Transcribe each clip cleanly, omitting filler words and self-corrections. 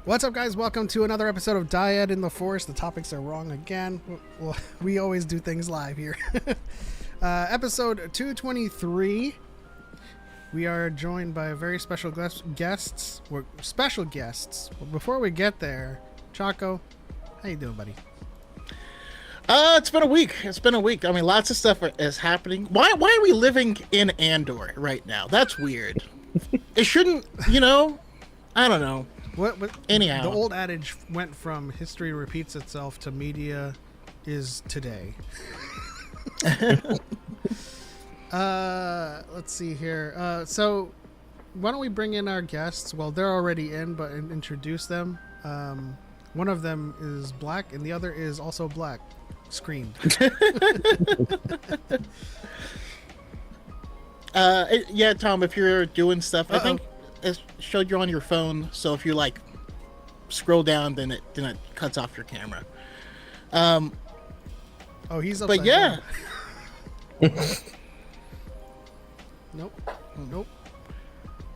What's up, guys? Welcome to another episode of DYAD in the Force. The topics are wrong again. Well, we always do things live here. Episode 223. We are joined by very special guests. We're special guests. But before we get there, Choco, how you doing, buddy? It's been a week. I mean, lots of stuff is happening. Why are we living in Andor right now? That's weird. It shouldn't, I don't know. What Anyhow. The old adage went from history repeats itself to media is today. Let's see here. So why don't we bring in our guests? Well, they're already in, but introduce them. One of them is black and the other is also black. Screened. Yeah, Tom, if you're doing stuff, I think it showed you on your phone, so if you scroll down, then it cuts off your camera. He's upside but yeah. down. Nope.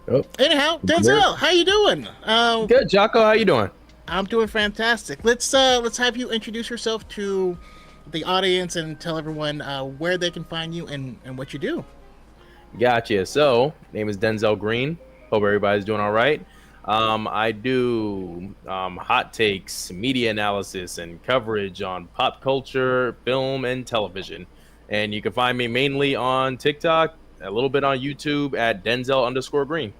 Oh. Anyhow, Denzel, how you doing? Good, Choco. How you doing? I'm doing fantastic. Let's have you introduce yourself to the audience and tell everyone where they can find you and what you do. Gotcha. So, name is Denzel Greene. Hope everybody's doing all right. I do hot takes, media analysis, and coverage on pop culture, film, and television. And you can find me mainly on TikTok, a little bit on YouTube at Denzel_Green.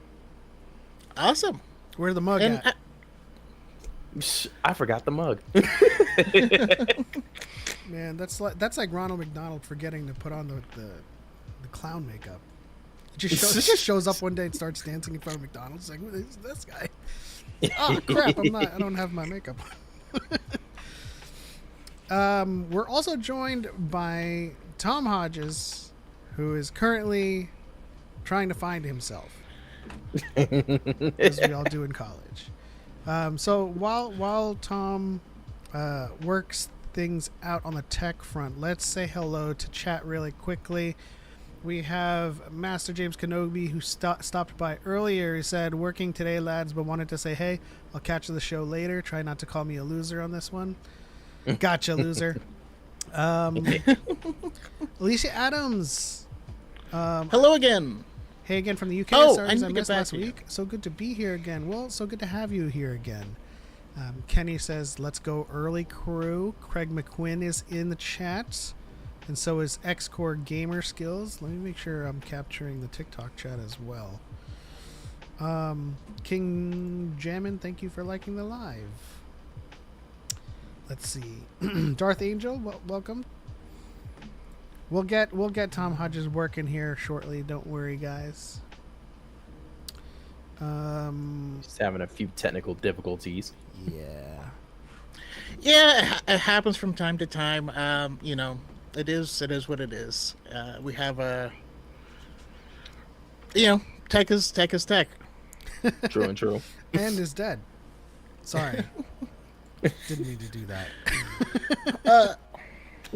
Awesome. Where's the mug at? I forgot the mug. Man, that's like Ronald McDonald forgetting to put on the clown makeup. It just shows up one day and starts dancing in front of McDonald's. Like, who is this guy? Oh crap! I don't have my makeup on. We're also joined by Tom Hodges, who is currently trying to find himself, as we all do in college. So while Tom works things out on the tech front, let's say hello to chat really quickly. We have Master James Kenobi, who stopped by earlier. He said, "Working today, lads, but wanted to say, hey, I'll catch the show later. Try not to call me a loser on this one." Gotcha, loser. Alicia Adams. Hello again. Hey again from the UK. Oh, Sorry, I need I to missed get back last to you. week. So good to be here again. Well, so good to have you here again. Kenny says, "Let's go early, crew." Craig McQuinn is in the chat, and so is X-Core Gamer Skills. Let me make sure I'm capturing the TikTok chat as well. King Jammin, thank you for liking the live. Let's see. Darth Angel, welcome. We'll get Tom Hodges working here shortly. Don't worry, guys. Just having a few technical difficulties. Yeah, it happens from time to time. It is what it is. We have tech is tech. True and true. And is dead. Sorry. Didn't mean to do that.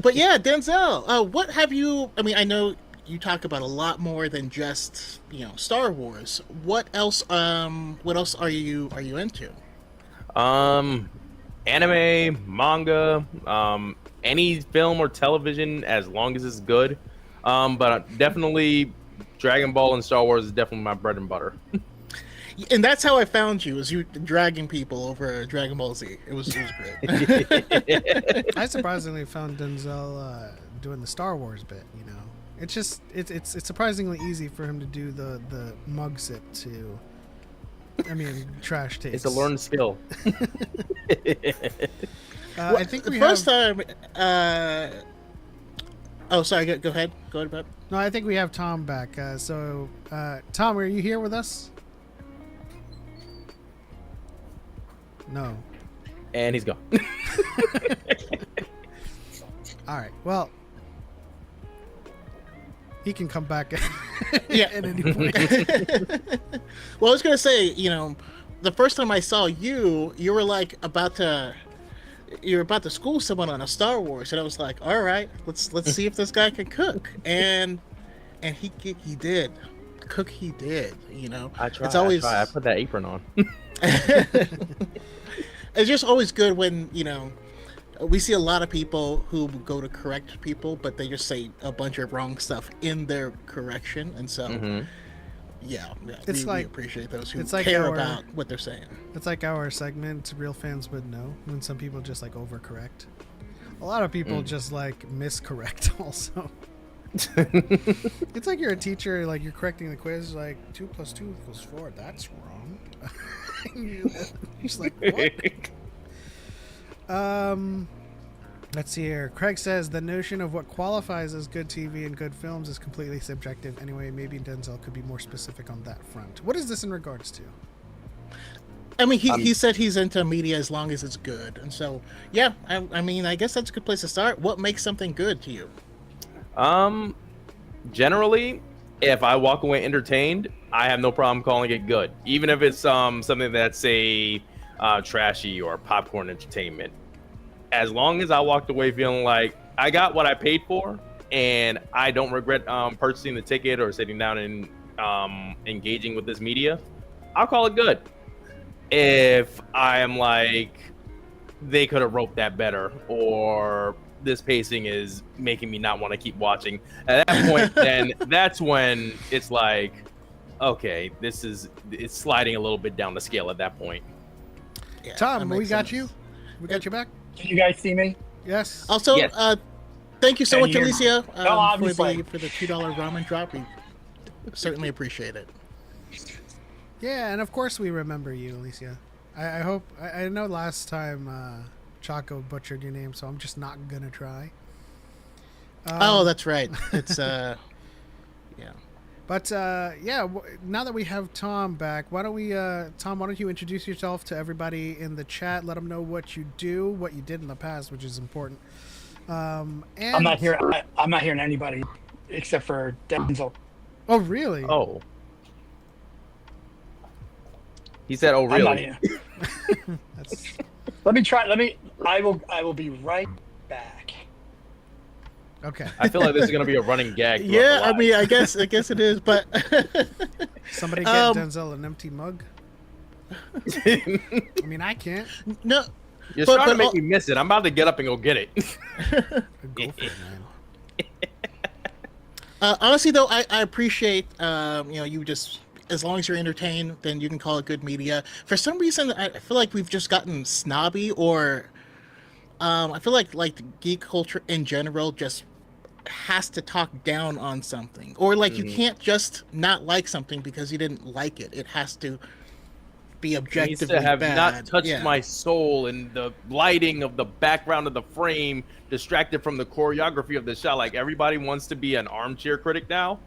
But yeah, Denzel, what have you? I mean, I know you talk about a lot more than just Star Wars. What else? What else are you into? Anime, manga, any film or television as long as it's good. But definitely Dragon Ball and Star Wars is definitely my bread and butter. And that's how I found you, is you dragging people over Dragon Ball Z. It was great. I surprisingly found Denzel doing the Star Wars bit. It's surprisingly easy for him to do the mug sip to. I mean, trash takes. It's a learned skill. I think the we first have, time. Oh, sorry. Go ahead. Go ahead, bud. No, I think we have Tom back. Tom, are you here with us? No. And he's gone. All right. Well, he can come back Yeah. at any point. Well, I was gonna say, the first time I saw you, you were about to school someone on a Star Wars, and I was like, all right, let's see if this guy can cook, and he did. cook he did, you know. I tried. It's always I put that apron on. It's just always good when we see a lot of people who go to correct people, but they just say a bunch of wrong stuff in their correction, and so It's we like- appreciate those who it's like care our- about what they're saying. It's like our segment, Real Fans Would Know, when some people just like overcorrect. A lot of people just like miscorrect also. It's like you're a teacher, like you're correcting the quiz, like 2 + 2 = 4. That's wrong. You're just like, what? Let's see here. Craig says the notion of what qualifies as good TV and good films is completely subjective. Anyway, maybe Denzel could be more specific on that front. What is this in regards to? I mean, he said he's into media as long as it's good, and so I mean, I guess that's a good place to start. What makes something good to you? Generally, if I walk away entertained, I have no problem calling it good, even if it's something that's say trashy or popcorn entertainment. As long as I walked away feeling like I got what I paid for, and I don't regret purchasing the ticket or sitting down and engaging with this media, I'll call it good. If I am like, they could have wrote that better, or this pacing is making me not want to keep watching, at that point, then that's when it's like, okay, it's sliding a little bit down the scale at that point. Yeah, Tom, that we makes got sense. you. We got you back. Can you guys see me? Yes. Also, Yes. thank you so Can much, you hear me? Alicia, obviously. for the $2 ramen drop. We certainly appreciate it. Yeah, and of course we remember you, Alicia. I hope. I know last time Choco butchered your name, so I'm just not gonna try. Oh, that's right. It's But now that we have Tom back, why don't we, Tom? Why don't you introduce yourself to everybody in the chat? Let them know what you do, what you did in the past, which is important. And I'm not here. I'm not hearing anybody except for Denzel. Oh, really? Oh. He said, "Oh, I'm not really?" here. That's, Let me try. I will be right back. okay. I feel like this is gonna be a running gag. throughout yeah. the I live. mean, I guess it is, but Somebody get Denzel an empty mug. I mean, I can't. no. You're but- trying to but make me miss it. I'm about to get up and go get it. Go for it, man. Honestly, though, I appreciate you just, as long as you're entertained, then you can call it good media. For some reason, I feel like we've just gotten snobby, or I feel like the geek culture in general just has to talk down on something, or like you can't just not like something because you didn't like it. It has to be It objectively needs to have bad. not touched Yeah. my soul, and the lighting of the background of the frame distracted from the choreography of the shot. Like, everybody wants to be an armchair critic now.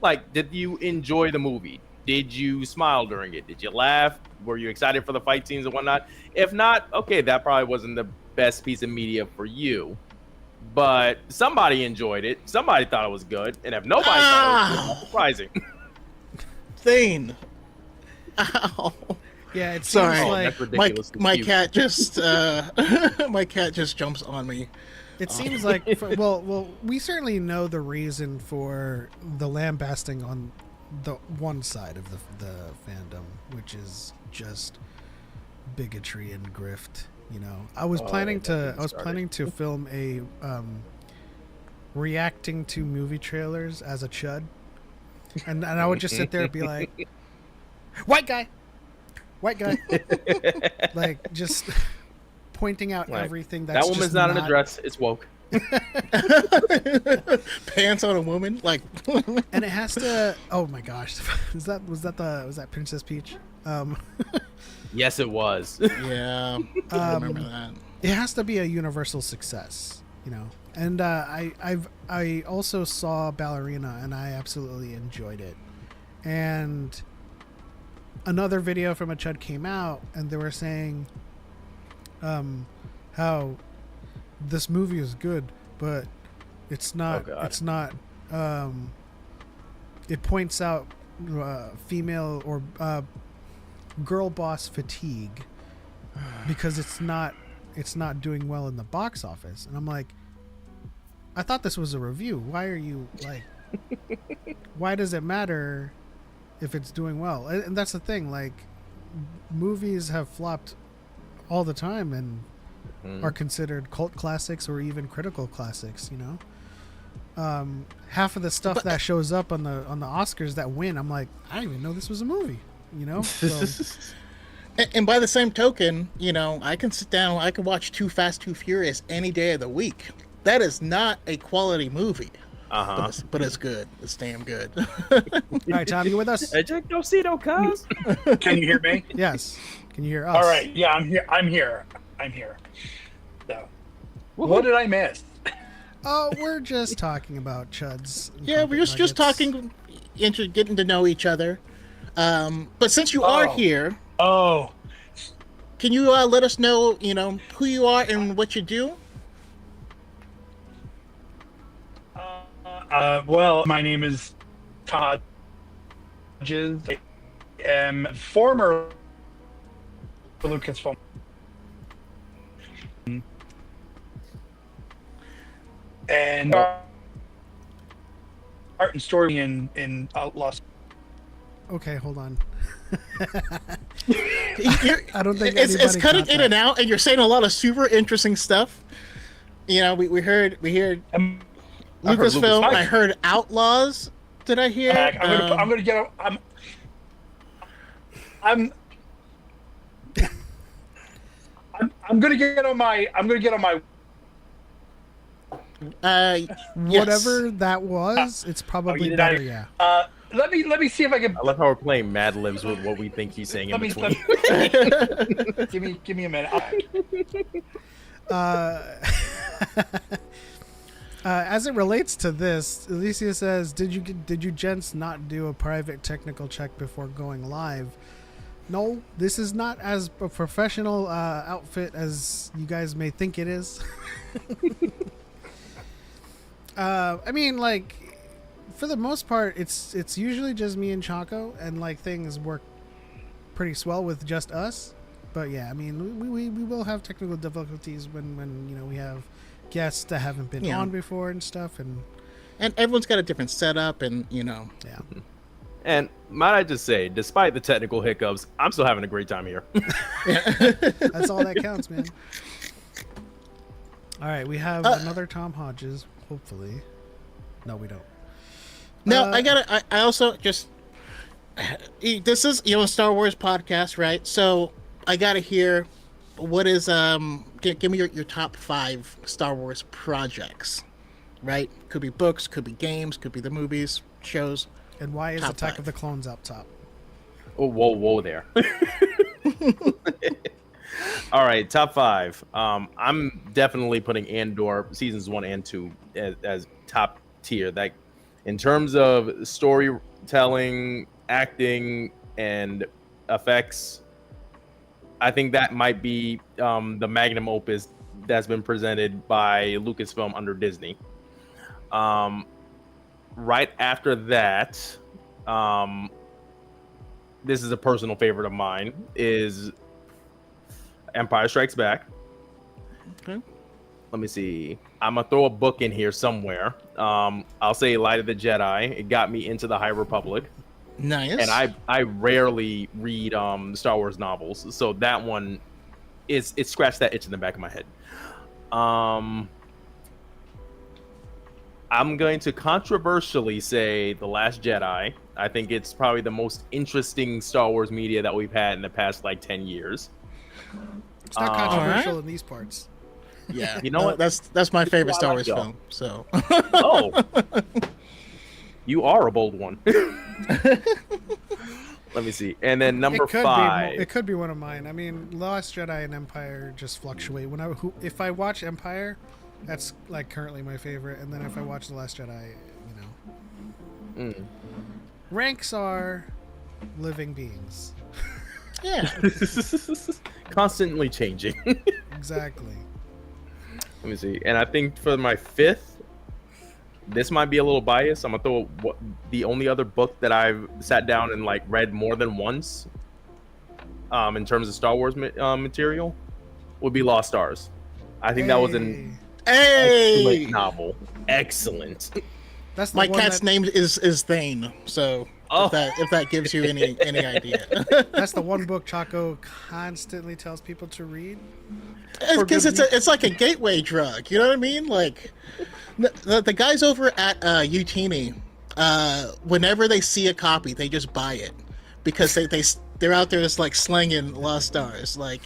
Like, did you enjoy the movie? Did you smile during it? Did you laugh? Were you excited for the fight scenes and whatnot? If not, okay, that probably wasn't the best piece of media for you. But somebody enjoyed it. Somebody thought it was good. And if nobody thought it was good, that's surprising. Thane. Ow. Yeah, it seems Sorry. Oh, like that's ridiculous. My cat just my cat just jumps on me. it seems like well, we certainly know the reason for the lambasting on the one side of the fandom, which is just bigotry and grift. You know, I was planning to film a reacting to movie trailers as a chud, and I would just sit there and be like, white guy, like just pointing out Right. everything that's That woman's just not in a dress. It's woke. Pants on a woman, like and it has to. Oh my gosh, was that Princess Peach? Yes, it was. yeah, I remember that. It has to be a universal success, you know. And I also saw Ballerina, and I absolutely enjoyed it. And another video from a chud came out, and they were saying how this movie is good, but it's not. Oh, God. It's not. It points out female or girl boss fatigue because it's not doing well in the box office. And I'm like, I thought this was a review. Why are you like, why does it matter if it's doing well? And that's the thing, like, movies have flopped all the time and are considered cult classics or even critical classics. You know, half of the stuff that shows up on the Oscars that win, I'm like, I didn't even know this was a movie. You know. So, And by the same token, you know, I can sit down, I can watch Too Fast, Too Furious any day of the week. That is not a quality movie. But it's good. It's damn good. all right, Tom, you with us? Ejectocito, cuz. Can you hear me? Yes. Can you hear us? All right. Yeah, I'm here. So, what did I miss? Oh, we're just talking about chuds. Yeah, we're just talking, getting to know each other. But since you are here, can you let us know, you know, who you are and what you do? Well, my name is Tom Hodges. I am former Lucasfilm. And art and story in Los. Okay, hold on. I don't think it's anybody cutting caught in that. and out, and you're saying a lot of super interesting stuff. You know, we heard Lucasfilm. I heard Outlaws. Did I hear? I'm gonna get. I'm gonna get on my. Whatever that was, it's probably better. Yeah. Let me see if I can. I love how we're playing Mad Libs with what we think he's saying in between. Give me a minute. As it relates to this, Alicia says, "Did you gents not do a private technical check before going live?" No, this is not as a professional outfit as you guys may think it is. I mean, like, for the most part, it's usually just me and Choco, and like things work pretty swell with just us. But yeah, I mean, we will have technical difficulties when you know we have guests that haven't been on before and stuff, and everyone's got a different setup, and you know. Yeah. And might I just say, despite the technical hiccups, I'm still having a great time here. That's all that counts, man. All right, we have another Tom Hodges. Hopefully, no, we don't. No, I also just. This is a Star Wars podcast, right? So I gotta hear, what is give me your top 5 Star Wars projects, right? Could be books, could be games, could be the movies, shows. And why is Top Attack 5. of the Clones up top? Oh, whoa there. All right, top 5. I'm definitely putting Andor seasons 1 and 2 as top tier. That, in terms of storytelling, acting, and effects, I think that might be the magnum opus that's been presented by Lucasfilm under Disney. Right after that, this is a personal favorite of mine, is Empire Strikes Back. Okay. Let me see. I'm gonna throw a book in here somewhere. I'll say Light of the Jedi. It got me into the High Republic. Nice. And I rarely read Star Wars novels, so that one it scratched that itch in the back of my head. I'm going to controversially say The Last Jedi. I think it's probably the most interesting Star Wars media that we've had in the past, like, 10 years. It's not controversial in these parts. Yeah. You know what? That's my favorite Star Wars y'all. film. So. Oh. You are a bold one. Let me see. And then number 5. It could be one of mine. I mean, Last Jedi and Empire just fluctuate. If I watch Empire, that's like currently my favorite, and then if I watch The Last Jedi, you know, ranks are living beings. Yeah. Constantly changing. Exactly. Let me see. And I think for my 5th, this might be a little biased. I'm gonna throw the only other book that I've sat down and like read more than once, in terms of Star Wars material, would be Lost Stars. I think that was an excellent novel. Excellent. That's the My one cat's name is Thane. So Oh, If that gives you any idea. That's the one book Choco constantly tells people to read. Because it's like a gateway drug. You know what I mean? Like the guys over at Utini, whenever they see a copy, they just buy it because they're out there just like slinging Lost Stars. Like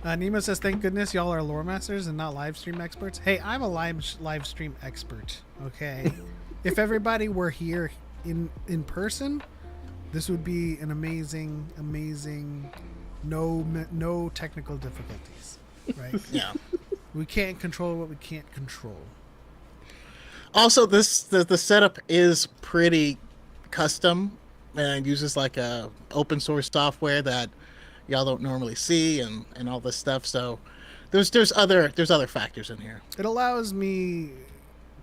Nemo says, "Thank goodness y'all are lore masters and not live stream experts." Hey, I'm a live stream expert. Okay, if everybody were here in person, this would be an amazing, no technical difficulties, right? yeah. We can't control what we can't control. Also, the setup is pretty custom and uses like a open source software that y'all don't normally see and all this stuff. So there's other factors in here. It allows me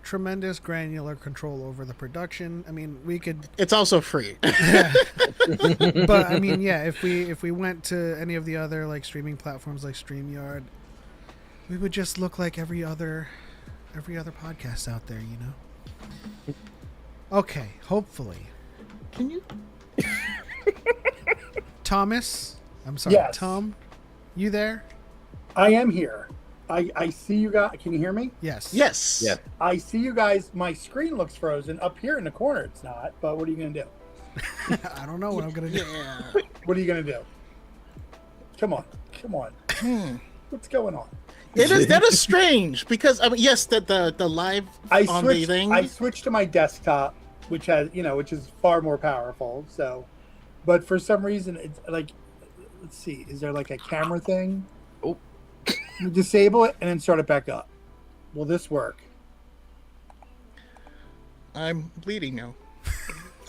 tremendous granular control over the production. I mean, we could, It's also free. but I mean, yeah, if we went to any of the other like streaming platforms like StreamYard, we would just look like every other podcast out there, you know. Okay, hopefully. Can you? Thomas, I'm sorry, Yes. Tom, you there? I am here. I see you guys. Can you hear me? Yes. Yes. yeah. I see you guys. My screen looks frozen. Up here in the corner, it's not. But what are you going to do? I don't know what I'm gonna do. Yeah. What are you going to do? Come on. What's going on? That is strange because I mean, yes, the live on the thing. I switched to my desktop, which is far more powerful. So, but for some reason, it's like, let's see, is there like a camera thing? Oh. You disable it and then start it back up. Will this work? I'm bleeding now.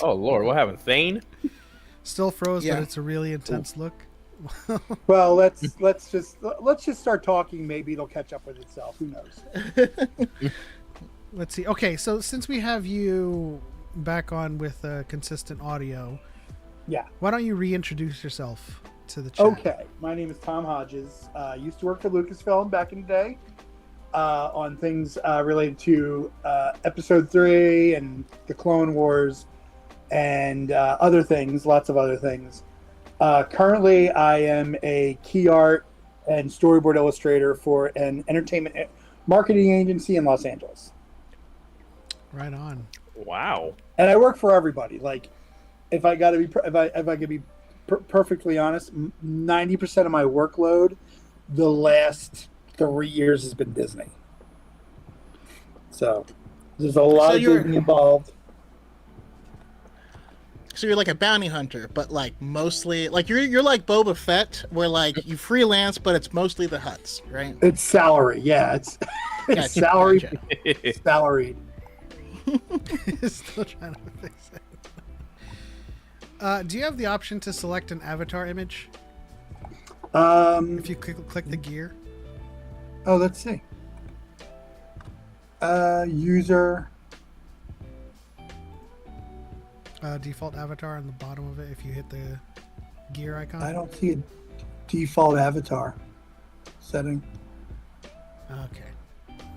Oh Lord, what happened? Thane? Still froze, Yeah. but it's a really intense look. Well, let's just start talking. Maybe it'll catch up with itself. Who knows? Let's see. Okay, so since we have you back on with consistent audio, Yeah. why don't you reintroduce yourself to the chat? Okay. My name is Tom Hodges. Used to work for Lucasfilm back in the day on things related to Episode 3 and the Clone Wars and other things, lots of other things. Currently, I am a key art and storyboard illustrator for an entertainment marketing agency in Los Angeles. Right on. Wow. And I work for everybody. Like, if I could be perfectly honest, 90% of my workload the last 3 years has been Disney. So there's a lot of Disney involved. So you're like a bounty hunter, but like mostly like you're like Boba Fett, where like you freelance, but it's mostly the huts, right? It's salary. Yeah, it's Gotcha, salary. gotcha. Salaried. Still trying to fix it. Do you have the option to select an avatar image if you click the gear? Oh, let's see. User. Default avatar on the bottom of it if you hit the gear icon? I don't see a default avatar setting. Okay.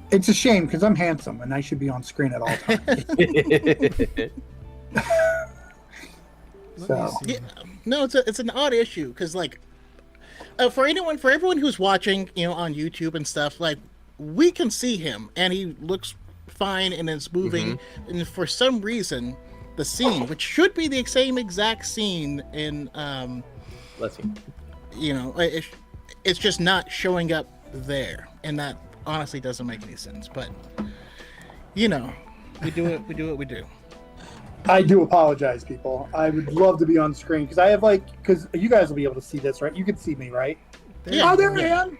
It's a shame because I'm handsome and I should be on screen at all times. Let So- me see. Yeah, no, it's an odd issue because like for everyone who's watching, on YouTube and stuff, like we can see him and he looks fine and it's moving, and for some reason the scene, which should be the same exact scene in Let's see. it's just not showing up there, and that honestly doesn't make any sense. But we do it. We do what we do. I do apologize, people. I would love to be on screen because you guys will be able to see this, right? You can see me, right? Yeah. Oh, there I am.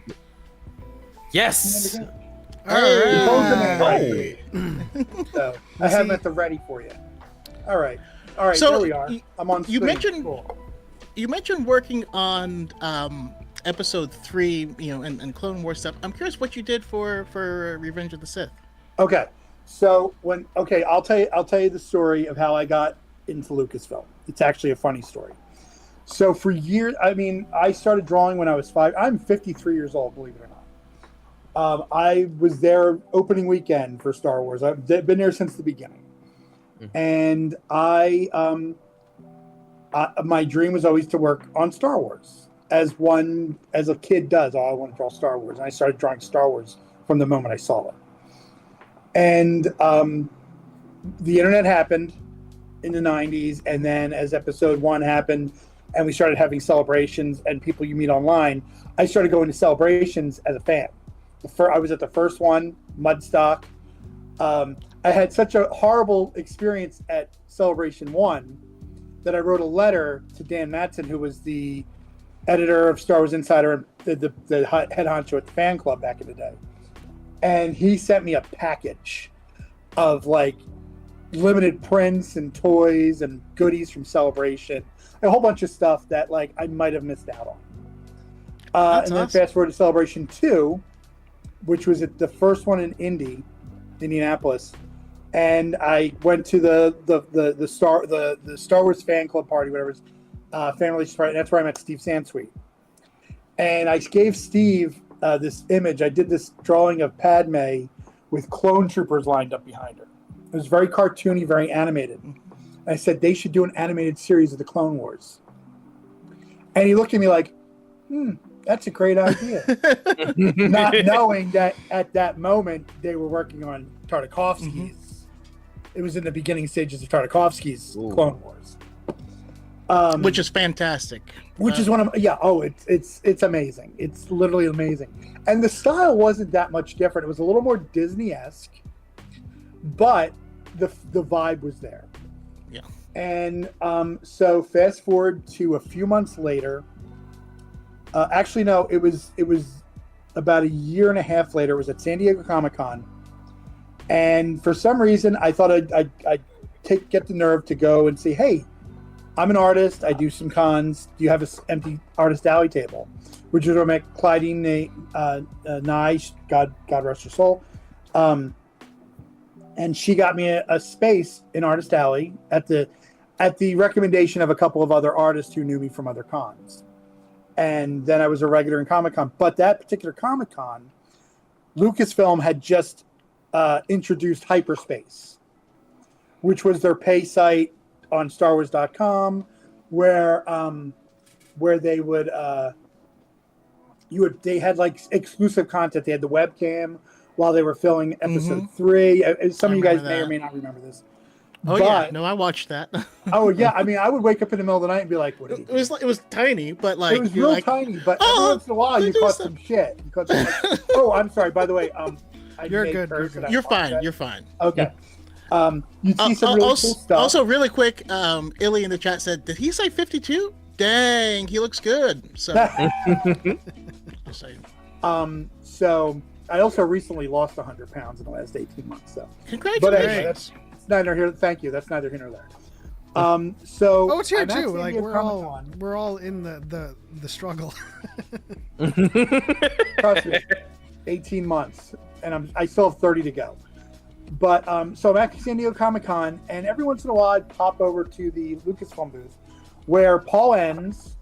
Yes. All Hey. Both of them, right. right? So I have them at the ready for you. All right. So, there we are. I'm on screen. you mentioned- Cool. You mentioned working on episode 3, and Clone Wars stuff. I'm curious what you did for Revenge of the Sith. Okay. So I'll tell you the story of how I got into Lucasfilm. It's actually a funny story. So for years, I started drawing when I was 5. I'm 53 years old, believe it or not. I was there opening weekend for Star Wars. I've been there since the beginning. And my dream was always to work on Star Wars, as a kid does. I want to draw Star Wars, and I started drawing Star Wars from the moment I saw it. And the internet happened in the 90s, and then as episode 1 happened and we started having celebrations and people you meet online, I started going to celebrations as a fan. I was at the first one, Mudstock. I had such a horrible experience at Celebration 1 that I wrote a letter to Dan Mattson, who was the editor of Star Wars Insider and the head honcho at the fan club back in the day. And he sent me a package of like limited prints and toys and goodies from Celebration, a whole bunch of stuff that like I might have missed out on. And then fast forward to Celebration 2, which was the first one in Indianapolis, and I went to the Star Wars fan club party, whatever it is, fan relations party. And that's where I met Steve Sansweet, and I gave Steve this image. I did this drawing of Padme with clone troopers lined up behind her. It was very cartoony, very animated. And I said they should do an animated series of the Clone Wars. And he looked at me like, that's a great idea. Not knowing that at that moment they were working on Tartakovsky's. Mm-hmm. It was in the beginning stages of Tartakovsky's Clone Wars. Which is fantastic. Which is one of it's amazing. It's literally amazing. And the style wasn't that much different. It was a little more Disney-esque, but the vibe was there. Yeah. And so fast forward to a few months later. Actually, no, it was about a year and a half later. It was at San Diego Comic-Con, and for some reason, I thought I'd get the nerve to go and say, "Hey, I'm an artist. I do some cons. Do you have an empty artist alley table?" Which is where I met Clydine Nye, God rest her soul, and she got me a space in Artist Alley at the recommendation of a couple of other artists who knew me from other cons. And then I was a regular in Comic-Con. But that particular Comic-Con, Lucasfilm had just introduced Hyperspace, which was their pay site on StarWars.com, where they would they had like exclusive content. They had the webcam while they were filming episode 3. Some of you guys may or may not remember this. Yeah, no, I watched that. Oh yeah, I mean, I would wake up in the middle of the night and be like, "What?" It was tiny, but like it was real tiny. But every once in a while, you caught some shit. You caught some, oh, I'm sorry. By the way, you're good. You're fine. You're fine. Okay. You see some really cool stuff. Also, really quick, Illy in the chat said, "Did he say 52? Dang, he looks good." So, just saying. So I also recently lost 100 pounds in the last 18 months. So congratulations. But anyway, that's neither here. Thank you. That's neither here nor there. So it's here too. Like we're all in the struggle. Trust me, 18 months, and I still have 30 to go. But so I'm at San Diego Comic-Con, and every once in a while I pop over to the Lucasfilm booth, where Paul Enns,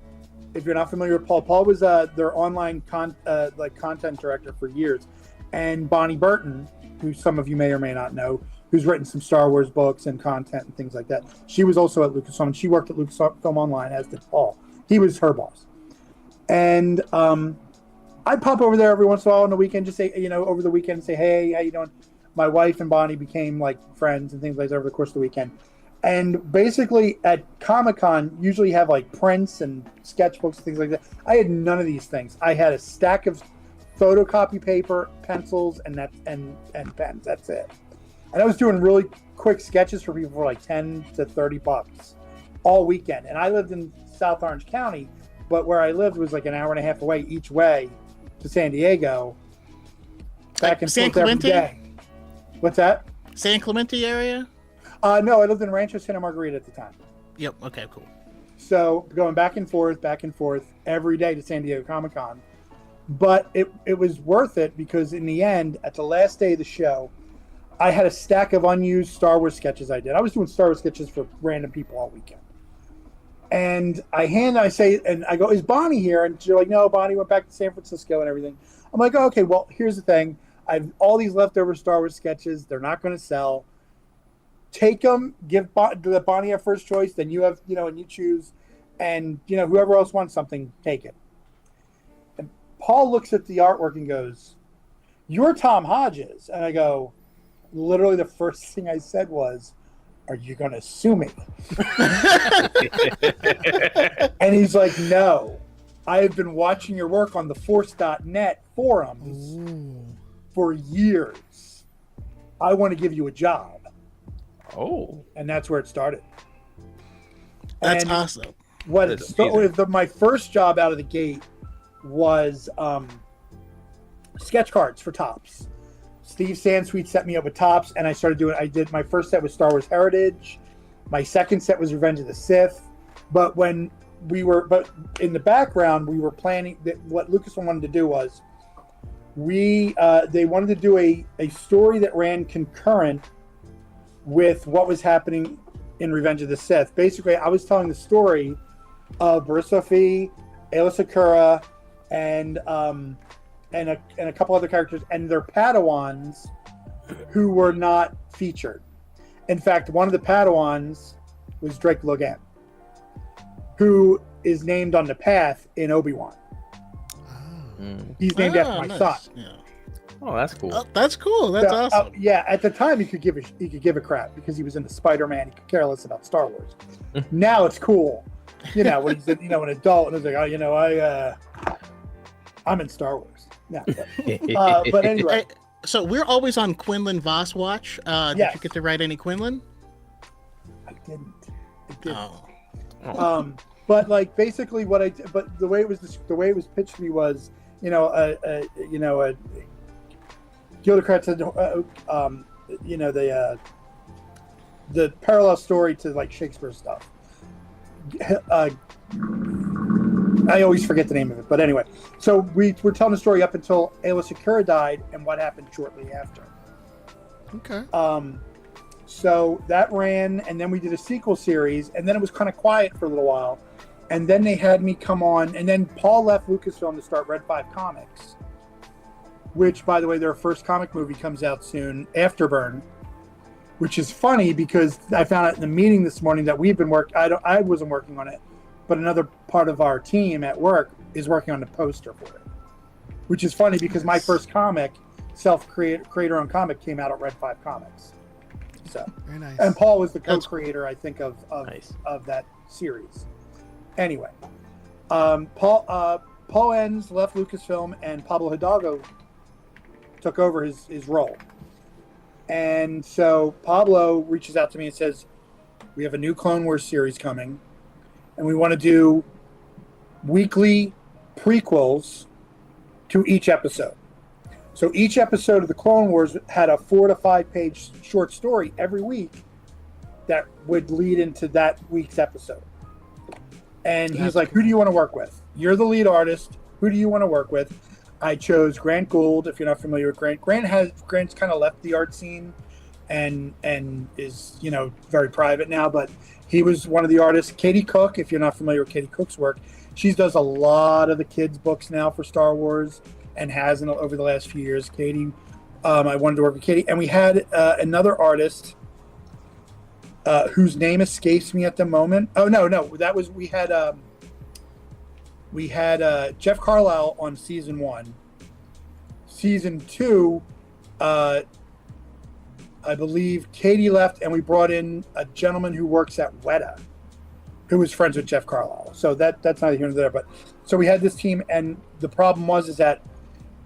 if you're not familiar with Paul was their online content director for years, and Bonnie Burton, who some of you may or may not know, who's written some Star Wars books and content and things like that. She was also at Lucasfilm, and she worked at Lucasfilm Online, as did Paul. He was her boss. And I'd pop over there every once in a while on the weekend, just say, over the weekend, say, "Hey, how you doing?" My wife and Bonnie became like friends and things like that over the course of the weekend. And basically at Comic-Con, usually have like prints and sketchbooks and things like that. I had none of these things. I had a stack of photocopy paper, pencils, and pens. That's it. And I was doing really quick sketches for people for like $10 to $30 all weekend. And I lived in South Orange County, but where I lived was like an hour and a half away each way to San Diego. Back and forth every day. What's that? San Clemente area? No, I lived in Rancho Santa Margarita at the time. Yep. Okay, cool. So going back and forth every day to San Diego Comic-Con. But it was worth it because in the end, at the last day of the show, I had a stack of unused Star Wars sketches I did. I was doing Star Wars sketches for random people all weekend. And I go, "Is Bonnie here?" And she's like, "No, Bonnie went back to San Francisco and everything." I'm like, "Oh, okay, well, here's the thing. I have all these leftover Star Wars sketches. They're not going to sell. take them, let Bonnie have first choice, then you have, and you choose, and whoever else wants something, take it. And Paul looks at the artwork and goes, "You're Tom Hodges," and I go, literally the first thing I said was, "Are you going to sue me?" And he's like, "No, I have been watching your work on the Force.net forums for years. I want to give you a job." Oh. And that's where it started. That's awesome. My first job out of the gate was sketch cards for Topps. Steve Sansweet set me up with Topps, and I did my first set was Star Wars Heritage. My second set was Revenge of the Sith. But in the background, we were planning that what Lucasfilm wanted to do was they wanted to do a story that ran concurrent with what was happening in Revenge of the Sith. Basically, I was telling the story of Barriss Offee, Aayla Secura, and a couple other characters and their Padawans who were not featured. In fact, one of the Padawans was Drake Logan, who is named on the path in Obi-Wan. He's named after my son. Yeah. Oh, that's cool. That's cool. That's awesome. Yeah, at the time he could give a crap because he was into Spider-Man. He could care less about Star Wars. Now it's cool, when he's an adult and he's like, I'm in Star Wars. Yeah, but anyway. So we're always on Quinlan Voss watch. Did you get to write any Quinlan? I didn't. Oh. But like basically but the way it was pitched to me was, Gildecrat said, the parallel story to like Shakespeare stuff. I always forget the name of it, but anyway. So we were telling the story up until Aayla Secura died and what happened shortly after. Okay. So that ran, and then we did a sequel series, and then it was kind of quiet for a little while, and then they had me come on, and then Paul left Lucasfilm to start Red 5 Comics, which, by the way, their first comic movie comes out soon, Afterburn, which is funny because I found out in the meeting this morning that we've been I wasn't working on it, but another part of our team at work is working on the poster for it, which is funny because my first comic, creator-owned comic, came out at Red 5 Comics. So, very nice. And Paul was the co-creator, I think, of that series. Anyway, Paul Enns left Lucasfilm, and Pablo Hidalgo took over his role. And so Pablo reaches out to me and says, "We have a new Clone Wars series coming, and we want to do weekly prequels to each episode. So each episode of the Clone Wars had a 4 to 5 page short story every week that would lead into that week's episode." And he's like, "Who do you want to work with? You're the lead artist. Who do you want to work with?" I chose Grant Gould. If you're not familiar with Grant, Grant's kind of left the art scene and is, very private now, but he was one of the artists. Katie Cook, if you're not familiar with Katie Cook's work, she does a lot of the kids' books now for Star Wars and has over the last few years. Katie, I wanted to work with Katie. And we had another artist whose name escapes me at the moment. Oh, no, we had Jeff Carlisle on season 1. Season 2, I believe Katie left, and we brought in a gentleman who works at Weta, who was friends with Jeff Carlisle. So that's not here nor there. But so we had this team, and the problem is that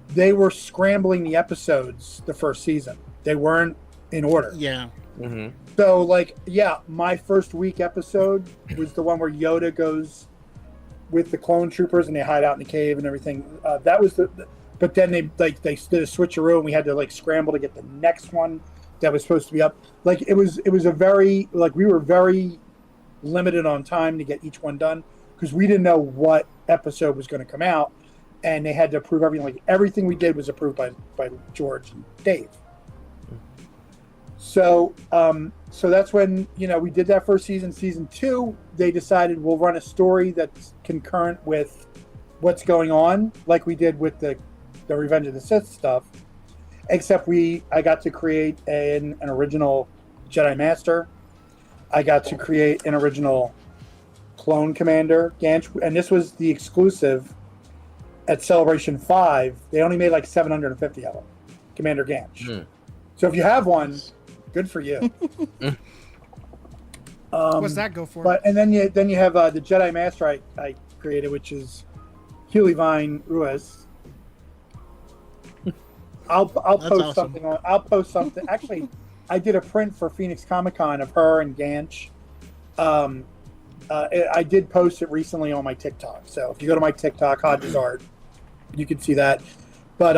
they were scrambling the episodes the first season. They weren't in order. Yeah. Mm-hmm. So my first week episode was the one where Yoda goes with the clone troopers and they hide out in the cave and everything. That was but then they did a switcheroo and we had to scramble to get the next one that was supposed to be up. It was a very we were very limited on time to get each one done because we didn't know what episode was going to come out, and they had to approve everything. Everything we did was approved by George and Dave. So that's when we did that first season. Season 2, they decided we'll run a story that's concurrent with what's going on, like we did with the Revenge of the Sith stuff. Except I got to create an original Jedi Master. I got to create an original clone commander, Ganch, and this was the exclusive at Celebration 5. They only made like 750 of them, Commander Ganch. So if you have one, good for you. What's that go for? But and then you have the Jedi Master I created, which is Healy Vine Ruiz. I'll post awesome. something on. I'll post something. Actually, I did a print for Phoenix Comic Con of her and Ganch. I did post it recently on my TikTok. So if you go to my TikTok, Hodges Art, you can see that. But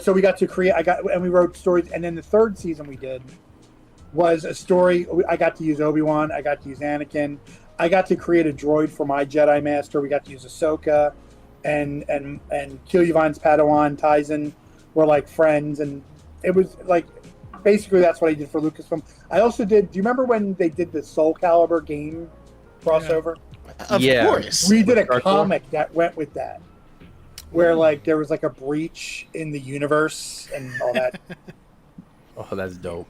so we got to create. We wrote stories, and then the third season we did was a story. I got to use Obi-Wan. I got to use Anakin. I got to create a droid for my Jedi Master. We got to use Ahsoka, and Keelyvine's Padawan Tyson were like friends, and it was like basically that's what I did for Lucasfilm. I also did. Do you remember when they did the Soul Calibur game crossover? Of course. We did a comic that went with that, where like there was like a breach in the universe and all that. Oh, that's dope.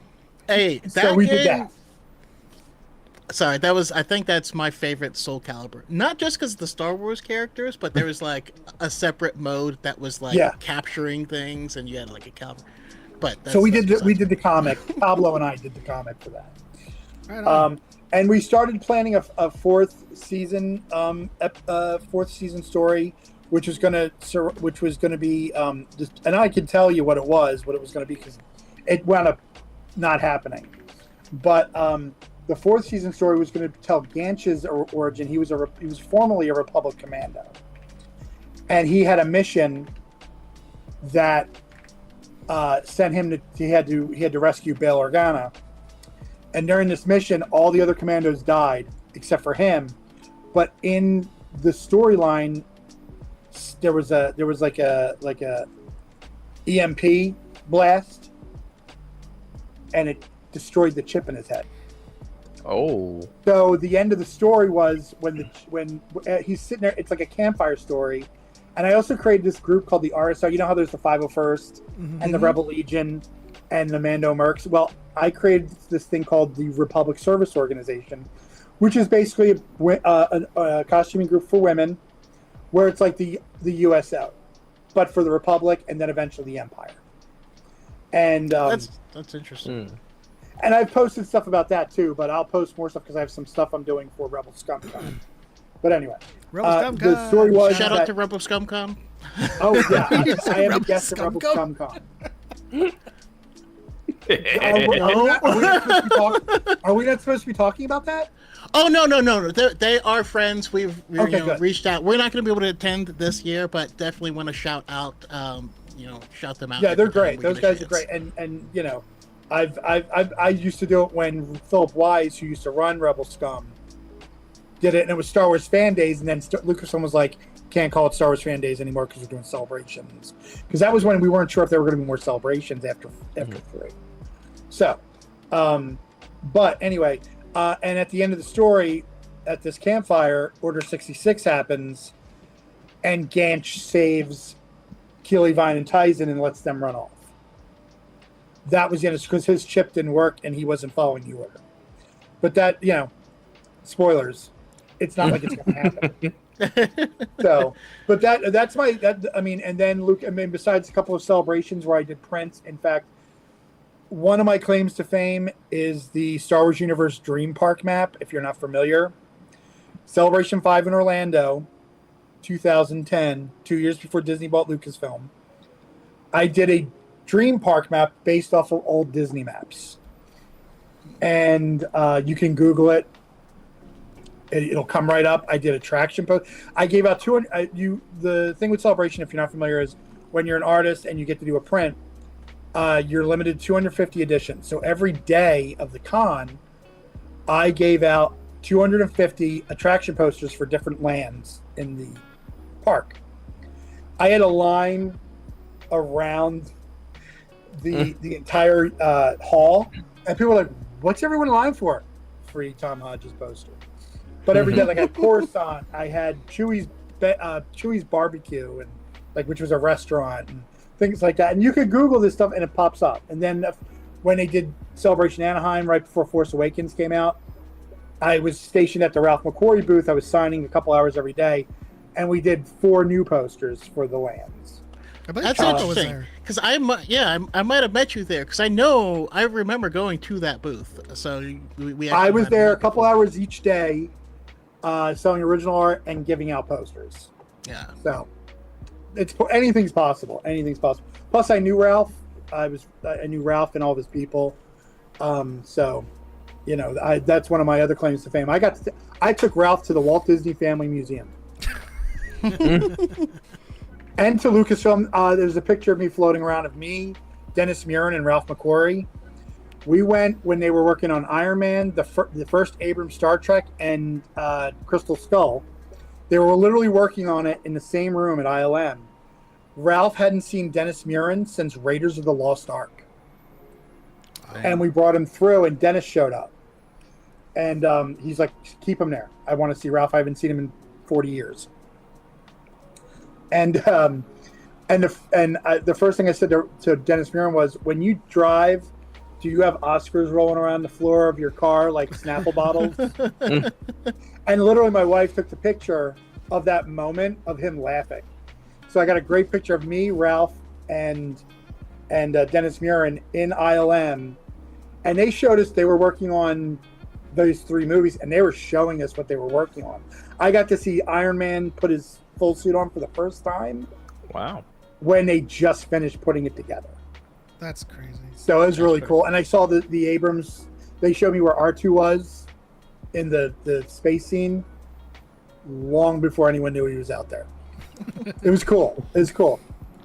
Hey, that So we did game- that. Sorry, I think that's my favorite Soul Calibur. Not just because of the Star Wars characters, but there was like a separate mode that was like capturing things, and you had like a caliber. But So we did the comic. Pablo and I did the comic for that. Right on. And we started planning a fourth season story, which was gonna be just, and I can tell you what it was going to be because it wound up not happening. But the fourth season story was going to tell Ganch's origin. He was formerly a Republic commando, and he had a mission that sent him to he had to rescue Bail Organa. And during this mission, all the other commandos died except for him. But in the storyline, there was like a EMP blast, and it destroyed the chip in his head. Oh. So the end of the story was when he's sitting there. It's like a campfire story. And I also created this group called the RSR. You know how there's the 501st and the Rebel Legion and the Mando Mercs? Well, I created this thing called the Republic Service Organization, which is basically a costuming group for women, where it's like the USO, but for the Republic and then eventually the Empire. And that's interesting. And I've posted stuff about that too, but I'll post more stuff because I have some stuff I'm doing for Rebel ScumCon. But anyway, the story was shout out to Rebel ScumCon. Oh yeah, I have a guest at Rebel ScumCon. Are we not supposed to be talking about that? Oh no! They are friends. We've good. reached out. We're not going to be able to attend this year, but definitely want to shout out. Shout them out. Yeah, they're great. Those guys are great, and you know, I used to do it when Philip Wise, who used to run Rebel Scum, did it, and it was Star Wars Fan Days, and then Lucasfilm was like, can't call it Star Wars Fan Days anymore because we're doing celebrations. Because that was when we weren't sure if there were going to be more celebrations after 3. So, but anyway, and at the end of the story, at this campfire, Order 66 happens, and Ganch saves Keelyvine and Tyson and lets them run off. That was because his chip didn't work and he wasn't following the order. But that, spoilers. It's not like it's going to happen. So, but that's and then Luke. Besides a couple of celebrations where I did prints. In fact, one of my claims to fame is the Star Wars Universe Dream Park map. If you're not familiar, Celebration 5 in Orlando, 2010, 2 years before Disney bought Lucasfilm. I did a Dream Park map based off of old Disney maps, and you can Google it. It'll come right up. I did attraction post. I gave out 200. The thing with Celebration, if you're not familiar, is when you're an artist and you get to do a print, you're limited to 250 editions. So every day of the con, I gave out 250 attraction posters for different lands in the park. I had a line around the entire hall, and people were like, "What's everyone in line for?" Free Tom Hodges poster. But every day, like at Coruscant, I had Chewy's Barbecue, and which was a restaurant and things like that. And you could Google this stuff, and it pops up. And then when they did Celebration Anaheim right before Force Awakens came out, I was stationed at the Ralph McQuarrie booth. I was signing a couple hours every day, and we did 4 new posters for the lands. I bet That's Choco was interesting. there. Because I might have met you there. Because I remember going to that booth. So we I actually was might have there met a couple before. hours each day, selling original art and giving out posters. Yeah. So anything's possible. Anything's possible. Plus, I knew Ralph. I knew Ralph and all of his people. So, you know, that's one of my other claims to fame. I took Ralph to the Walt Disney Family Museum. And to Lucasfilm. There's a picture of me floating around of me, Dennis Muren, and Ralph McQuarrie. We went when they were working on Iron Man, the first Abrams Star Trek, and Crystal Skull. They were literally working on it in the same room at ILM. Ralph hadn't seen Dennis Muren since Raiders of the Lost Ark. And we brought him through, and Dennis showed up. And he's like, keep him there. I want to see Ralph. I haven't seen him in 40 years. And the first thing I said to Dennis Muren was, when you drive, do you have Oscars rolling around the floor of your car like Snapple bottles? And literally my wife took the picture of that moment of him laughing. So I got a great picture of me, Ralph, and Dennis Muren in ILM. And they showed us they were working on those 3 movies, and they were showing us what they were working on. I got to see Iron Man put his full suit on for the first time. Wow. When they just finished putting it together. That's crazy. So it was really cool. And I saw the Abrams, they showed me where R2 was in the space scene long before anyone knew he was out there. It was cool. It was cool.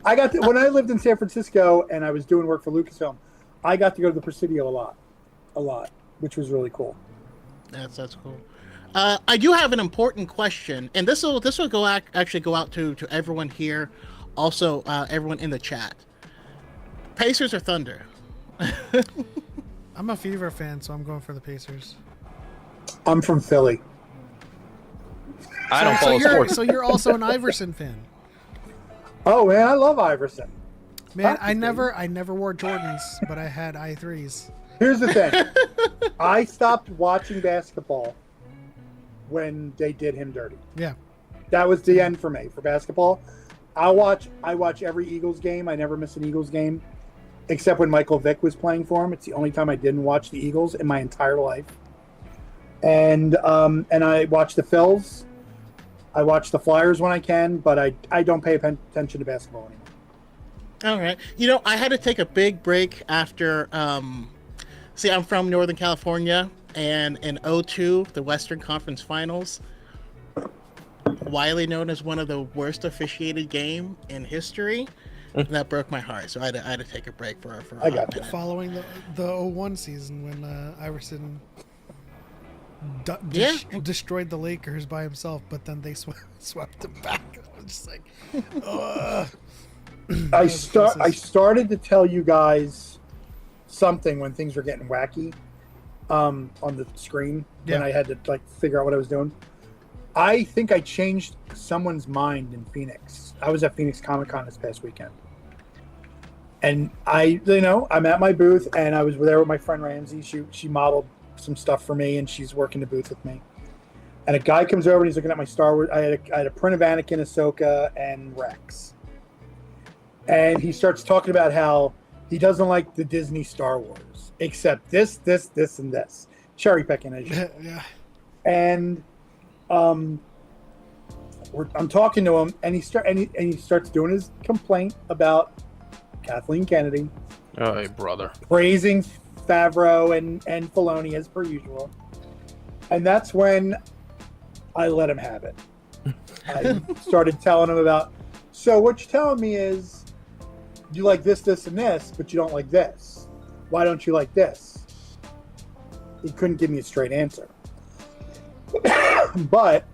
When I lived in San Francisco and I was doing work for Lucasfilm, I got to go to the Presidio a lot, which was really cool. That's cool. I do have an important question, and this will actually go out to everyone here, also everyone in the chat. Pacers or Thunder? I'm a Fever fan, so I'm going for the Pacers. I'm from Philly. I don't follow sports. So you're also an Iverson fan. Oh man, I love Iverson. Man, I never wore Jordans, but I had I3s. Here's the thing. I stopped watching basketball when they did him dirty. Yeah. That was the end for me for basketball. I watch every Eagles game. I never miss an Eagles game, except when Michael Vick was playing for him. It's the only time I didn't watch the Eagles in my entire life. And I watch the Phils. I watch the Flyers when I can, but I don't pay attention to basketball anymore. All right. You know, I had to take a big break after. See, I'm from Northern California, and in 2002, the Western Conference Finals, widely known as one of the worst officiated game in history, that broke my heart. So I had to take a break for I got you. Following the 01 season when Iverson destroyed the Lakers by himself, but then they swept him back. I was just like, I started to tell you guys something when things were getting wacky on the screen, when I had to figure out what I was doing. I think I changed someone's mind in Phoenix. I was at Phoenix Comic-Con this past weekend. And I'm at my booth, and I was there with my friend Ramsey. She modeled some stuff for me, and she's working the booth with me. And a guy comes over and he's looking at my Star Wars. I had a print of Anakin, Ahsoka, and Rex. And he starts talking about how he doesn't like the Disney Star Wars, except this, and this. Cherry picking, as you yeah. And I'm talking to him, and he starts doing his complaint about Kathleen Kennedy. Oh, hey, brother. Praising Favreau and Filoni as per usual. And that's when I let him have it. I started telling him about, so what you're telling me is you like this, and this, but you don't like this. Why don't you like this? He couldn't give me a straight answer. But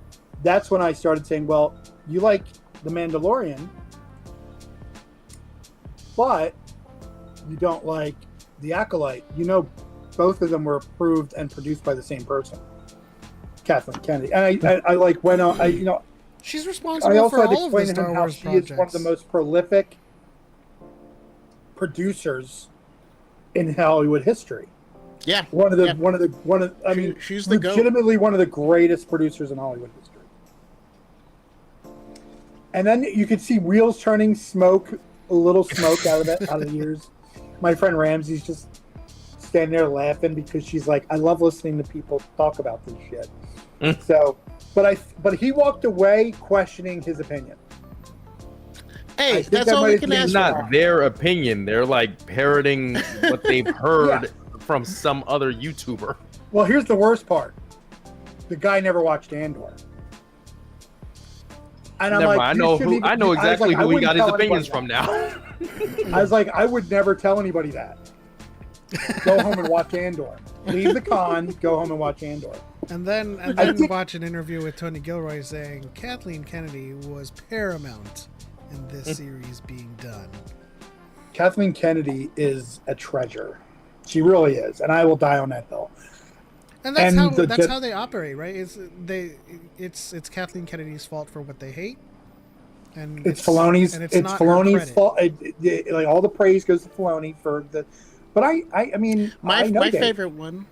that's when I started saying, well, you like The Mandalorian, but you don't like The Acolyte. You know, both of them were approved and produced by the same person, Kathleen Kennedy. And I went on, she's I responsible also for had to all of the explain to Star him how Wars she projects. is one of the most prolific producers in Hollywood history. Yeah. I mean, she's the goat. legitimately one of the greatest producers in Hollywood history. And then you could see wheels turning, a little smoke out of the ears. My friend Ramsey's just standing there laughing because she's like, I love listening to people talk about this shit. So, but he walked away questioning his opinion. Hey, that's all we can ask. It's not their opinion. They're like parroting what they've heard from some other YouTuber. Well, here's the worst part. The guy never watched Andor. And I'm like, I know exactly who he got his opinions from now. I was like, I would never tell anybody that. Go home and watch Andor. Leave the con, go home and watch Andor. And then watch an interview with Tony Gilroy saying Kathleen Kennedy was paramount in this series being done. Kathleen Kennedy is a treasure. She really is, and I will die on that hill. And that's how they operate, right? It's Kathleen Kennedy's fault for what they hate, and it's Filoni's. And it's Filoni's fault. Like all the praise goes to Filoni for the. But I mean, my favorite one.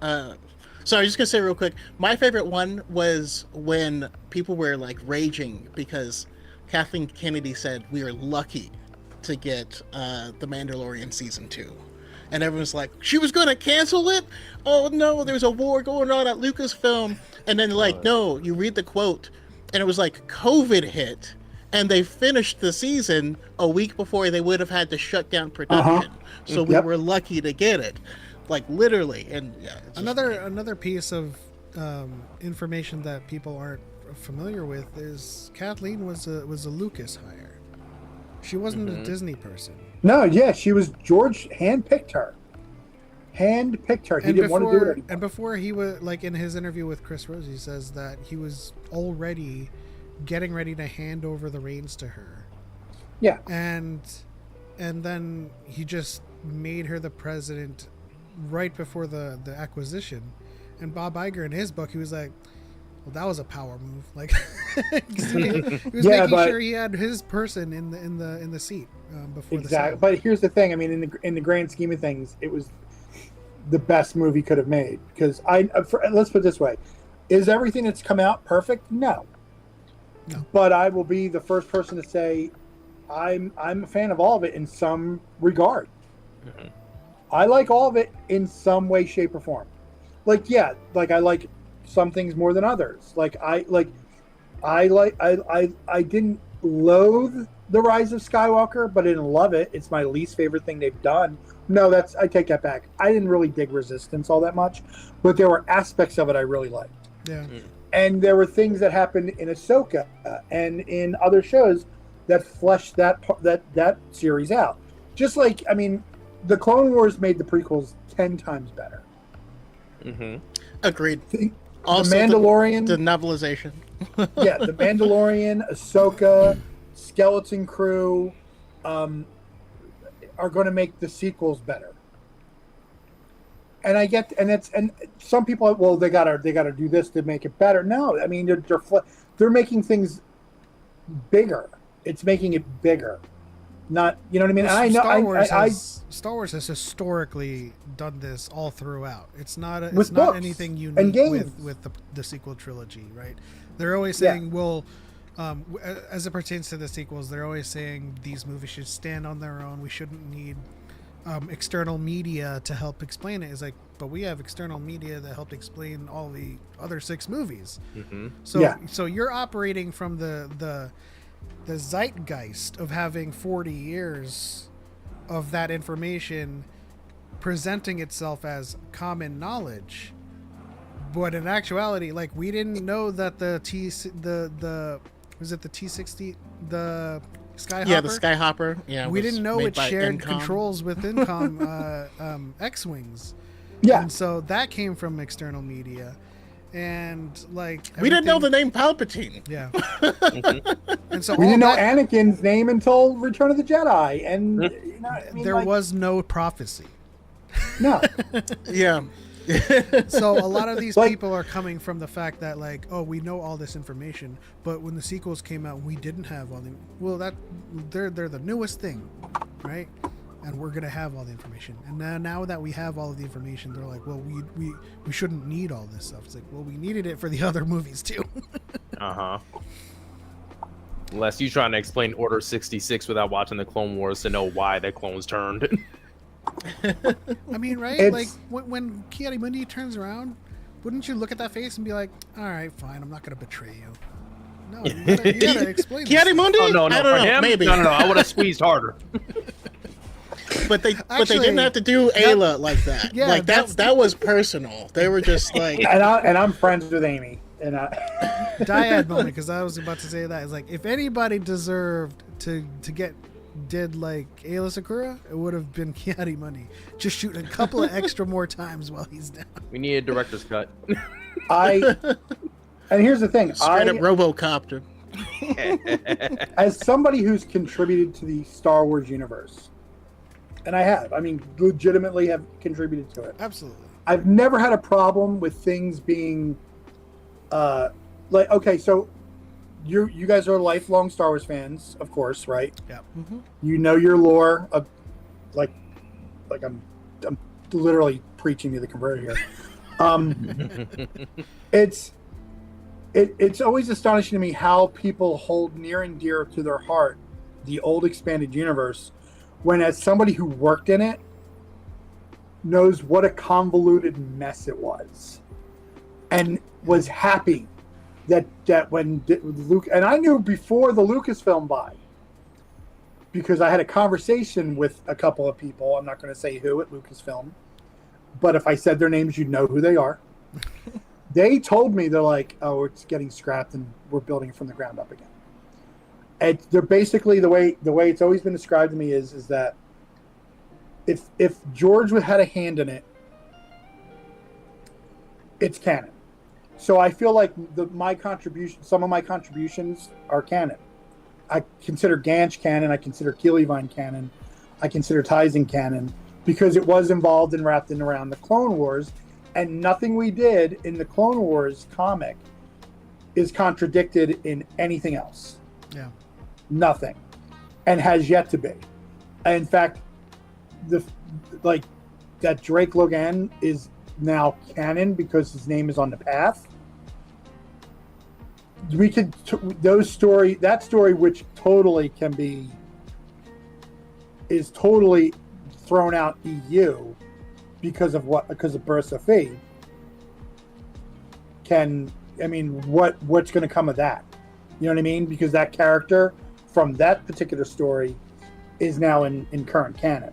So I was just gonna say real quick. My favorite one was when people were like raging because Kathleen Kennedy said we are lucky to get The Mandalorian season 2. And everyone's like, she was going to cancel it? Oh, no, there's a war going on at Lucasfilm. And then, like, no, you read the quote, and it was like COVID hit, and they finished the season a week before they would have had to shut down production. So we were lucky to get it. Like, literally. And another piece of information that people aren't familiar with is Kathleen was a Lucas hire. She wasn't a Disney person. No, yeah, she was. George handpicked her. He didn't want to do it anymore. And before he was, like, in his interview with Chris Rose, he says that he was already getting ready to hand over the reins to her. Yeah. And then he just made her the president right before the acquisition. And Bob Iger, in his book, he was like, well, that was a power move. Like, he was making sure he had his person in the seat before the seat. But here's the thing. I mean, in the grand scheme of things, it was the best move he could have made. Because let's put it this way: is everything that's come out perfect? No. But I will be the first person to say I'm a fan of all of it in some regard. Mm-hmm. I like all of it in some way, shape, or form. Like I like some things more than others. I didn't loathe The Rise of Skywalker, but I didn't love it. It's my least favorite thing they've done. No, I take that back. I didn't really dig Resistance all that much, but there were aspects of it I really liked. Yeah. And there were things that happened in Ahsoka and in other shows that fleshed that series out. Just like, I mean, the Clone Wars made the prequels 10 times better. Mm-hmm. Agreed. Also, the Mandalorian, the novelization. Yeah, the Mandalorian, Ahsoka, Skeleton Crew, are going to make the sequels better. And and some people, well, they gotta do this to make it better. No, I mean they're making things bigger. It's making it bigger. Not, you know what I mean? Well, and I know Star Wars has historically done this all throughout. It's not anything unique with the sequel trilogy, right? They're always saying, well, as it pertains to the sequels, they're always saying these movies should stand on their own. We shouldn't need external media to help explain it. It's like, but we have external media that helped explain all the other 6 movies. Mm-hmm. So you're operating from the zeitgeist of having 40 years of that information presenting itself as common knowledge, but in actuality, like, we didn't know that the T-60, the Skyhopper? Yeah, the Skyhopper. Yeah, we didn't know it shared Incom. controls with Incom X-wings. Yeah, and so that came from external media. And like, we didn't know the name Palpatine. Yeah. Mm-hmm. And so we didn't know Anakin's name until Return of the Jedi, and you know, I mean, there was no prophecy. No. Yeah. So a lot of these people are coming from the fact that, like, oh, we know all this information, but when the sequels came out, we didn't have all the. Well, that they're the newest thing, right? and we're gonna have all the information. And now that we have all of the information, they're like, well, we shouldn't need all this stuff. It's like, well, we needed it for the other movies too. Unless you're trying to explain Order 66 without watching the Clone Wars to know why the clones turned. I mean, right? Like when Ki-Adi-Mundi turns around, wouldn't you look at that face and be like, all right, fine, I'm not gonna betray you. No, you gotta explain. Ki-Adi-Mundi? Oh, no, I don't know, maybe. No, I would have squeezed harder. But they didn't have to do Ayla like that. Yeah, like that was personal. They were just like, and I'm friends with Amy. And DYAD moment, because I was about to say that. It's like, if anybody deserved to get did like Ayla Sakura, it would have been Ki-Adi-Mundi. Just shooting a couple of extra more times while he's down. We need a director's cut. And here's the thing. Straight up Robocopter. As somebody who's contributed to the Star Wars universe, and I mean, legitimately have contributed to it. Absolutely. I've never had a problem with things being, like, okay, so you guys are lifelong Star Wars fans, of course, right? Yeah. Mm-hmm. You know your lore of, like I'm literally preaching to the converted here. It's always astonishing to me how people hold near and dear to their heart the old expanded universe, when as somebody who worked in it knows what a convoluted mess it was, and was happy that when Luke, and I knew before the Lucasfilm buy, because I had a conversation with a couple of people, I'm not going to say who at Lucasfilm, but if I said their names, you'd know who they are. They told me, they're like, oh, it's getting scrapped and we're building it from the ground up again. And they're basically, the way it's always been described to me is that if George had a hand in it, it's canon. So I feel like some of my contributions are canon. I consider Ganch canon. I consider Keeleyvine canon. I consider Tizen canon, because it was involved and wrapped in around the Clone Wars, and nothing we did in the Clone Wars comic is contradicted in anything else. Yeah. Nothing. And has yet to be. In fact, that Drake Logan is now canon because his name is on the path. We could that story, which totally is totally thrown out EU because of Bursa Fee. What's going to come of that? You know what I mean? Because that character from that particular story is now in current canon.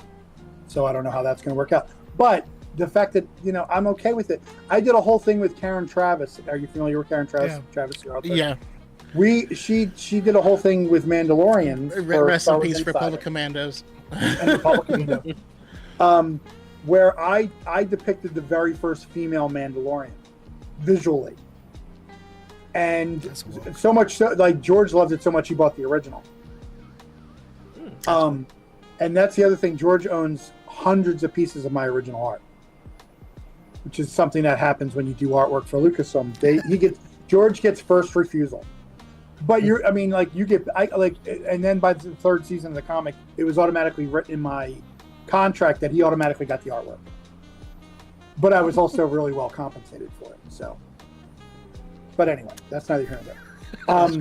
So I don't know how that's going to work out. But the fact that, I'm okay with it. I did a whole thing with Karen Travis. Are you familiar with Karen Travis? Yeah. Travis, you're out there? Yeah. She did a whole thing with Mandalorian. Rest in peace, Republic Commandos. And Republic Commandos. Where I depicted the very first female Mandalorian visually. And so much so, like, George loved it so much he bought the original. And that's the other thing. George owns hundreds of pieces of my original art, which is something that happens when you do artwork for Lucasfilm. George gets first refusal. But and then by the third season of the comic, it was automatically written in my contract that he automatically got the artwork. But I was also really well compensated for it. So, but anyway, that's neither here nor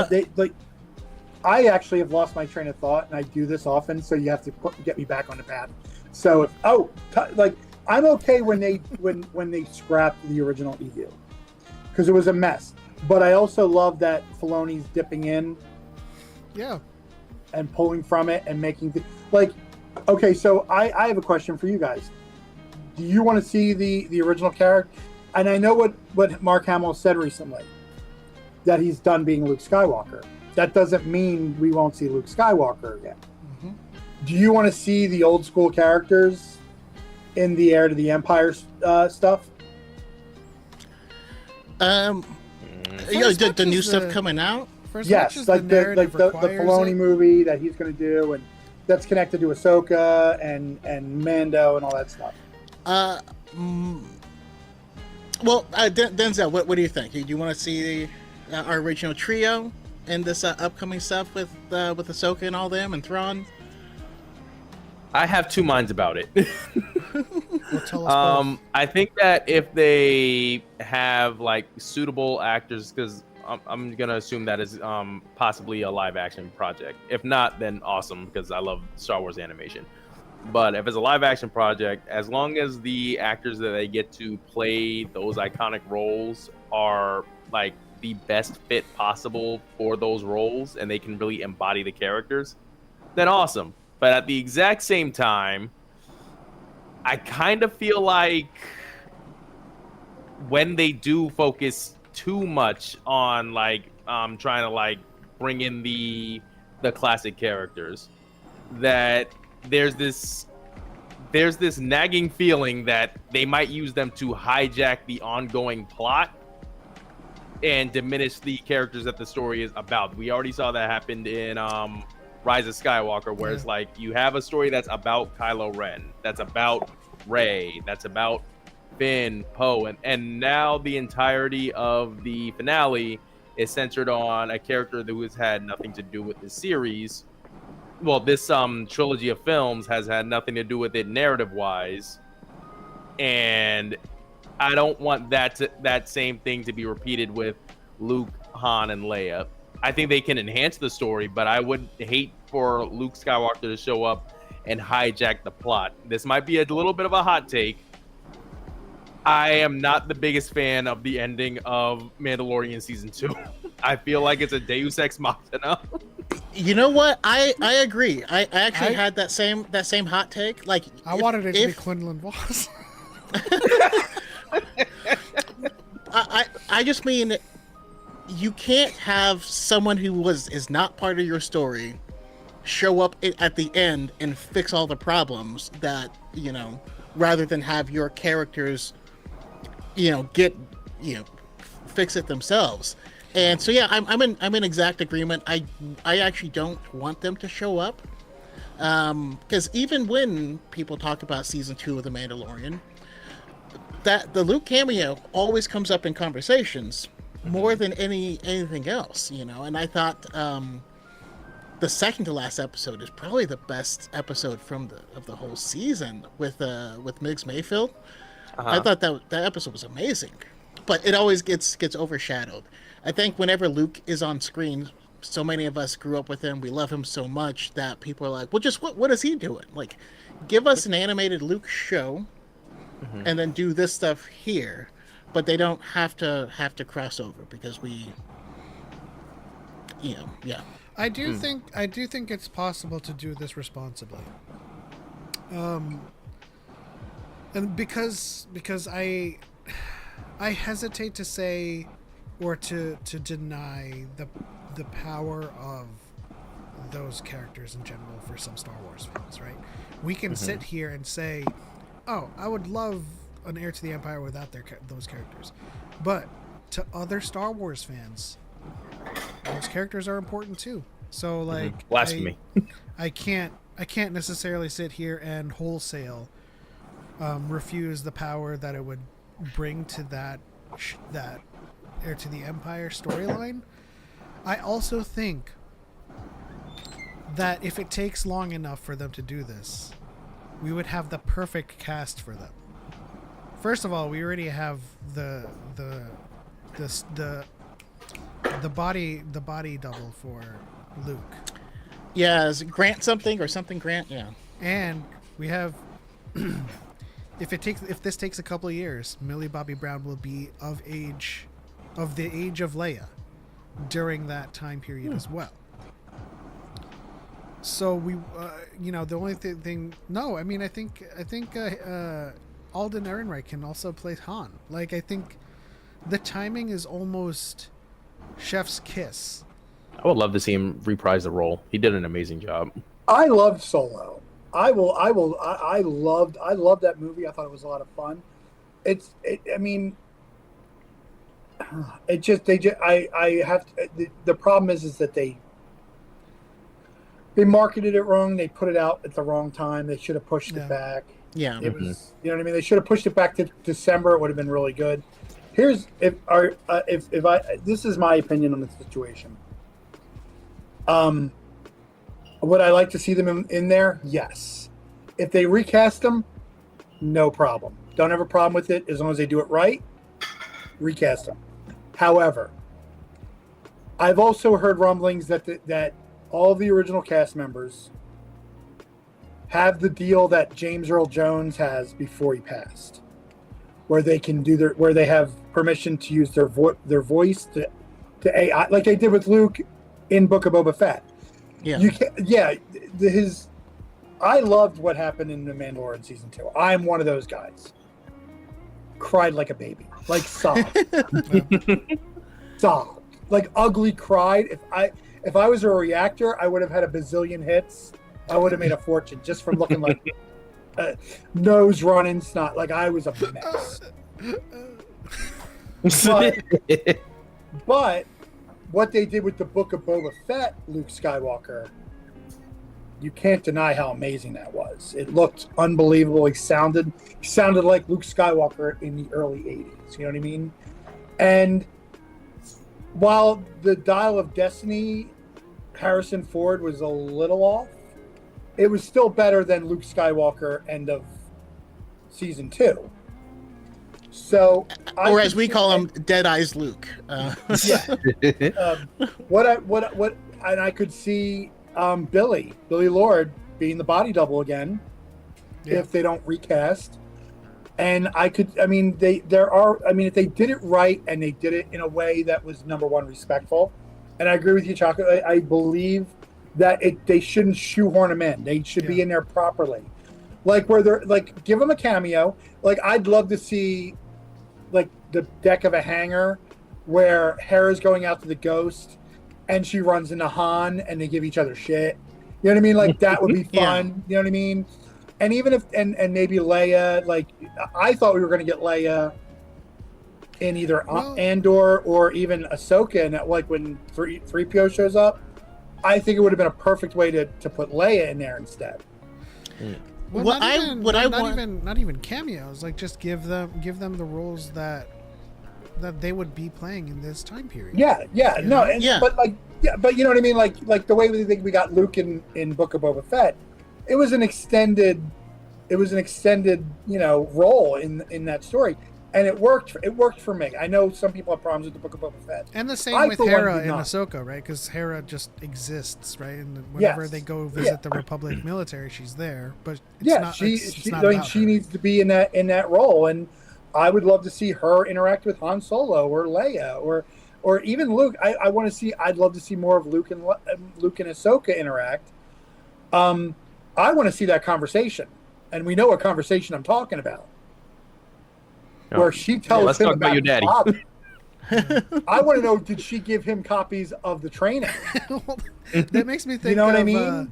there. I actually have lost my train of thought, and I do this often, so you have to get me back on the path. So, I'm okay when they scrapped the original EU, because it was a mess. But I also love that Filoni's dipping in, yeah, and pulling from it and making okay. So I have a question for you guys. Do you want to see the original character? And I know what Mark Hamill said recently, that he's done being Luke Skywalker. That doesn't mean we won't see Luke Skywalker again. Mm-hmm. Do you want to see the old school characters in the Heir to the Empire stuff? The new stuff coming out? Yes, like the Filoni movie that he's going to do, and that's connected to Ahsoka and Mando and all that stuff. Denzel, what do you think? Do you want to see our original trio in this upcoming stuff with Ahsoka and all them and Thrawn? I have two minds about it. Well, tell us both. I think that if they have like suitable actors, because I'm gonna assume that is possibly a live action project. If not, then awesome, because I love Star Wars animation. But if it's a live action project, as long as the actors that they get to play those iconic roles are like the best fit possible for those roles and they can really embody the characters, then awesome. But at the exact same time, I kind of feel like when they do focus too much on like trying to like bring in the classic characters, that there's this nagging feeling that they might use them to hijack the ongoing plot and diminish the characters that the story is about. We already saw that happen in Rise of Skywalker, where it's like you have a story that's about Kylo Ren, that's about Rey, that's about Finn, Poe, and now the entirety of the finale is centered on a character who has had nothing to do with the series. Well, this trilogy of films has had nothing to do with it narrative-wise, and I don't want that same thing to be repeated with Luke, Han, and Leia. I think they can enhance the story, but I would hate for Luke Skywalker to show up and hijack the plot. This might be a little bit of a hot take. I am not the biggest fan of the ending of Mandalorian Season 2. I feel like it's a Deus Ex Machina. You know what? I agree. I actually had that same hot take. Like I wanted it to be Quinlan Voss. I just mean you can't have someone who is not part of your story show up at the end and fix all the problems that, you know, rather than have your characters, you know, fix it themselves. And so yeah, I'm in exact agreement. I actually don't want them to show up, because even when people talk about season 2 of The Mandalorian, that the Luke cameo always comes up in conversations more than anything else, you know. And I thought the second to last episode is probably the best episode of the whole season with Migs Mayfield. I thought that episode was amazing, but it always gets overshadowed. I think whenever Luke is on screen, so many of us grew up with him. We love him so much that people are like, well, just what is he doing? Like, give us an animated Luke show, and then do this stuff here. But they don't have to cross over because we, you know, yeah. I do think it's possible to do this responsibly. And because I hesitate to say or to deny the power of those characters in general for some Star Wars fans, right? We can sit here and say, "Oh, I would love an Heir to the Empire without those characters," but to other Star Wars fans, those characters are important too. So, like, blasphemy. I can't necessarily sit here and wholesale refuse the power that it would bring to that Heir to the Empire storyline. I also think that if it takes long enough for them to do this, we would have the perfect cast for them. First of all, we already have the body double for Luke. Yeah, is it Grant something or something Grant? Yeah. And we have if this takes a couple of years, Millie Bobby Brown will be of the age of Leia during that time period as well. So we, the only thing. No, I mean, I think Alden Ehrenreich can also play Han. Like, I think the timing is almost chef's kiss. I would love to see him reprise the role. He did an amazing job. I loved Solo. I loved that movie. I thought it was a lot of fun. I have to, the problem is that they marketed it wrong. They put it out at the wrong time. They should have pushed it back. Yeah. It was, you know what I mean? They should have pushed it back to December. It would have been really good. This is my opinion on the situation. Would I like to see them in there? Yes. If they recast them, no problem. Don't have a problem with it as long as they do it right. Recast them. However, I've also heard rumblings that all the original cast members have the deal that James Earl Jones has before he passed, where they can do where they have permission to use their voice to AI, like they did with Luke in Book of Boba Fett. Yeah. I loved what happened in The Mandalorian season 2. I'm one of those guys. Cried like a baby, like sobbed, sobbed, like ugly cried. If I was a reactor, I would have had a bazillion hits. I would have made a fortune just from looking like nose running snot. Like I was a mess. But what they did with the Book of Boba Fett, Luke Skywalker, you can't deny how amazing that was. It looked unbelievable. He sounded like Luke Skywalker in the early 80s. You know what I mean? And while the Dial of Destiny, Harrison Ford was a little off, it was still better than Luke Skywalker end of season 2. So, or as we call him, Dead Eyes Luke. Yeah. And I could see Billy Lord being the body double again, if they don't recast. And if they did it right and they did it in a way that was, number one, respectful. And I agree with you, Choco. I believe that they shouldn't shoehorn them in. They should be in there properly. Like where they're like, give them a cameo. Like I'd love to see like the deck of a hangar where Hera's going out to the Ghost and she runs into Han and they give each other shit. You know what I mean? Like that would be fun. You know what I mean? And even if and maybe Leia, like I thought we were going to get Leia in either Andor or even Ahsoka, and like when 3PO shows up, I think it would have been a perfect way to put Leia in there instead. Well, not even cameos. Like just give them the roles that they would be playing in this time period. But you know what I mean. Like the way we think we got Luke in Book of Boba Fett, it was an extended role in that story, and it worked. It worked for me. I know some people have problems with the Book of Boba Fett, and the same with Hera and Ahsoka, right? Because Hera just exists, right? And whenever they go visit the Republic military, she's there. But she needs to be in that role, and I would love to see her interact with Han Solo or Leia or even Luke. I'd love to see more of Luke and Ahsoka interact. I want to see that conversation, and we know what conversation I'm talking about. Where she tells him about your daddy. I want to know, did she give him copies of the training? That makes me think. You know what I mean?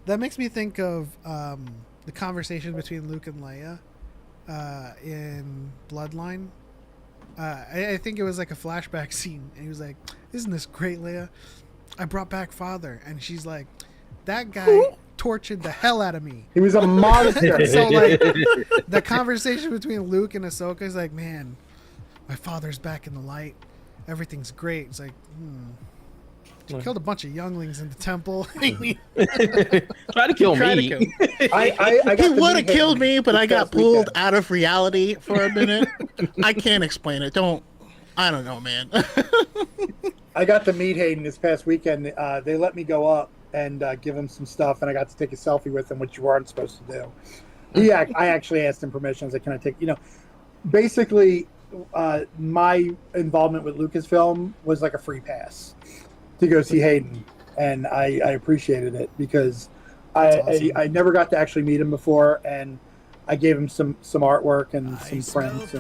That makes me think of the conversation between Luke and Leia in Bloodline. I think it was like a flashback scene, and he was like, "Isn't this great, Leia? I brought back Father," and she's like, "That guy tortured the hell out of me. He was a monster." So like the conversation between Luke and Ahsoka is like, man, my father's back in the light. Everything's great. It's like, she killed a bunch of younglings in the temple. Try to kill me. He would have killed me, but I got pulled out of reality for a minute. I can't explain it. I don't know, man. I got to meet Hayden this past weekend. They let me go up and give him some stuff, and I got to take a selfie with him, which you aren't supposed to do. I actually asked him permission. I was like, can I take, basically my involvement with Lucasfilm was like a free pass to go see Hayden, and I appreciated it because I never got to actually meet him before, and I gave him some artwork and some prints.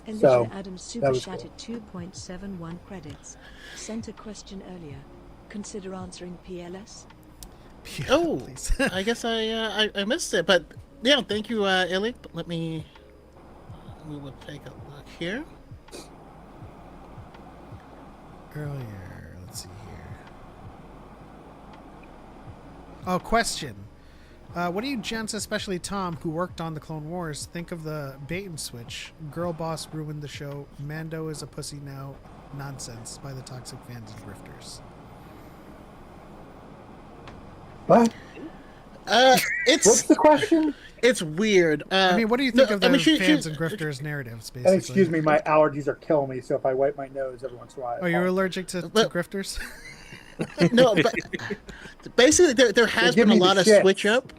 And so Adam super chatted 2.71 credits. Sent a question earlier. Consider answering PLS. Oh, I guess I missed it, but yeah, thank you, Illy. We will take a look here. Earlier, let's see here. Oh, question. What do you gents, especially Tom, who worked on the Clone Wars, think of the bait and switch? Girl boss ruined the show. Mando is a pussy now. Nonsense by the toxic fans and grifters. What? What's It's the question? it's weird. I mean, what do you think of the she- fans and grifters narratives, basically? And excuse me, my allergies are killing me, so if I wipe my nose every once in a while. Are you allergic to Well- grifters? No, but basically there has give been a me the lot of shits. switch up.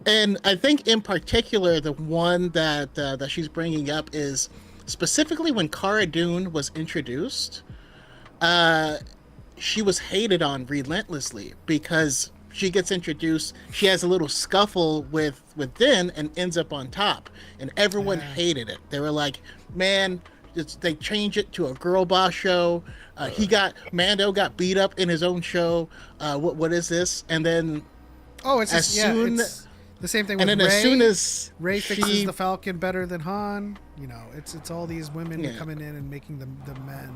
And I think in particular the one that she's bringing up is specifically when Cara Dune was introduced. She was hated on relentlessly because she gets introduced. She has a little scuffle with Din and ends up on top, and everyone hated it. They were like, "Man, they changed it to a girl boss show." Mando got beat up in his own show. What is this? And then Oh, it's as just, yeah, soon- it's the same thing with and then Rey. as soon as Rey fixes she the Falcon better than Han. You know, it's all these women Yeah. coming in and making the men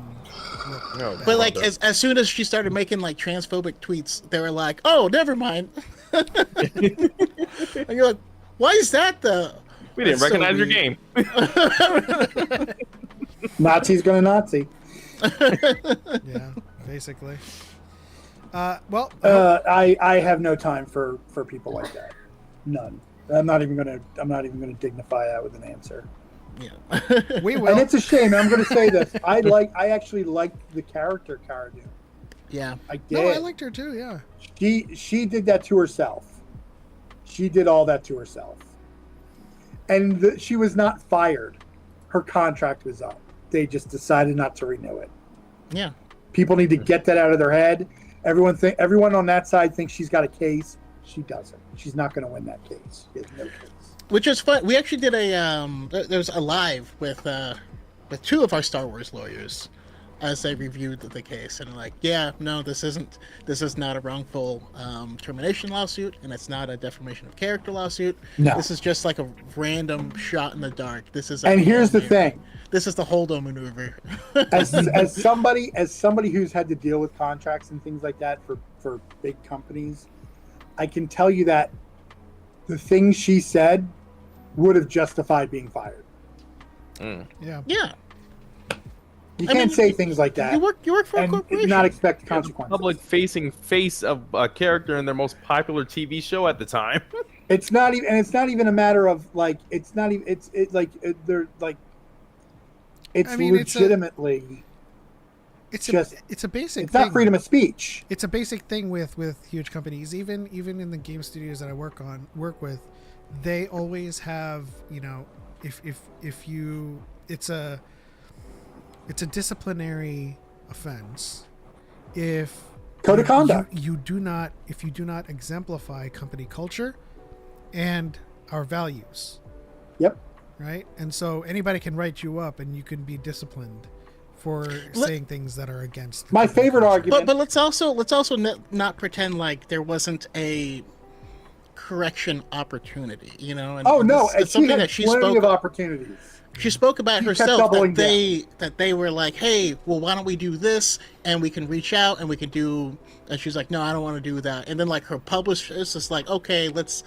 look No, bad. But like as soon as she started making like transphobic tweets, they were like, "Oh, never mind." And you're like, "Why is that though?" We didn't That's so recognize your weird. game. Nazi's gonna Nazi. Yeah, basically. Well, I have no time for people like that. None. I'm not even gonna dignify that with an answer. Yeah. we And will. it's a shame. I'm gonna say this. I actually liked the character Cara Dune. Yeah. I did. No, I liked her too. Yeah. She did that to herself. She did all that to herself. And she was not fired. Her contract was up. They just decided not to renew it. Yeah. People need to get that out of their head. Everyone on that side thinks she's got a case. She doesn't. She's not going to win that case. She has no case. Which is fun. We actually did there was a live with two of our Star Wars lawyers as they reviewed the case, and like, yeah, no, this is not a wrongful termination lawsuit, and it's not a defamation of character lawsuit. No. This is just like a random shot in the dark. This is And here's the thing. This is the Holdo maneuver. As somebody who's had to deal with contracts and things like that for big companies, I can tell you that the things she said would have justified being fired. Yeah. Yeah. You I can't mean, say things like that You work for a and corporation. not expect consequences. Public facing face of a character in their most popular TV show at the time. It's not even a matter of like it's not even it's like they're like it's I mean, legitimately It's just it's a basic. it's not thing. freedom of speech. It's a basic thing with huge companies. Even in the game studios that I work with, they always have, you know, if you it's a disciplinary offense if Code of conduct. you do not exemplify company culture and our values. Yep. Right? And so anybody can write you up and you can be disciplined for saying things that are against My company favorite culture. argument. But let's also not pretend like there wasn't a correction opportunity, you know. And Oh no! it's She had plenty of opportunities. She spoke about She kept herself doubling that they were like, hey, well, why don't we do this and we can reach out and we can do. And she's like, no, I don't want to do that. And then like her publisher is just like, okay, let's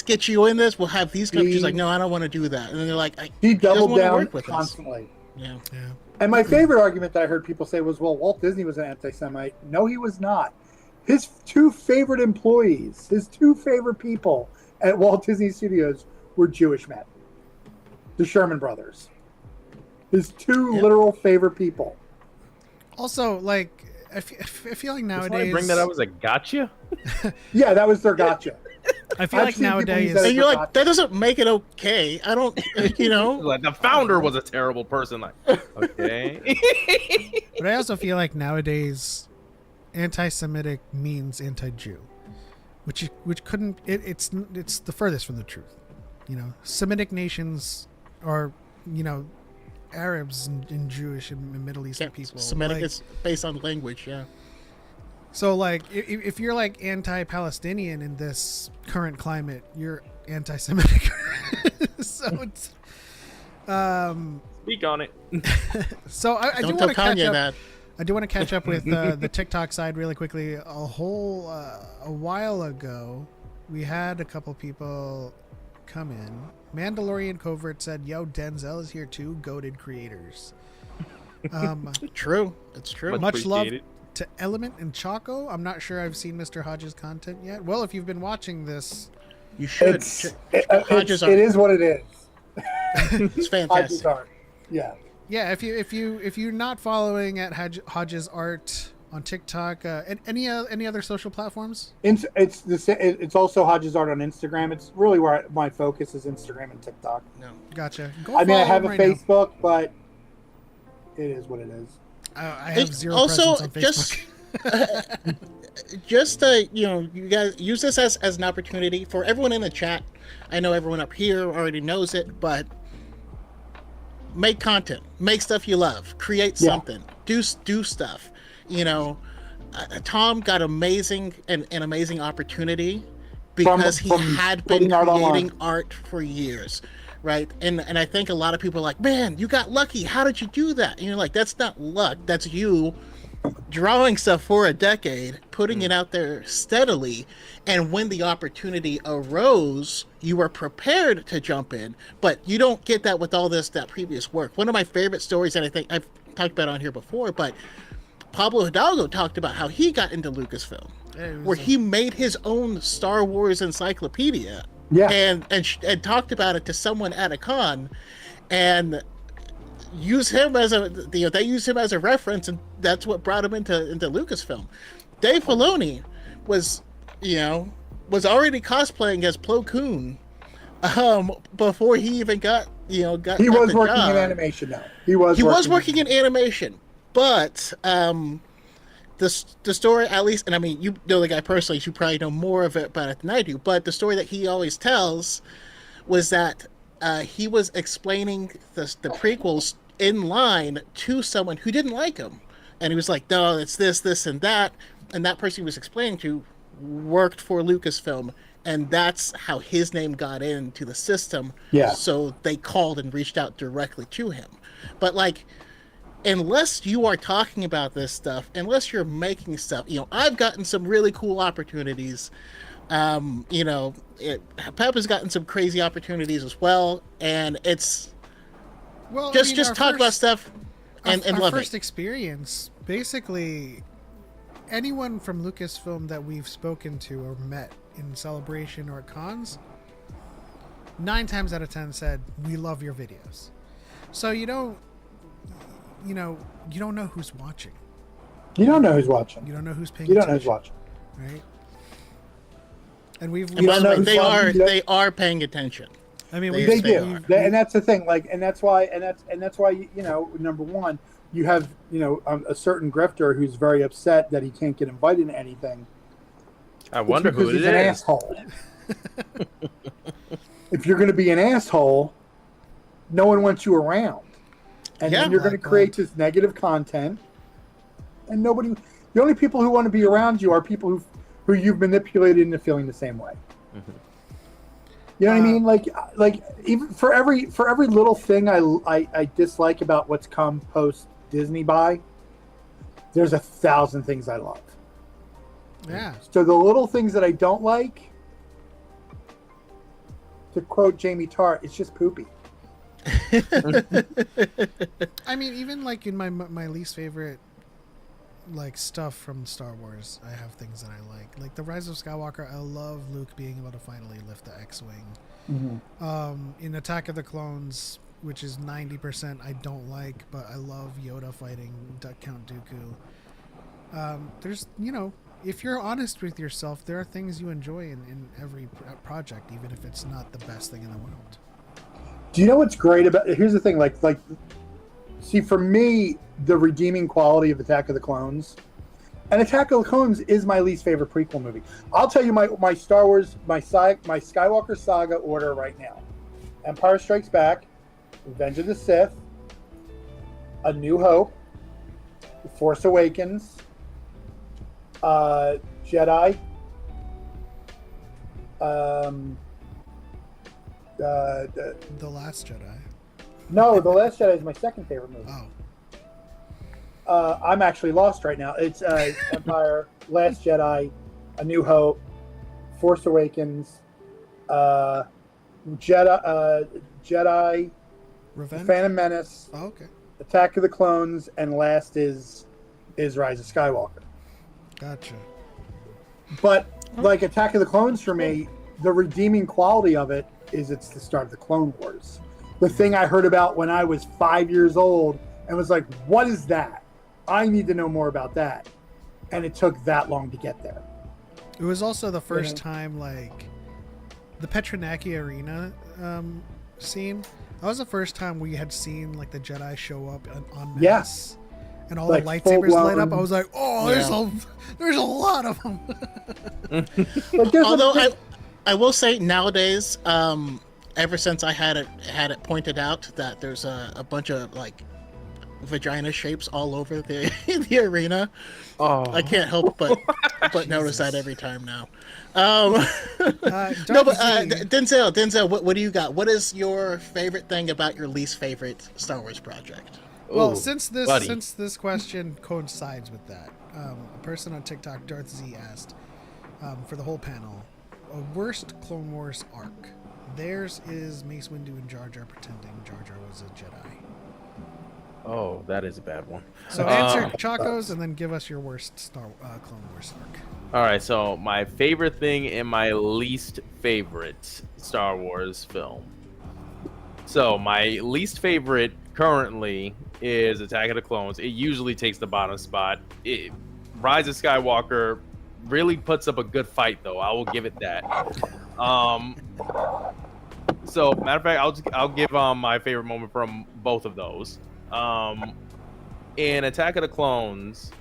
get you in this. We'll have these. She's like, no, I don't want to do that. And then they're like, He doesn't doubled wanna down work with us. constantly. Yeah. Yeah. And my favorite argument that I heard people say was, well, Walt Disney was an anti-Semite. No, he was not. His two favorite employees, his two favorite people at Walt Disney Studios were Jewish men. The Sherman brothers. His two literal favorite people. Also, like, I feel like That's why I nowadays. bring that up as a gotcha. Yeah, that was their gotcha. I feel I've like seen people nowadays. use that And you're like, that doesn't make it okay. I don't, you know. Like the founder was a terrible person. Like, okay. But I also feel like nowadays, anti-Semitic means anti-Jew, which couldn't. It's the furthest from the truth. You know, Semitic nations are, you know, Arabs and Jewish and Middle Eastern people. Semitic Like, is based on language, yeah. so, like, if you're like anti-Palestinian in this current climate, you're anti-Semitic. So it's. Speak on it. So I do Don't want tell to catch Kanye up. that. I do want to catch up with the TikTok side really quickly. A while ago, we had a couple people come in. Mandalorian Covert said, "Yo, Denzel is here too. Goated creators." True. It's true. Much love. appreciated. to Element and Choco. I'm not sure I've seen Mr. Hodges' content yet. Well, if you've been watching this, You should. Hodges it is what it is. It's Hodges fantastic. art. Yeah. yeah, if you're not following at Hodges Art on TikTok, and any other social platforms? It's also Hodges art on Instagram. It's really where my focus is, Instagram and TikTok. No. Gotcha. Go I mean, I follow have him a right now. Facebook, but it is what it is. I have zero Also, presence on Facebook. just you guys use this as an opportunity for everyone in the chat. I know everyone up here already knows it, but make content, make stuff you love, create something, do stuff. Tom got an amazing opportunity because he had been creating art for years, right? And I think a lot of people are like, man, you got lucky. How did you do that? And you're like, that's not luck. That's you drawing stuff for a decade, putting it out there steadily, and when the opportunity arose, you were prepared to jump in. But you don't get that with all that previous work. One of my favorite stories that I think I've talked about on here before, but Pablo Hidalgo talked about how he got into Lucasfilm, where he made his own Star Wars encyclopedia, and talked about it to someone at a con, and use him as they used him as a reference, and that's what brought him into Lucasfilm. Dave Filoni was already cosplaying as Plo Koon before he even got He was working in animation now. He was working in animation, but the story, at least, and I mean, you know the guy personally, so you probably know more of it about it than I do, but the story that he always tells was that he was explaining the prequels in line to someone who didn't like him, and he was like, no, it's this and that, and that person he was explaining to worked for Lucasfilm, and that's how his name got into the system. So they called and reached out directly to him. But like, unless you are talking about this stuff, unless you're making stuff, I've gotten some really cool opportunities. Pep has gotten some crazy opportunities as well, and it's just talk about stuff and love it. Our first experience, basically, anyone from Lucasfilm that we've spoken to or met in Celebration or at cons, 9 times out of 10 said, we love your videos. So you don't know who's watching. You don't know who's watching. You don't know who's paying You attention. don't know who's watching. Right? And by the way, they are paying attention. I mean, they do, and that's the thing. Like, and that's why number one, you have a certain grifter who's very upset that he can't get invited to anything. I wonder who it is. An asshole. If you're going to be an asshole, no one wants you around, and then you're going to create this negative content, and nobody. The only people who want to be around you are people who you've manipulated into feeling the same way. Mm-hmm. You know what I mean? Like even for every little thing I dislike about what's come post Disney buy, there's 1,000 things I love. Yeah. So the little things that I don't like, to quote Jamie Tart, it's just poopy. I mean, even like in my least favorite like stuff from Star Wars, I have things that I like the Rise of Skywalker. I love Luke being able to finally lift the X-wing. Mm-hmm. In Attack of the Clones, which is 90%, I don't like, but I love Yoda fighting Count Dooku. There's if you're honest with yourself, there are things you enjoy in every project, even if it's not the best thing in the world. Do you know what's great about? Here's the thing, see, for me, the redeeming quality of Attack of the Clones, and Attack of the Clones is my least favorite prequel movie. I'll tell you my Star Wars, my Skywalker saga order right now: Empire Strikes Back, Revenge of the Sith, A New Hope, Force Awakens, Jedi, The Last Jedi. No, The Last Jedi is my second favorite movie. Oh. I'm actually lost right now. It's Empire, Last Jedi, A New Hope, Force Awakens, Jedi, Revenge? Phantom Menace, Oh, okay. Attack of the Clones, and last is Rise of Skywalker. Gotcha. But like Attack of the Clones for me, the redeeming quality of it is it's the start of the Clone Wars. The thing I heard about when I was 5 years old and was like, what is that? I need to know more about that. And it took that long to get there. It was also the first time, like, the Petronaki Arena scene. That was the first time we had seen, like, the Jedi show up en masse. And all like the lightsabers light up. I was like, oh, Yeah. there's a lot of them. Although I will say nowadays, ever since I had it pointed out that there's a bunch of like vagina shapes all over the arena, I can't help but notice that every time now. No, but Denzel, what do you got? What is your favorite thing about your least favorite Star Wars project? Well, Ooh, since buddy. this question coincides with that, a person on TikTok, Darth Z, asked for the whole panel, a worst Clone Wars arc. Theirs is Mace Windu and Jar Jar pretending Jar Jar was a Jedi. Oh, that is a bad one. So answer Choco's and then give us your worst Clone Wars arc. All right, so my favorite thing and my least favorite Star Wars film. So my least favorite currently is Attack of the Clones. It usually takes the bottom spot. Rise of Skywalker really puts up a good fight, though. I will give it that. So matter of fact, I'll give my favorite moment from both of those. In Attack of the Clones,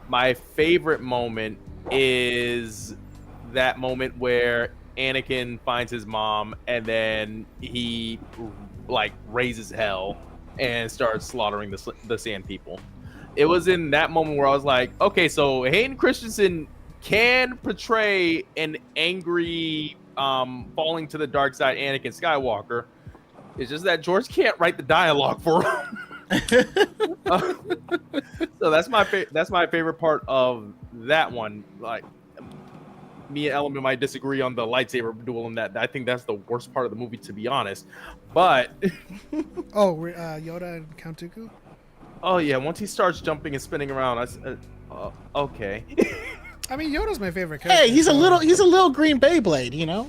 my favorite moment is that moment where Anakin finds his mom and then he like raises hell and starts slaughtering the Sand People. It was in that moment where I was like, okay, so Hayden Christensen can portray an angry, falling to the dark side Anakin Skywalker. It's just that George can't write the dialogue for him. So that's my favorite part of that one. Like, me and Element might disagree on the lightsaber duel, and that I think that's the worst part of the movie, to be honest. But Yoda and Count Dooku? oh yeah, once he starts jumping and spinning around, okay. I mean, Yoda's my favorite character. Hey, he's a little green Beyblade. You know,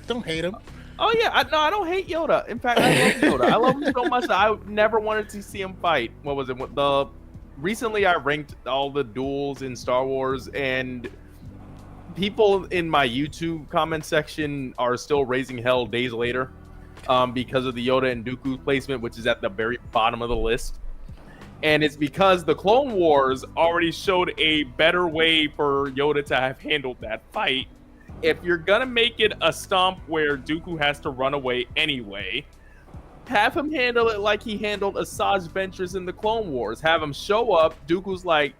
don't hate him. Oh yeah, I don't hate Yoda. In fact, I love Yoda. I love him so much that I never wanted to see him fight. What was it? Recently I ranked all the duels in Star Wars, and people in my YouTube comment section are still raising hell days later, because of the Yoda and Dooku placement, which is at the very bottom of the list. And it's because the Clone Wars already showed a better way for Yoda to have handled that fight. If you're gonna make it a stomp where Dooku has to run away anyway, have him handle it like he handled Asajj Ventress in the Clone Wars. Have him show up. Dooku's like,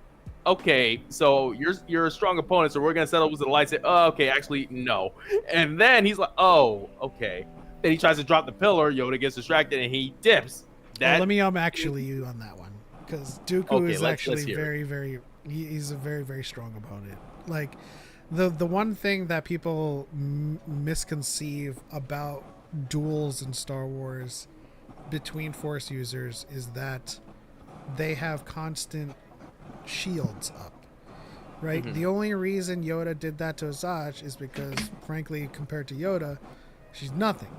okay, so you're a strong opponent, so we're gonna settle with the lightsaber. Oh, okay, actually no. And then he's like, oh, okay. Then he tries to drop the pillar. Yoda gets distracted and he dips. Let me actually you on that one, because Dooku is actually he's a very, very strong opponent. Like, the one thing that people misconceive about duels in Star Wars between Force users is that they have constant shields up, right? Mm-hmm. The only reason Yoda did that to Asajj is because, frankly, compared to Yoda, she's nothing.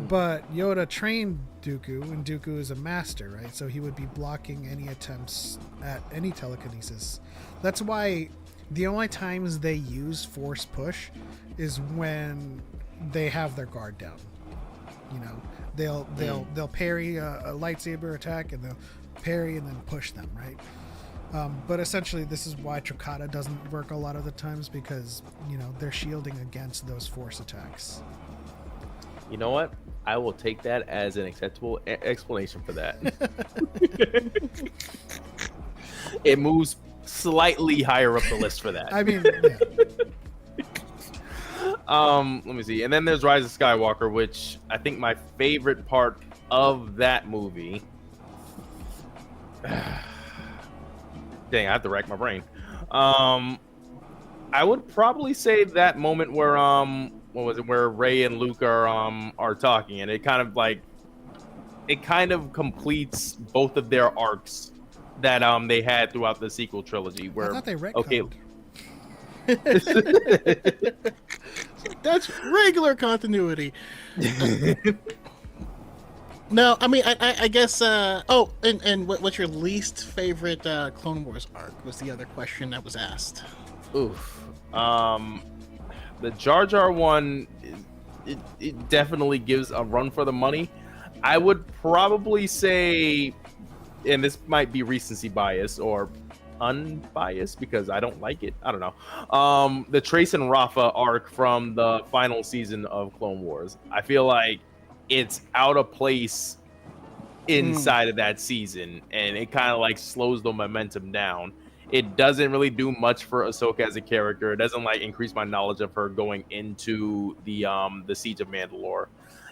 But Yoda trained Dooku, and Dooku is a master, right? So he would be blocking any attempts at any telekinesis. That's why the only times they use force push is when they have their guard down. You know, they'll parry a lightsaber attack, and they'll parry and then push them, right? But essentially, this is why Trokata doesn't work a lot of the times, because, you know, they're shielding against those force attacks. You know what? I will take that as an acceptable explanation for that. It moves slightly higher up the list for that. I mean, yeah. Let me see. And then there's Rise of Skywalker, which I think my favorite part of that movie. Dang, I have to rack my brain. I would probably say that moment where where Rey and Luke are talking, and it kind of completes both of their arcs that they had throughout the sequel trilogy. Where I thought they okay, retconned. That's regular continuity. No, I mean, I guess. And what's your least favorite Clone Wars arc? Was the other question that was asked. oof. The Jar Jar one, it definitely gives a run for the money. I would probably say, and this might be recency bias or unbiased because I don't like it. I don't know. The Trace and Rafa arc from the final season of Clone Wars. I feel like it's out of place inside of that season, and it kind of like slows the momentum down. It doesn't really do much for Ahsoka as a character. It doesn't like increase my knowledge of her going into the Siege of Mandalore.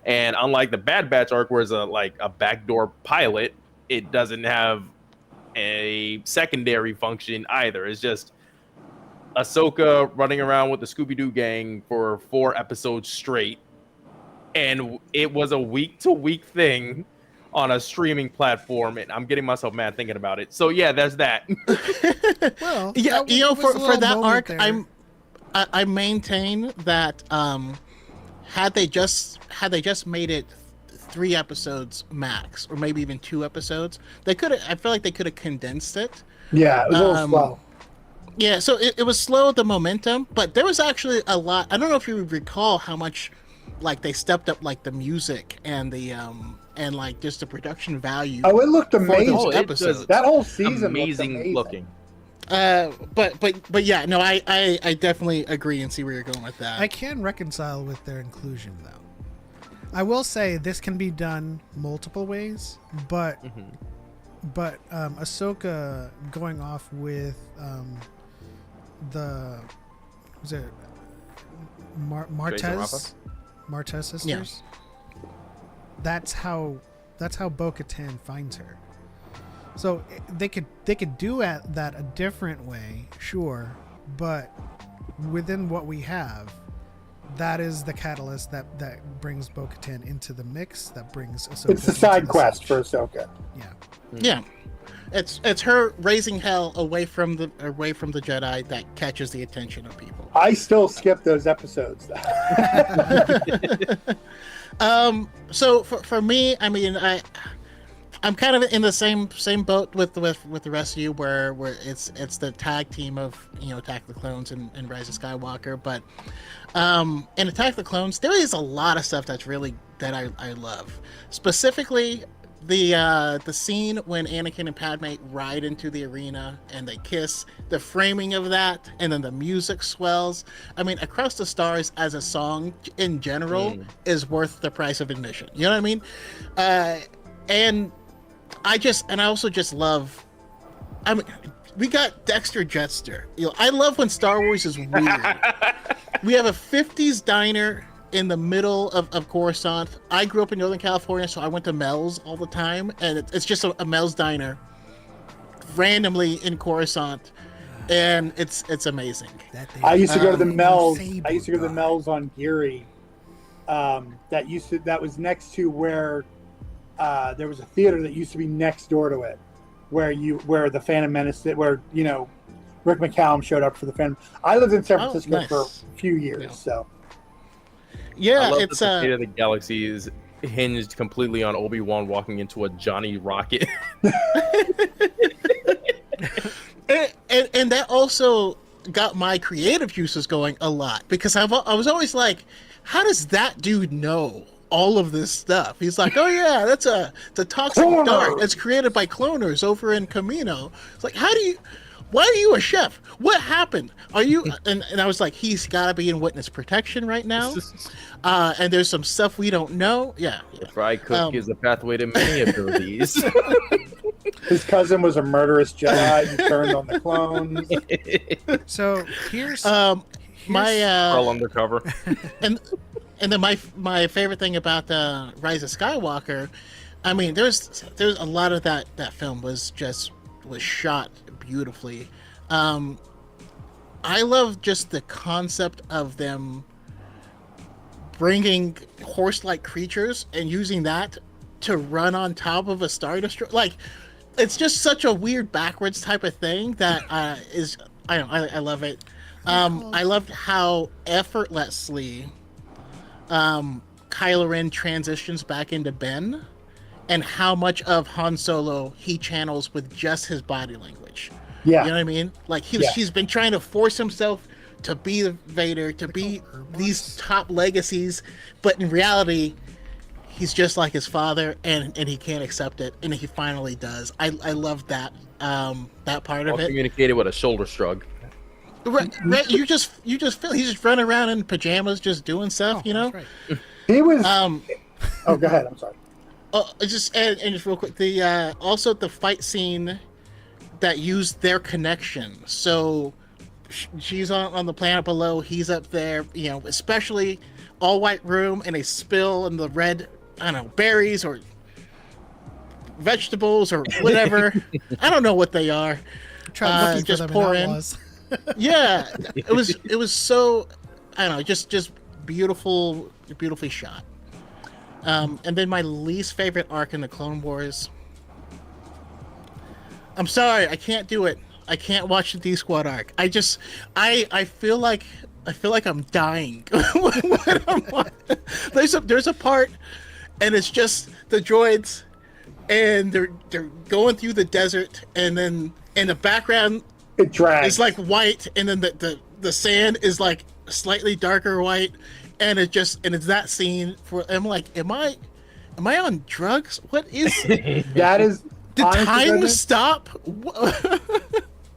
And unlike the Bad Batch arc, where it's a backdoor pilot, it doesn't have a secondary function either. It's just Ahsoka running around with the Scooby-Doo gang for 4 episodes straight, and it was a week-to-week thing on a streaming platform, and I'm getting myself mad thinking about it. So yeah, there's that. Well, Yeah, that you know, was a for little that moment arc, there. I maintain that had they just made it 3 episodes max, or maybe even 2 episodes, they could have. I feel like they could have condensed it. Yeah, it was a little slow. Yeah, so it was slow the momentum, but there was actually a lot. I don't know if you recall how much, like, they stepped up like the music and the and like just the production value. Oh, it looked for amazing. those Oh, it episodes. does. That whole season Amazing looked amazing. looking. But yeah, no, I definitely agree and see where you're going with that. I can reconcile with their inclusion, though. I will say this can be done multiple ways, but Ahsoka going off with the was it Martez sisters. Yeah. That's how Bo-Katan finds her. So they could do that a different way, sure, but within what we have, that is the catalyst that brings Bo-Katan into the mix. That brings Ahsoka. It's the into side the quest siege. for Ahsoka. Yeah. Yeah, it's her raising hell away from the Jedi that catches the attention of people. I still skip those episodes. So for me, I mean, I'm kind of in the same boat with the rest of you, where it's the tag team of, you know, Attack of the Clones and Rise of Skywalker. But in Attack of the Clones, there is a lot of stuff that I love. Specifically, the scene when Anakin and Padme ride into the arena and they kiss, the framing of that, and then the music swells. I mean, Across the Stars as a song in general is worth the price of admission. You know what I mean? And I also just love. I mean, we got Dexter Jetster. You know, I love when Star Wars is weird. We have a 50s diner in the middle of Coruscant. I grew up in Northern California, so I went to Mel's all the time, and it's just a Mel's diner randomly in Coruscant, and it's amazing. I used to go to the Mel's. Sable I used to go to the God. Mel's on Geary. That was next to where there was a theater that used to be next door to it, where the Phantom Menace, where, you know, Rick McCallum showed up for the Phantom. I lived in San Francisco nice. for a few years, Yeah. so Yeah, I love it's that the fate of the galaxy is hinged completely on Obi-Wan walking into a Johnny Rocket. and that also got my creative juices going a lot, because I was always like, how does that dude know all of this stuff? He's like, oh yeah, it's a toxic Cloner. dart that's created by cloners over in Camino. It's like, why are you a chef? What happened? Are you? And I was like, he's got to be in witness protection right now. And there's some stuff we don't know. Yeah. Fried cook gives a pathway to many abilities. his cousin was a murderous Jedi who turned on the clones. So here's All undercover. and then my favorite thing about the Rise of Skywalker, I mean, there's a lot of that film was shot beautifully. I love just the concept of them bringing horse-like creatures and using that to run on top of a Star Destroyer. Like, it's just such a weird backwards type of thing that is I don't know, I love it. I loved how effortlessly Kylo Ren transitions back into Ben, and how much of Han Solo he channels with just his body language. Yeah. You know what I mean? Like Yeah. he's been trying to force himself to be the Vader, to be these top legacies, but in reality, he's just like his father, and he can't accept it, and he finally does. I love that that part All of it. communicated with a shoulder shrug. Right, you just feel he's just running around in pajamas, just doing stuff, you know. That's right. He was. Um, Oh, go ahead. I'm sorry. just and just real quick, the also the fight scene that used their connection. So she's on the planet below, he's up there, you know, especially all white room and a spill in the red, I don't know, berries or vegetables or whatever. I don't know what they are. Tried looking for just them in pour in. Outlaws. Yeah, it was so, I don't know, just beautifully shot. And then my least favorite arc in the Clone Wars. I'm sorry, I can't do it. I can't watch the D Squad arc. I feel like I'm dying. There's a part, and it's just the droids, and they're going through the desert, and then in the background It drags. it's like white, and then the sand is like slightly darker white, and it's that scene for I'm like, am I on drugs? What is That is. did honest to time goodness, stop?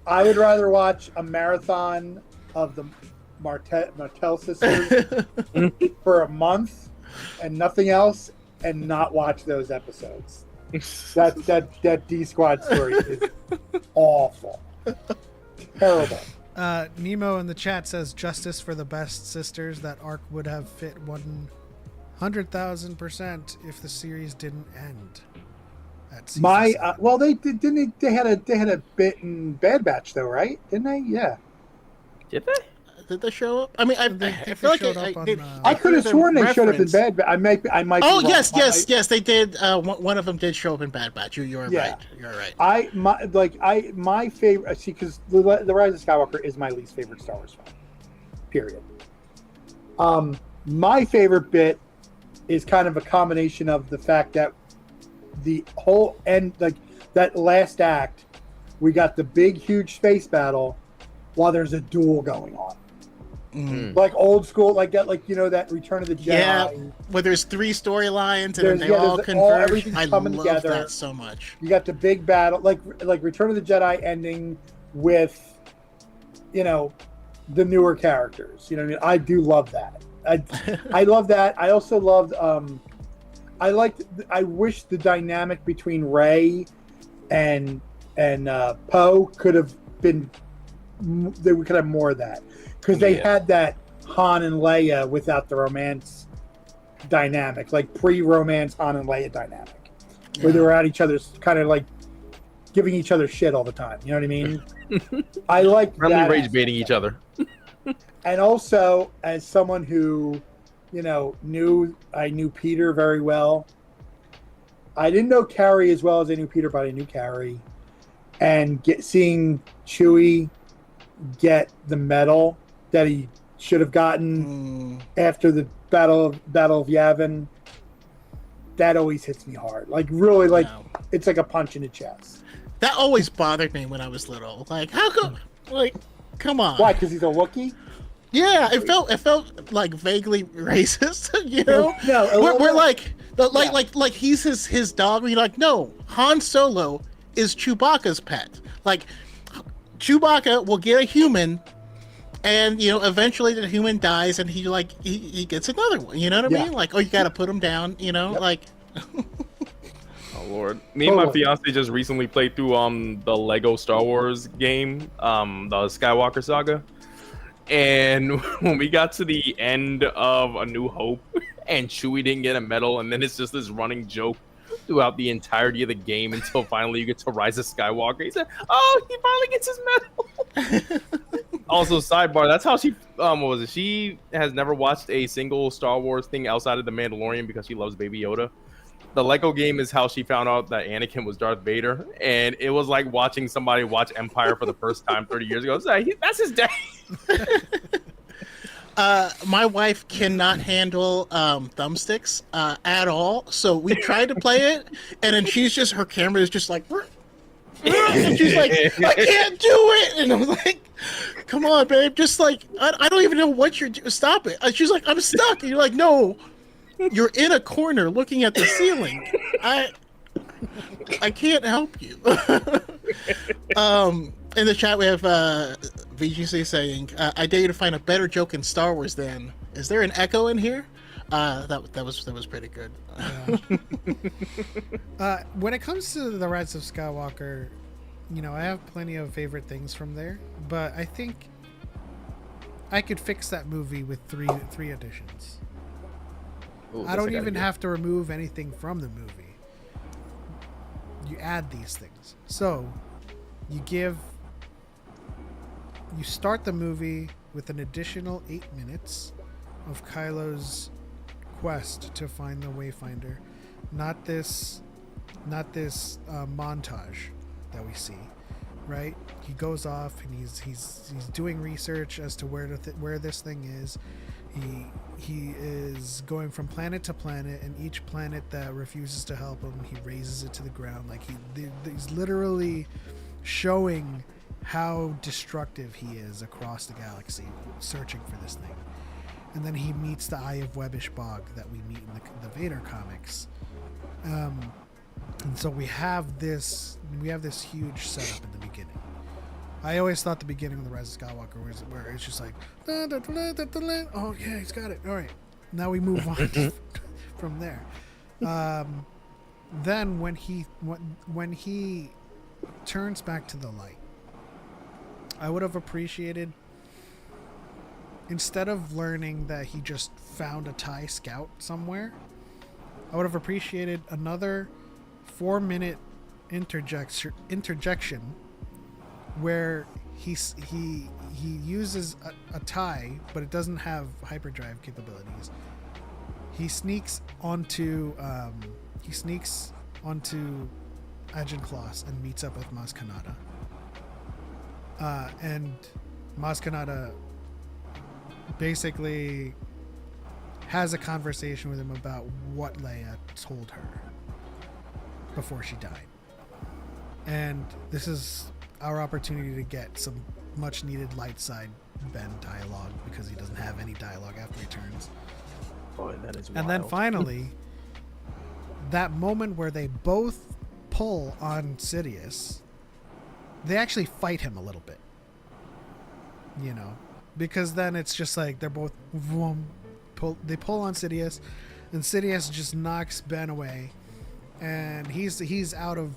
I would rather watch a marathon of the Martell sisters for a month and nothing else, and not watch those episodes. That D Squad story is awful, terrible. Nemo in the chat says justice for the best sisters. That arc would have fit 100,000% if the series didn't end. At season My 7. well, they didn't. They had a bit in Bad Batch though, right? Didn't they? Yeah. Did they? Did they show up? I mean, I They feel like showed up on, I could have heard sworn them they showed up in reference. Bad Batch. I might. Be Oh wrong. yes, they did. One of them did show up in Bad Batch. You're Yeah. right. You're right. My favorite. See, because the Rise of Skywalker is my least favorite Star Wars film. Period. My favorite bit is kind of a combination of the fact that the whole end, like that last act, we got the big, huge space battle while there's a duel going on. Like old school, like that, like that Return of the Jedi. Yeah, where there's 3 storylines and then they There's all converge. everything's I coming love together. that so much. You got the big battle, like Return of the Jedi ending with, the newer characters. You know what I mean? I do love that. I love that. I also loved. I wish the dynamic between Rey and Poe could have been. That we could have more of that, because they had that Han and Leia without the romance dynamic, like pre-romance Han and Leia dynamic, where they were at each other's, kind of like giving each other shit all the time. You know what I mean? I like Friendly that rage aspect baiting of each it. other. And also, as someone who, I knew Peter very well. I didn't know Carrie as well as I knew Peter, but I knew Carrie. And seeing Chewie get the medal that he should have gotten after the Battle of Yavin, that always hits me hard. Like, really, like, it's like a punch in the chest. That always bothered me when I was little. Like, how come? Like, come on. Why? Because he's a Wookiee? Yeah, it felt like vaguely racist. No, we're like he's his dog. We're like, no, Han Solo is Chewbacca's pet. Like, Chewbacca will get a human, and eventually the human dies, and he gets another one. You know what I mean? Like, you got to put him down. Like. Oh Lord! Me and my fiance just recently played through the Lego Star Wars game, the Skywalker Saga, and when we got to the end of A New Hope, and Chewie didn't get a medal, and then it's just this running joke throughout the entirety of the game until finally you get to Rise of Skywalker. He said, "Oh, he finally gets his medal." Also, sidebar: that's how she what was it? She has never watched a single Star Wars thing outside of The Mandalorian because she loves Baby Yoda. the Lego game is how she found out that Anakin was Darth Vader, and it was like watching somebody watch Empire for the first time 30 years ago. It's like, that's his dad. My wife cannot handle thumbsticks at all, so we tried to play it, and then her camera is just like, and she's like, I can't do it, and I'm like, come on, babe, just like, I don't even know what you're doing. Stop it. And she's like, I'm stuck, and you're like, no, you're in a corner looking at the ceiling. I can't help you. In the chat we have VGC saying, I dare you to find a better joke in Star Wars than, is there an echo in here? That was pretty good. When it comes to the Rise of Skywalker, I have plenty of favorite things from there, but I think I could fix that movie with three additions. Ooh, I don't even have to remove anything from the movie. You add these things. So you start the movie with an additional 8 minutes of Kylo's quest to find the Wayfinder, not this montage that we see, right? He goes off and he's doing research as to where this thing is. He is going from planet to planet, and each planet that refuses to help him, he raises it to the ground. Like he's literally showing how destructive he is across the galaxy, searching for this thing. And then he meets the Eye of Webbish Bog that we meet in the Vader comics. And so we have this huge setup in the beginning. I always thought the beginning of the Rise of Skywalker was where it's just like, oh yeah, he's got it. All right, now we move on from there. Then when he turns back to the light, I would have appreciated, instead of learning that he just found a TIE scout somewhere, I would have appreciated another 4-minute interjection where he uses a TIE, but it doesn't have hyperdrive capabilities. He sneaks onto Ajin Kloss and meets up with Maz Kanata. And Maz Kanata basically has a conversation with him about what Leia told her before she died. And this is our opportunity to get some much needed light side Ben dialogue, because he doesn't have any dialogue after he turns. Oh, that is wild. And then finally, that moment where they both pull on Sidious, they actually fight him a little bit. Because then it's just like they're both they pull on Sidious, and Sidious just knocks Ben away, and he's out of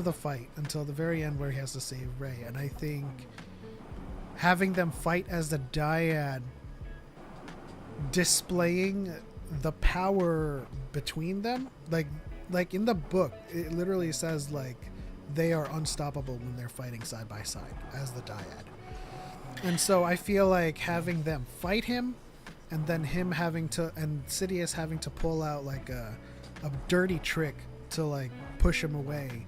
the fight until the very end where he has to save Rey. And I think having them fight as the dyad, displaying the power between them, like in the book, it literally says like they are unstoppable when they're fighting side by side as the dyad. And so I feel like having them fight him, and then Sidious having to pull out like a dirty trick to like push him away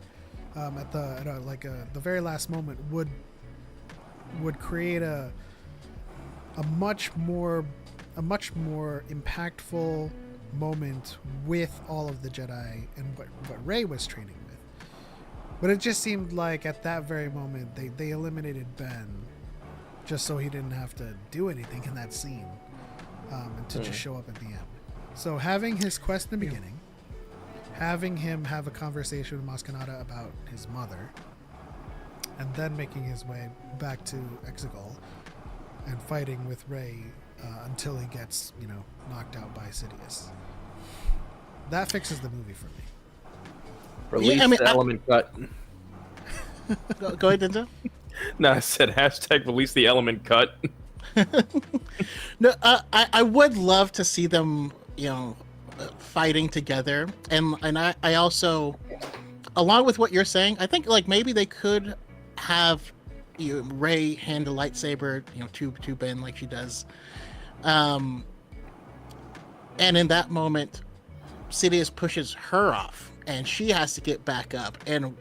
at the very last moment would create a much more impactful moment with all of the Jedi and what Rey was training with. But it just seemed like at that very moment they eliminated Ben just so he didn't have to do anything in that scene, and to just show up at the end. So having his quest in the beginning, having him have a conversation with Maz Kanata about his mother, and then making his way back to Exegol and fighting with Rey until he gets, knocked out by Sidious. That fixes the movie for me. Release the element cut. Go ahead, Denzel. No, I said hashtag release the element cut. No, I would love to see them, fighting together, and I also, along with what you're saying, I think like maybe they could have Rey hand a lightsaber, to Ben like she does, and in that moment, Sidious pushes her off, and she has to get back up, and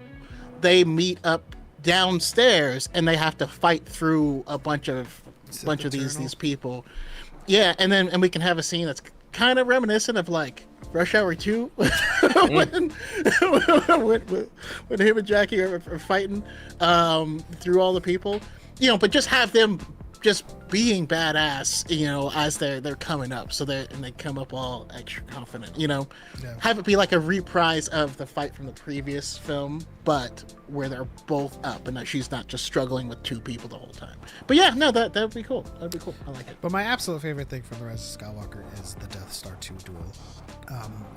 they meet up downstairs, and they have to fight through a bunch of these people. Yeah, and we can have a scene that's kind of reminiscent of like Rush Hour 2 when him and Jackie are fighting through all the people, but just have them just being badass, as they're coming up, they come up all extra confident, have it be like a reprise of the fight from the previous film, but where they're both up and that she's not just struggling with two people the whole time. But yeah, no, that would be cool. That'd be cool. I like it. But my absolute favorite thing from The Rise of Skywalker is the Death Star 2 duel.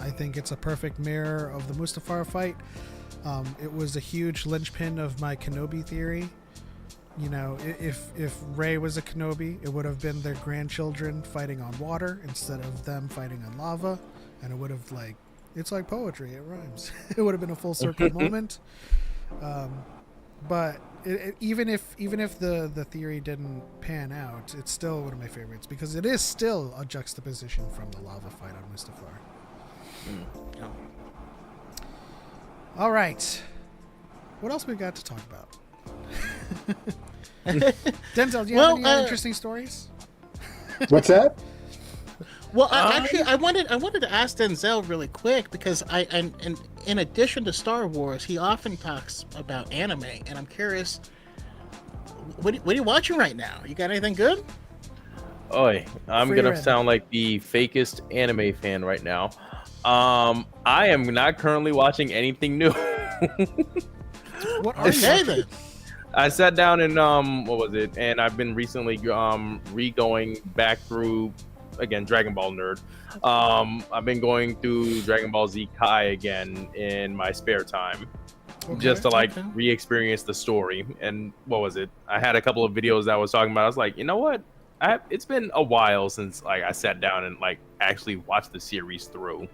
I think it's a perfect mirror of the Mustafar fight. It was a huge linchpin of my Kenobi theory. If Rey was a Kenobi, it would have been their grandchildren fighting on water instead of them fighting on lava, and it would have it's like poetry, it rhymes. It would have been a full circle moment. But even if the theory didn't pan out, it's still one of my favorites because it is still a juxtaposition from the lava fight on Mustafar. All right, what else we got to talk about? Denzel, do you have any interesting stories? What's that? Well, I wanted to ask Denzel really quick because and in addition to Star Wars, he often talks about anime, and I'm curious, what are you watching right now? You got anything good? Oi, I'm gonna sound like the fakest anime fan right now. I am not currently watching anything new. What are you watching? I sat down and what was it? And I've been recently re-going back through again Dragon Ball nerd. I've been going through Dragon Ball Z Kai again in my spare time, just to re-experience the story. And what was it? I had a couple of videos that I was talking about. I was like, you know what? It's been a while since I sat down and actually watched the series through.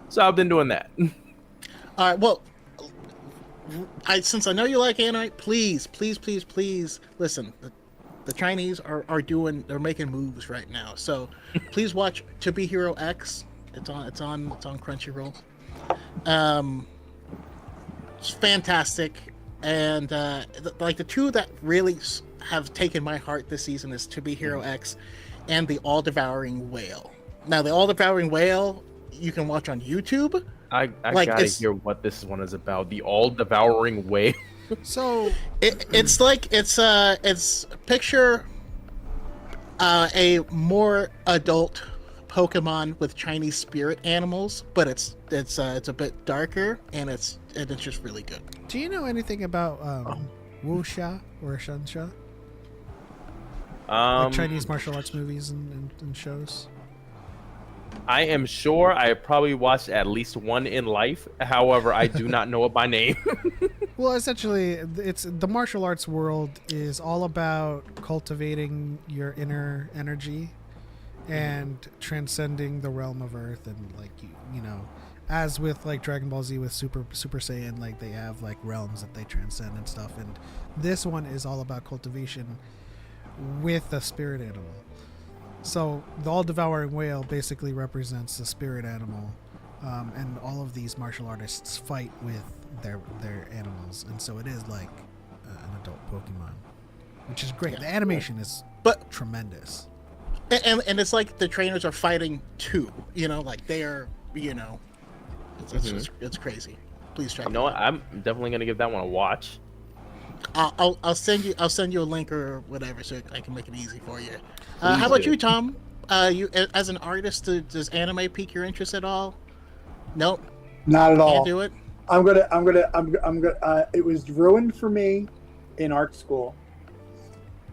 So I've been doing that. All right. Well, since I know you like anime, please listen. The Chinese they're making moves right now. So please watch To Be Hero X. It's on Crunchyroll. It's fantastic, and the two that really have taken my heart this season is To Be Hero X and The All Devouring Whale. Now, The All Devouring Whale you can watch on YouTube. I gotta hear what this one is about. The all-devouring whale. So it's picture a more adult Pokemon with Chinese spirit animals, but it's a bit darker and it's just really good. Do you know anything about wuxia or shunsha? Like Chinese martial arts movies and shows? I am sure I probably watched at least one in life. However, I do not know it by name. Well, essentially, it's the martial arts world is all about cultivating your inner energy and transcending the realm of Earth, and as with Dragon Ball Z with Super Saiyan, they have realms that they transcend and stuff. And this one is all about cultivation with a spirit animal. So the all-devouring whale basically represents the spirit animal, and all of these martial artists fight with their animals, and so it is like an adult Pokemon, which is great. The animation is tremendous, and it's like the trainers are fighting too. They are. It's crazy. Please try. You know what? I'm definitely gonna give that one a watch. I'll send you a link or whatever so I can make it easy for you. How about you, Tom? You as an artist, does anime pique your interest at all? Nope. Not at all. Can't do it. I'm gonna. It was ruined for me in art school.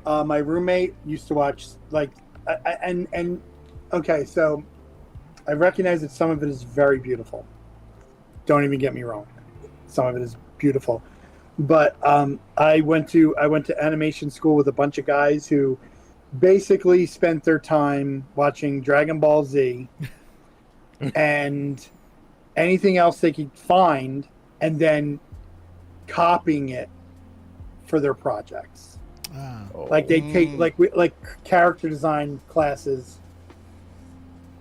My roommate used to watch okay, so I recognize that some of it is very beautiful. Don't even get me wrong. Some of it is beautiful. But I went to animation school with a bunch of guys who basically spent their time watching Dragon Ball Z and anything else they could find, and then copying it for their projects. They take like character design classes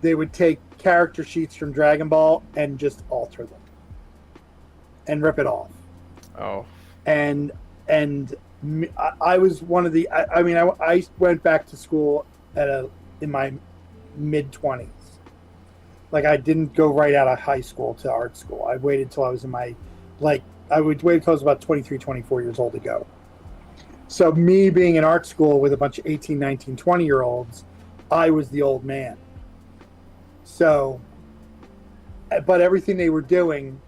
they would take character sheets from Dragon Ball and just alter them and rip it off. Oh. And I was one of the. I mean, I went back to school in my mid-20s. Like, I didn't go right out of high school to art school. I waited till I was in my, I would wait until I was about 23, 24 years old to go. So me being in art school with a bunch of 18, 19, 20-year-olds, I was the old man. So, but everything they were doing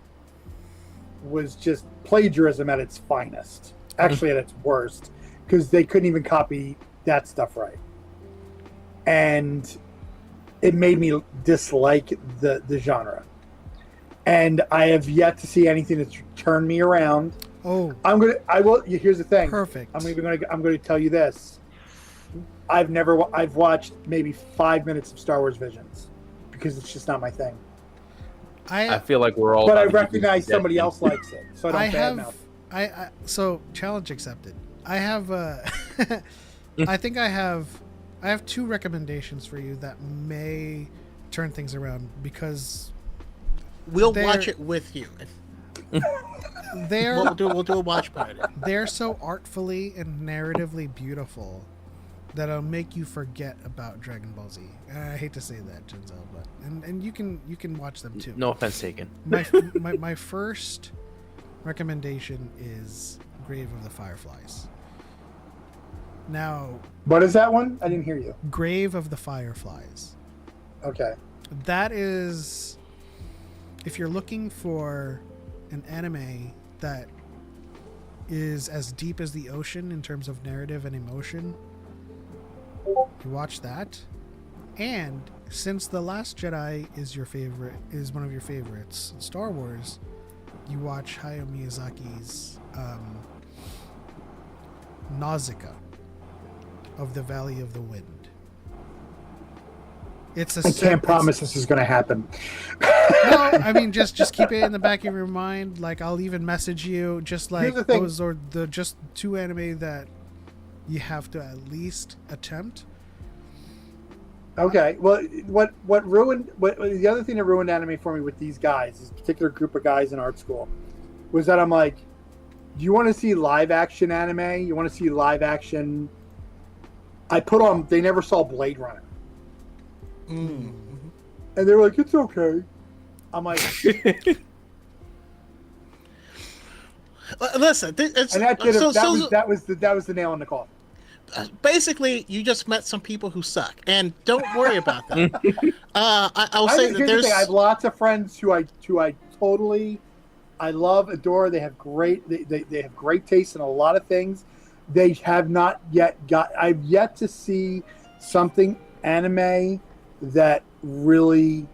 was just plagiarism at its finest. Actually, at its worst, because they couldn't even copy that stuff right. And it made me dislike the genre. And I have yet to see anything that's turned me around. Oh, here's the thing. perfect. I'm going to tell you this. I've watched maybe 5 minutes of Star Wars Visions because it's just not my thing. I feel like we're all. But I about to be recognize dead. somebody else likes it, so I don't badmouth. So challenge accepted. I have I think I have 2 recommendations for you that may turn things around because We'll watch it with you. they're We'll do a watch party. they're so artfully and narratively beautiful that it'll make you forget about Dragon Ball Z. I hate to say that, Denzel, but and you can watch them too. No offense taken. My first recommendation is Grave of the Fireflies. Now, What is that one? I didn't hear you. Grave of the Fireflies. Okay. That is, if you're looking for an anime that is as deep as the ocean in terms of narrative and emotion, you watch that. And since The Last Jedi is one of your favorites, Star Wars, you watch Hayao Miyazaki's Nausicaa of the Valley of the Wind. I can't promise this is going to happen. No, I mean just keep it in the back of your mind. Like, I'll even message you. Just like those are the just 2 anime that you have to at least attempt. Okay. Well, what the other thing that ruined anime for me with these guys, this particular group of guys in art school, was that I'm like, do you want to see live action anime? You want to see live action? I put on. They never saw Blade Runner. Mm. And they were like, it's okay. I'm like, listen, and that was the nail in the coffin. Basically, you just met some people who suck, and don't worry about that. I'll say that there's. I have lots of friends who I totally, I love, adore. They have great they have great taste in a lot of things. They have not yet got. I've yet to see something anime that really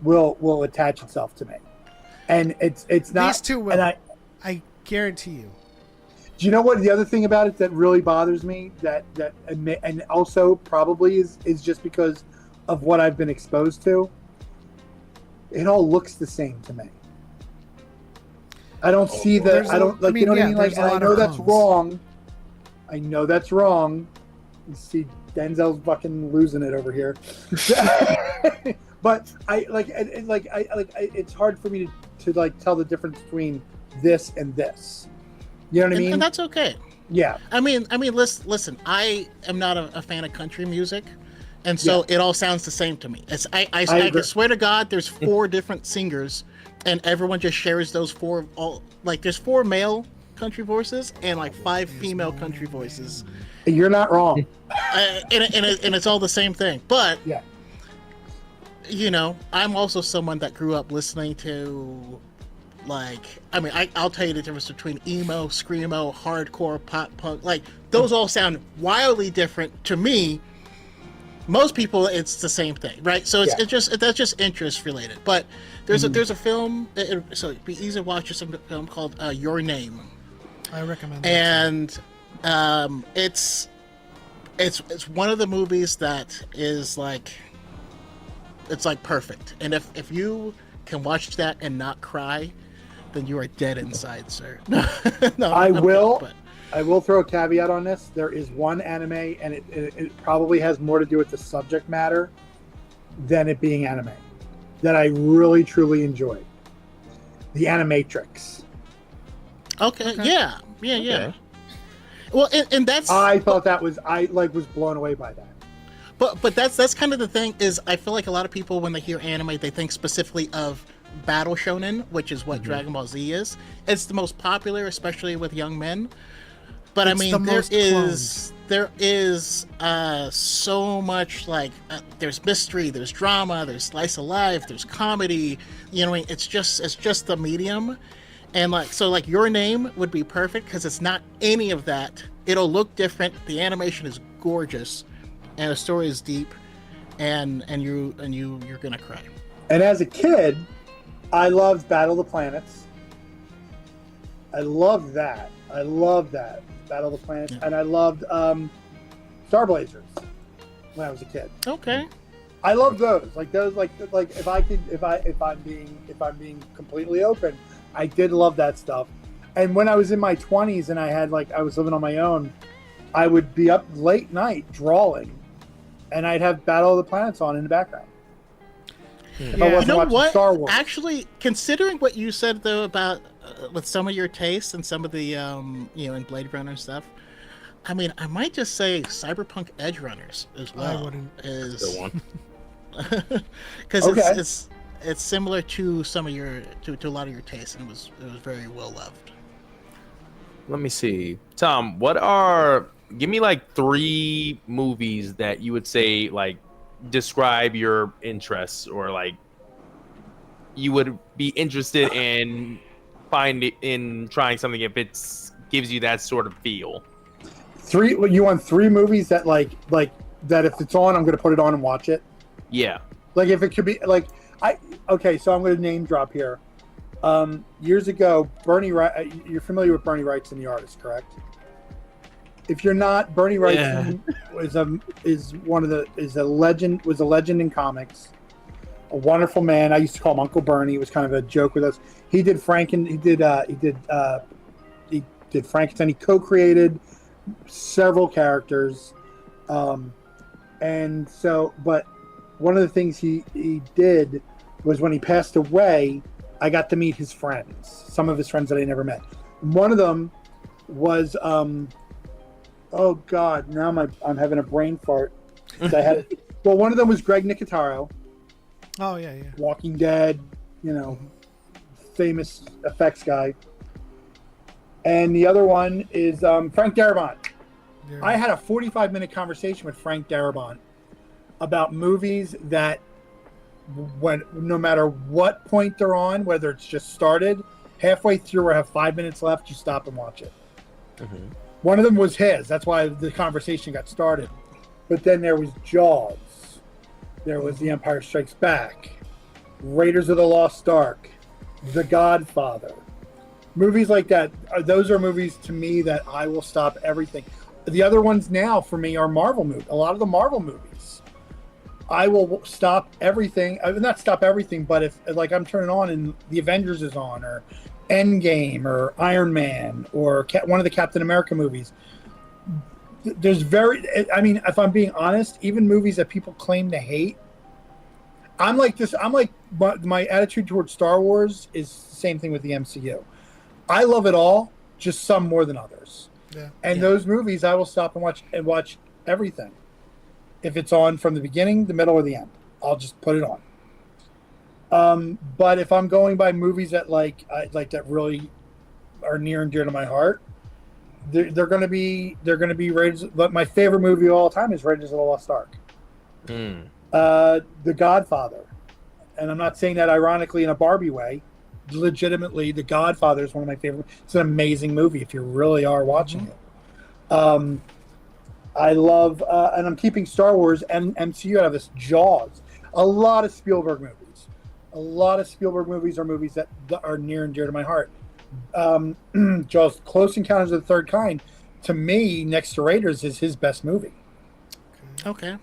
will attach itself to me, and it's not. These 2 will. And I guarantee you. Do you know what the other thing about it that really bothers me and also probably is just because of what I've been exposed to? It all looks the same to me. I don't see that. I don't like. You know what I mean? Like, I know that's wrong. I know that's wrong. You see, Denzel's fucking losing it over here. But it's hard for me to like tell the difference between this and this. You know what I mean? And that's okay. Yeah. I mean, listen. I am not a fan of country music, and so it all sounds the same to me. I can swear to God, there's 4 different singers, and everyone just shares those 4. There's 4 male country voices and like 5 female country voices. You're not wrong. And it's all the same thing. But yeah, you know, I'm also someone that grew up listening to. I'll tell you the difference between emo, screamo, hardcore, pop punk. Like, those all sound wildly different to me. Most people, it's the same thing, right? So that's just interest related. But there's a film, so it'd be easy to watch. Some film called Your Name. I recommend. And it's one of the movies that is like, it's like perfect. And if you can watch that and not cry, then you are dead inside, sir. No, I will throw a caveat on this. There is one anime, and it probably has more to do with the subject matter than it being anime that I really truly enjoyed. The Animatrix. Okay. Yeah. Okay. Well, and that's I thought that was was blown away by that. but that's kind of the thing is I feel like a lot of people when they hear anime they think specifically of battle shonen, which is what Dragon Ball Z is. It's the most popular, especially with young men. But It's I mean, the there most is so much there's mystery, there's drama, there's slice of life, there's comedy. You know, it's just the medium, and your name would be perfect because it's not any of that. It'll look different. The animation is gorgeous, and the story is deep, and you're gonna cry. And as a kid, I loved Battle of the Planets. I loved that. Battle of the Planets, and I loved Star Blazers when I was a kid. Okay. I love those. If I'm being completely open, I did love that stuff. And when I was in my 20s and I was living on my own, I would be up late night drawing, and I'd have Battle of the Planets on in the background. If I wasn't watching Star Wars. Actually, considering what you said though about with some of your tastes and some of the in Blade Runner and stuff, I mean, I might just say Cyberpunk Edge Runners as well. I wouldn't. Is The one. because it's similar to some of your to a lot of your tastes, and it was very well loved. Let me see. Tom, give me 3 movies that you would say describe your interests, or you would be interested in trying something if it gives you that sort of feel. 3? You want 3 movies that that if it's on, I'm going to put it on and watch it. Yeah. If it could be okay, so I'm going to name drop here. Years ago, Bernie Wright. You're familiar with Bernie Wrightson, the artist, correct? If you're not, Bernie Wrightson was a legend in comics. A wonderful man. I used to call him Uncle Bernie. It was kind of a joke with us. He did Frankenstein. He co-created several characters, and so. But one of the things he did was when he passed away, I got to meet his friends. Some of his friends that I never met. One of them was oh God! Now I'm having a brain fart. One of them was Greg Nicotero. Oh yeah. Walking Dead, famous effects guy. And the other one is Frank Darabont. I had a 45-minute conversation with Frank Darabont about movies that, no matter what point they're on, whether it's just started, halfway through or have 5 minutes left, you stop and watch it. Mm-hmm. One of them was his. That's why the conversation got started. But then there was Jaws. There was The Empire Strikes Back, Raiders of the Lost Ark, The Godfather. Movies like that, those are movies to me that I will stop everything. The other ones now for me are Marvel movies. A lot of the Marvel movies. I will stop everything. Not stop everything, but if I'm turning on and The Avengers is on, or Endgame, or Iron Man, or one of the Captain America movies. If I'm being honest, even movies that people claim to hate, I'm like this. My attitude towards Star Wars is the same thing with the MCU. I love it all, just some more than others. Yeah. And those movies, I will stop and watch everything. If it's on from the beginning, the middle, or the end, I'll just put it on. But if I'm going by movies that that really are near and dear to my heart, they're going to be Raiders. But my favorite movie of all time is Raiders of the Lost Ark. The Godfather, and I'm not saying that ironically in a Barbie way. Legitimately, The Godfather is one of my favorite. It's an amazing movie if you really are watching it. I love, and I'm keeping Star Wars and MCU out of this. Jaws, a lot of Spielberg movies. A lot of Spielberg movies are movies that are near and dear to my heart. Jaws, Close Encounters of the Third Kind, to me, next to Raiders, is his best movie. Okay.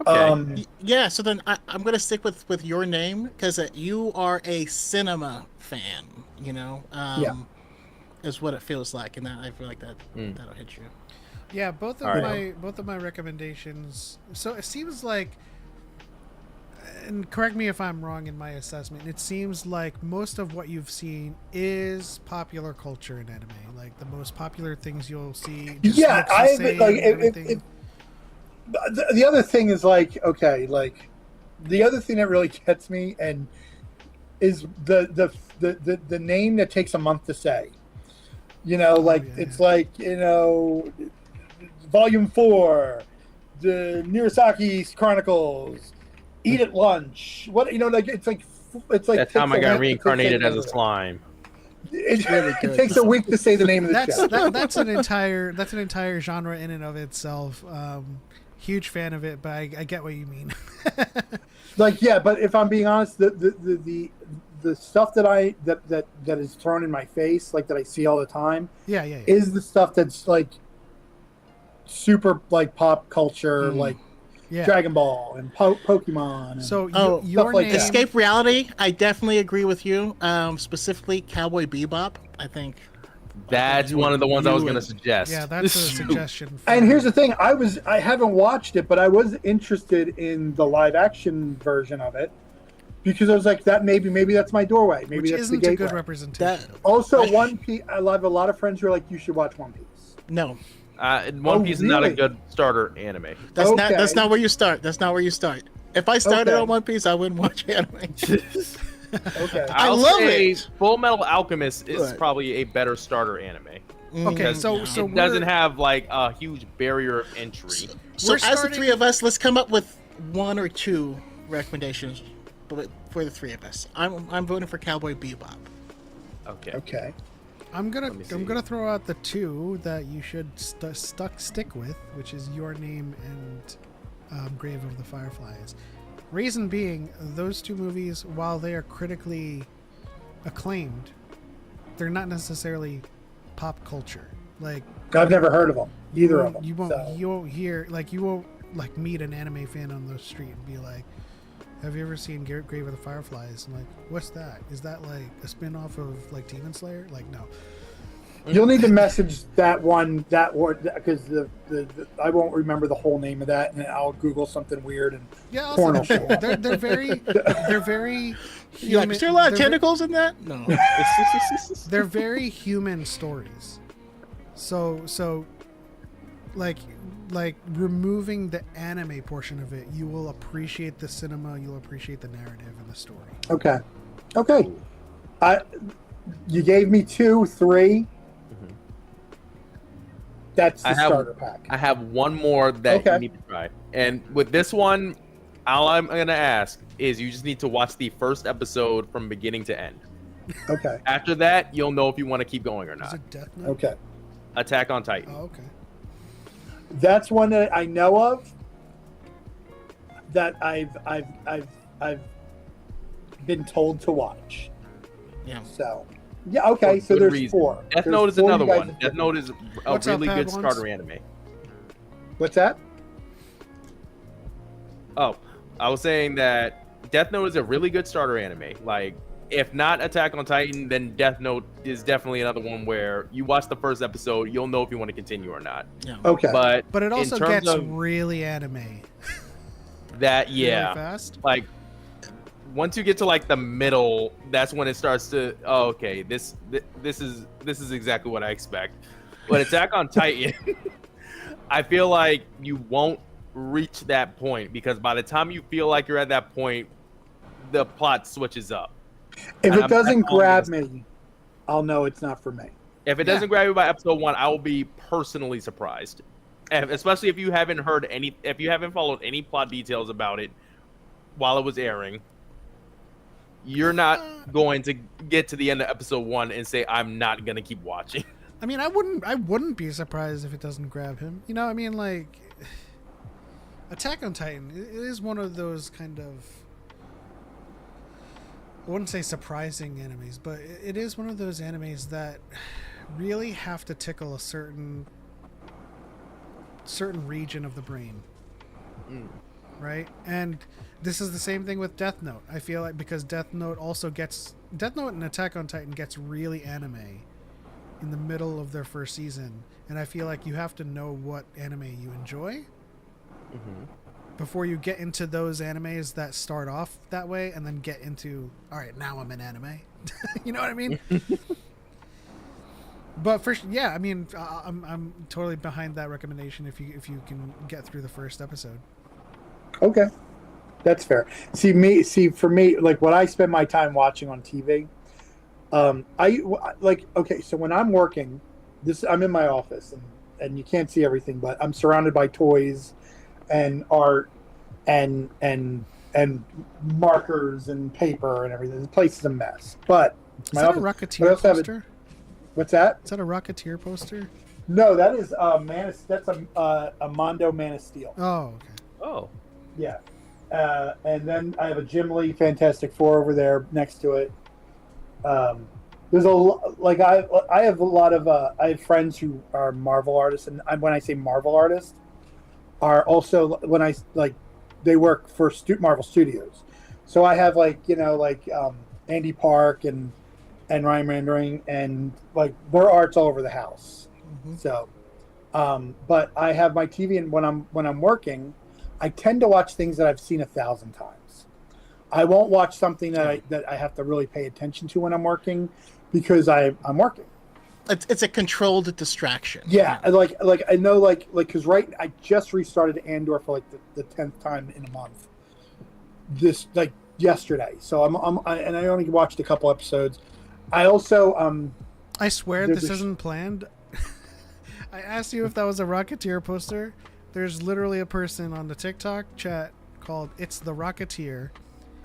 Okay. So then I'm going to stick with your name because you are a cinema fan, is what it feels like. And that I feel like that'll hit you. Yeah, both of my recommendations. So it seems like and correct me if I'm wrong in my assessment, it seems like most of what you've seen is popular culture in anime. Like the most popular things you'll see. Just Yeah, looks the I same like and everything. the other thing is like, okay, like the other thing that really gets me and is the name that takes a month to say. You know, like it's like, you know, Volume 4, the Nirasaki's Chronicles, Eat at Lunch. What, you know, like it's like That time I got it reincarnated as a slime. It takes a week to say the name of the show. That's an entire genre in and of itself. Huge fan of it, but I get what you mean. Like, yeah, but if I'm being honest, the stuff that is thrown in my face, like that I see all the time, Yeah. is the stuff that's like super like pop culture, like Dragon Ball and Pokemon. And So your stuff like name, that. Escape Reality, I definitely agree with you. Specifically, Cowboy Bebop. I think That's one of the ones I was going to suggest. Yeah, that's a suggestion. And here's the thing: I haven't watched it, but I was interested in the live action version of it because I was like, that maybe that's my doorway. Maybe which that's isn't the a gateway. good representation. Also, One Piece. I have a lot of friends who are like, you should watch One Piece. no. One Piece is not a really? good starter anime. That's Okay. not. That's not where you start. That's not where you start. If I started Okay. on One Piece, I wouldn't watch anime. Okay. I'll love say it. Full Metal Alchemist is Right. probably a better starter anime. Okay, so It doesn't have like a huge barrier of entry. So We're as the starting- three of us, let's come up with one or two recommendations for the three of us. I'm voting for Cowboy Bebop. Okay. Okay. I'm me see. gonna throw out the two that you should stick with, which is Your Name and Grave of the Fireflies. Reason being, those two movies, while they are critically acclaimed, they're not necessarily pop culture. Like I've never heard of them. Either of them. you won't so. you won't hear you won't like meet an anime fan on the street and be like, have you ever seen Grave of the Fireflies? I'm like, what's that? Is that like a spin-off of like Demon Slayer? Like, no. You'll need to message that one because the I won't remember the whole name of that, and I'll Google something weird and Yeah, I'll porno send show. it to you. They're very You like, is there a lot of they're ve- tentacles in that? No. They're very human stories. So like removing the anime portion of it, you will appreciate the cinema, you'll appreciate the narrative and the story. Okay. You gave me 2, 3. That's the starter pack. I have one more that you need to try. And with this one, all I'm going to ask is you just need to watch the first episode from beginning to end. Okay. After that, you'll know if you want to keep going or Is not. it Death Note? Okay. Attack on Titan. Oh, okay. That's one that I know of. That I've been told to watch. Yeah. So yeah. Okay. For So good there's reason. 4. Death There's Note is 4 another you guys one. have Death picked. Note is a What's up, really good Padawan? starter anime. What's that? Oh, I was saying that Death Note is a really good starter anime. Like, if not Attack on Titan, then Death Note is definitely another one where you watch the first episode, you'll know if you want to continue or not. Yeah. Okay. But But it also in terms gets of really anime. that, Really yeah, fast. like once you get to like the middle, that's when it starts to. Oh, okay, this is exactly what I expect. But Attack on Titan, I feel like you won't reach that point because by the time you feel like you're at that point, the plot switches up. If And it I'm doesn't not grab always- me, I'll know it's not for me. If it doesn't grab you by episode 1, I will be personally surprised. And especially if you haven't followed any plot details about it while it was airing, you're not going to get to the end of episode 1 and say, I'm not going to keep watching. I mean, I wouldn't be surprised if it doesn't grab him. You know, I mean, like Attack on Titan, it is one of those kind of, I wouldn't say surprising animes, but it is one of those animes that really have to tickle a certain region of the brain. Right? And this is the same thing with Death Note. I feel like because Death Note and Attack on Titan gets really anime in the middle of their first season, and I feel like you have to know what anime you enjoy. before you get into those animes that start off that way and then get into, all right, now I'm in anime. You know what I mean? But I mean, I'm totally behind that recommendation if you can get through the first episode. Okay, that's fair. For me, like what I spend my time watching on TV, so when I'm working, I'm in my office and you can't see everything, but I'm surrounded by toys and art and markers and paper and everything. The place is a mess. But Is that a Rocketeer poster? What's that? Is that a Rocketeer poster? No, that is that's a Mondo Man of Steel. Oh, okay. Oh. Yeah. And then I have a Jim Lee Fantastic Four over there next to it. There's I have a lot of I have friends who are Marvel artists, and when I say Marvel artists, are also they work for Marvel Studios. So I have Andy Park and Ryan Mandering, and like their art's all over the house. Mm-hmm. So, but I have my TV, and when I'm working, I tend to watch things that I've seen 1,000 times. I won't watch something that I have to really pay attention to when I'm working, because I'm working. It's a controlled distraction. Yeah, I know because I just restarted Andor for the 10th time in a month. This yesterday, so and I only watched a couple episodes. I also I swear this isn't planned. I asked you if that was a Rocketeer poster. There's literally a person on the TikTok chat called "It's the Rocketeer,"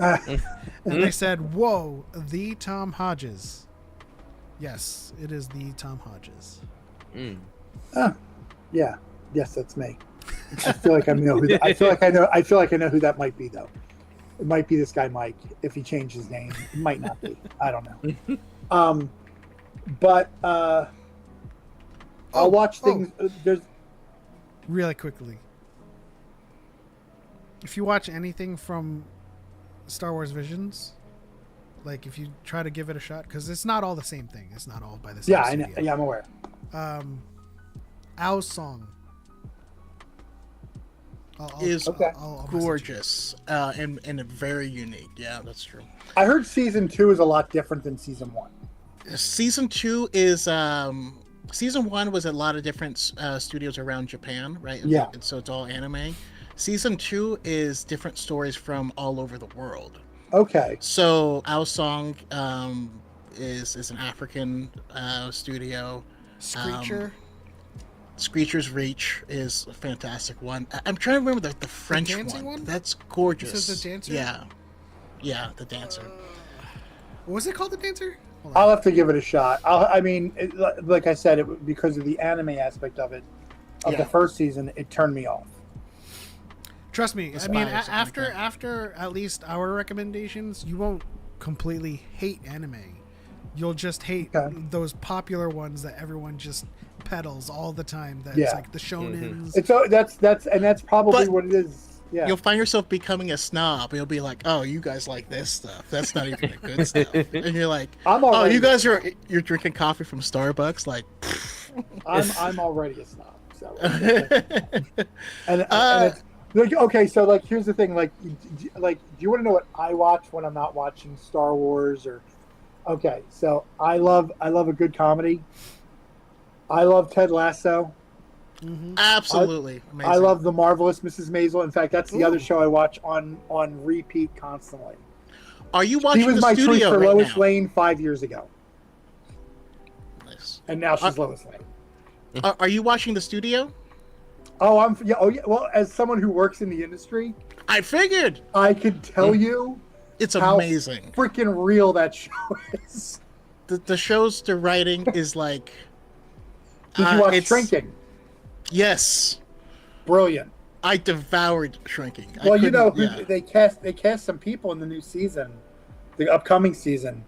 and they said, "Whoa, the Tom Hodges." Yes, it is the Tom Hodges. Yeah, yes, that's me. I feel like I know who. I feel like I know who that might be, though. It might be this guy Mike. If he changed his name, it might not be. I don't know. But I'll watch things. There's really quickly. If you watch anything from Star Wars Visions, like if you try to give it a shot, because it's not all the same thing. It's not all by the same. Yeah, I know. Yeah, I'm aware. Ao's song is I'll gorgeous and very unique. Yeah, that's true. I heard season 2 is a lot different than season 1. Season 2 is season 1 was a lot of different studios around Japan, right? Yeah. And so it's all anime. Season 2 is different stories from all over the world. Okay. So Ao Song is an African studio. Screecher's Reach is a fantastic one. I'm trying to remember the French one. That's gorgeous. This is the dancer? Yeah, the dancer. What was it called, the dancer? I'll have to give it a shot. Like I said, because of the anime aspect of it, the first season, it turned me off. Trust me. I mean, after at least our recommendations, you won't completely hate anime. You'll just hate those popular ones that everyone just peddles all the time. That's like the shonens. Mm-hmm. That's probably what it is. Yeah. You'll find yourself becoming a snob. You'll be like, "Oh, you guys like this stuff. That's not even the good stuff." And you're like, "Oh, you guys you're drinking coffee from Starbucks." Like, I'm already a snob. So, and it's, okay, so here's the thing. Do you want to know what I watch when I'm not watching Star Wars or? Okay, so I love a good comedy. I love Ted Lasso. Mm-hmm. Absolutely amazing. I love The Marvelous Mrs. Maisel. In fact, that's the other show I watch on repeat constantly. Are you watching the studio? She was my choice for Lois Lane 5 years ago. Nice. And now she's Lois Lane. Are you watching The Studio? Oh, yeah. Well, as someone who works in the industry, I figured I could tell you it's amazing. How freaking real that show is. The show's the writing is like. Did you watch Shrinking? Yes. Brilliant. I devoured Shrinking. Well, they cast some people in the new season, the upcoming season.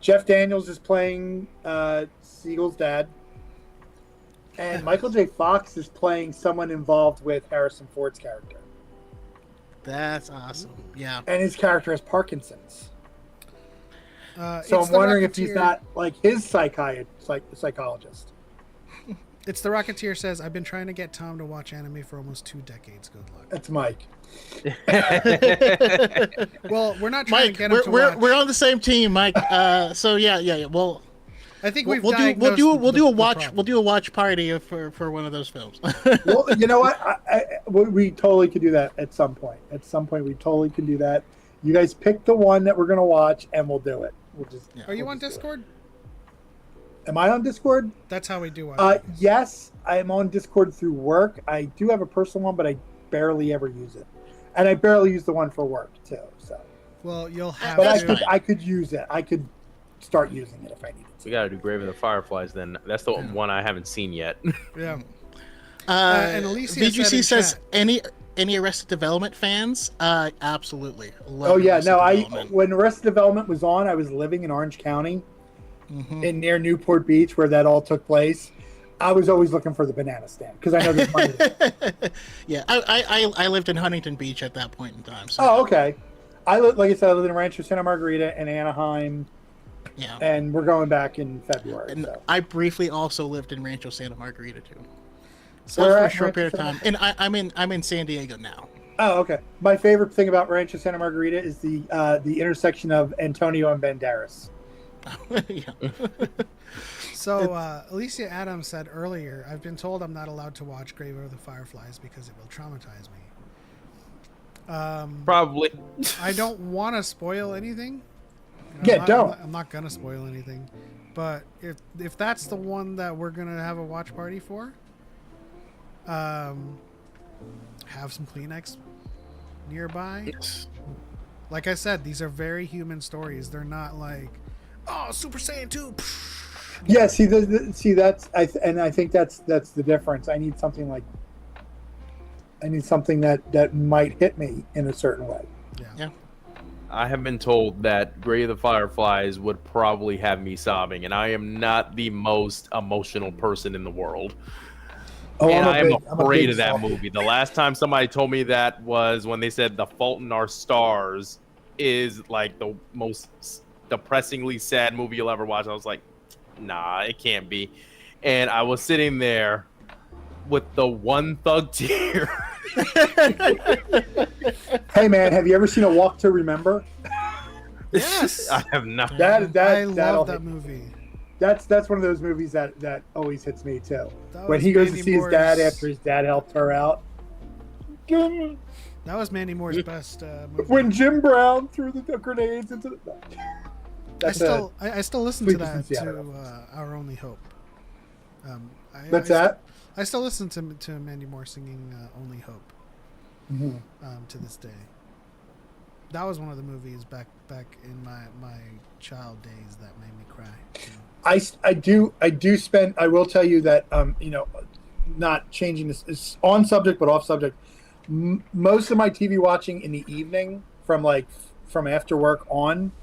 Jeff Daniels is playing Siegel's dad, and Michael J. Fox is playing someone involved with Harrison Ford's character. That's awesome. Yeah. And his character has Parkinson's. So I'm wondering if he's not like his psychologist. It's the Rocketeer says, I've been trying to get Tom to watch anime for almost 2 decades. Good luck. That's Mike. Well, we're not trying Mike, to get him to watch. we're on the same team, Mike. So yeah. Well, I think we'll we've do a watch party for one of those films. Well, you know what? We totally could do that at some point. At some point, we totally can do that. You guys pick the one that we're gonna watch, and we'll do it. We'll just. Are you on Discord? Am I on Discord? That's how we do it. Yes, I am on Discord through work. I do have a personal one, but I barely ever use it, and I barely use the one for work too. So. Well, you'll have. But I could use it. I could start using it if I needed to. We gotta do Grave of the Fireflies then. That's the one I haven't seen yet. Yeah. And Alicia VGC says chat, any Arrested Development fans? Absolutely. Oh yeah, no. When Arrested Development was on, I was living in Orange County, in near Newport Beach, where that all took place. I was always looking for the banana stand because I know there's money there. Yeah, I lived in Huntington Beach at that point in time. So. Oh, okay. Like I said, I lived in Rancho Santa Margarita and Anaheim. Yeah. And we're going back in February. And so. I briefly also lived in Rancho Santa Margarita too. So for a short period of time, and I'm in San Diego now. Oh, okay. My favorite thing about Rancho Santa Margarita is the intersection of Antonio and Banderas. Yeah. So Alicia Adams said earlier, I've been told I'm not allowed to watch Grave of the Fireflies because it will traumatize me. Probably. I don't want to spoil anything. Don't. I'm not gonna spoil anything, but if that's the one that we're gonna have a watch party for, have some Kleenex nearby. Yes. Like I said, these are very human stories. They're not like, oh, Super Saiyan 2. Yeah, I think that's the difference. I need something that might hit me in a certain way. Yeah. I have been told that Grave of the Fireflies would probably have me sobbing, and I am not the most emotional person in the world. Oh, and I am I'm afraid of that movie. The last time somebody told me that was when they said The Fault in Our Stars is like the most depressingly sad movie you'll ever watch. I was like, nah, it can't be. And I was sitting there with the one thug tear. Hey man, have you ever seen A Walk to Remember? Yes, I have not. I love that movie. That's one of those movies that always hits me too. That When was he goes Mandy to see his Moore's- dad after his dad helped her out. That was Mandy Moore's best movie. When Jim Brown threw the grenades into the. I still listen to Sleepless in that Seattle. to Our Only Hope. That's that. I still listen to Mandy Moore singing Only Hope to this day. That was one of the movies back in my child days that made me cry. I do spend. I will tell you that not changing this is on subject but off subject. Most of my TV watching in the evening from after work on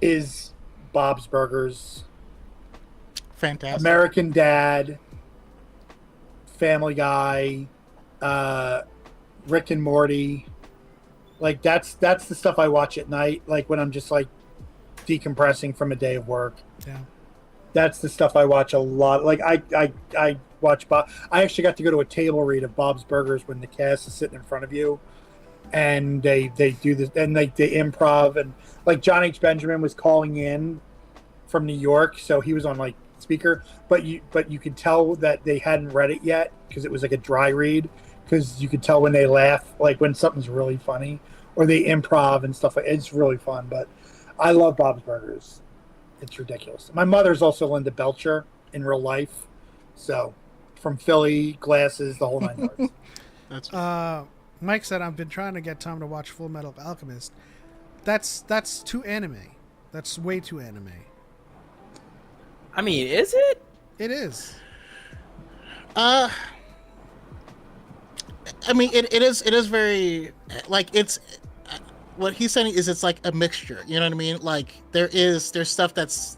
is Bob's Burgers, Fantastic. American Dad, Family Guy, Rick and Morty. Like that's the stuff I watch at night, like when I'm just like decompressing from a day of work. Yeah. That's the stuff I watch a lot. Like I watch Bob. I actually got to go to a table read of Bob's Burgers when the cast is sitting in front of you, and they do this and they improv, and like John H. Benjamin was calling in from New York, so he was on like speaker, but you could tell that they hadn't read it yet because it was like a dry read, because you could tell when they laugh, like when something's really funny, or they improv and stuff. It's really fun. But I love Bob's Burgers. It's ridiculous. My mother's also Linda Belcher in real life, so from Philly, glasses, the whole nine yards. That's Mike said, I've been trying to get Tom to watch Full Metal Alchemist. That's too anime. That's way too anime. I mean, is it? It is. I mean, it is very like it's what he's saying is it's like a mixture. You know what I mean? Like there's stuff that's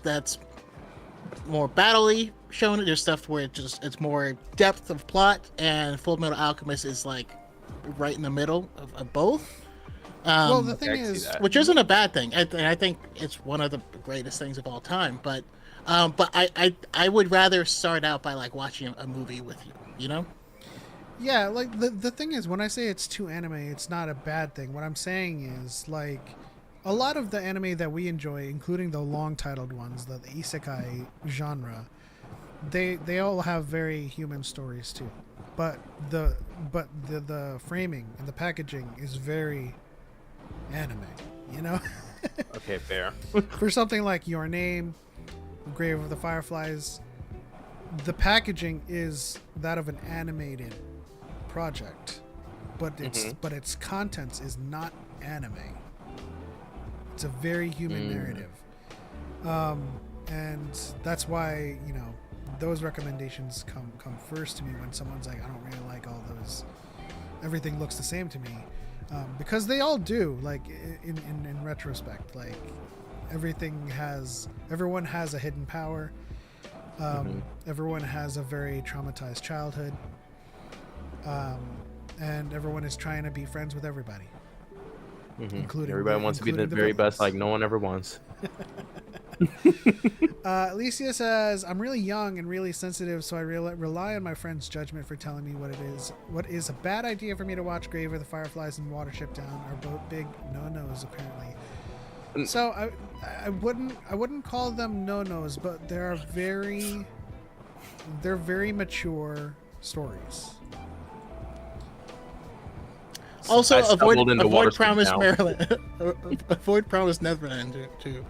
more battle-y shown. There's stuff where it's more depth of plot, and Full Metal Alchemist is like right in the middle of both. Well, the thing I can see is, that. Which isn't a bad thing. I think it's one of the greatest things of all time. But But I would rather start out by like watching a movie with you. You know. Yeah, like the thing is, when I say it's too anime, it's not a bad thing. What I'm saying is, like, a lot of the anime that we enjoy, including the long titled ones, the isekai genre, they all have very human stories too. But the framing and the packaging is very anime, you know? Okay, fair. For something like Your Name, Grave of the Fireflies, the packaging is that of an animated project, but its contents is not anime. It's a very human narrative, and that's why, you know, those recommendations come first to me when someone's like, I don't really like all those. Everything looks the same to me, because they all do. Like in retrospect, like everyone has a hidden power. Everyone has a very traumatized childhood. And everyone is trying to be friends with everybody. Including everybody wants to be the very best, like no one ever wants. Alicia says, I'm really young and really sensitive, so I rely on my friend's judgment for telling me what it is. What is a bad idea for me to watch Grave of the Fireflies and Watership Down are both big no-nos, apparently. So I wouldn't call them no-nos, but they're very mature stories. Also, avoid Watership Promise Down. Maryland. Avoid Promise Neverland too.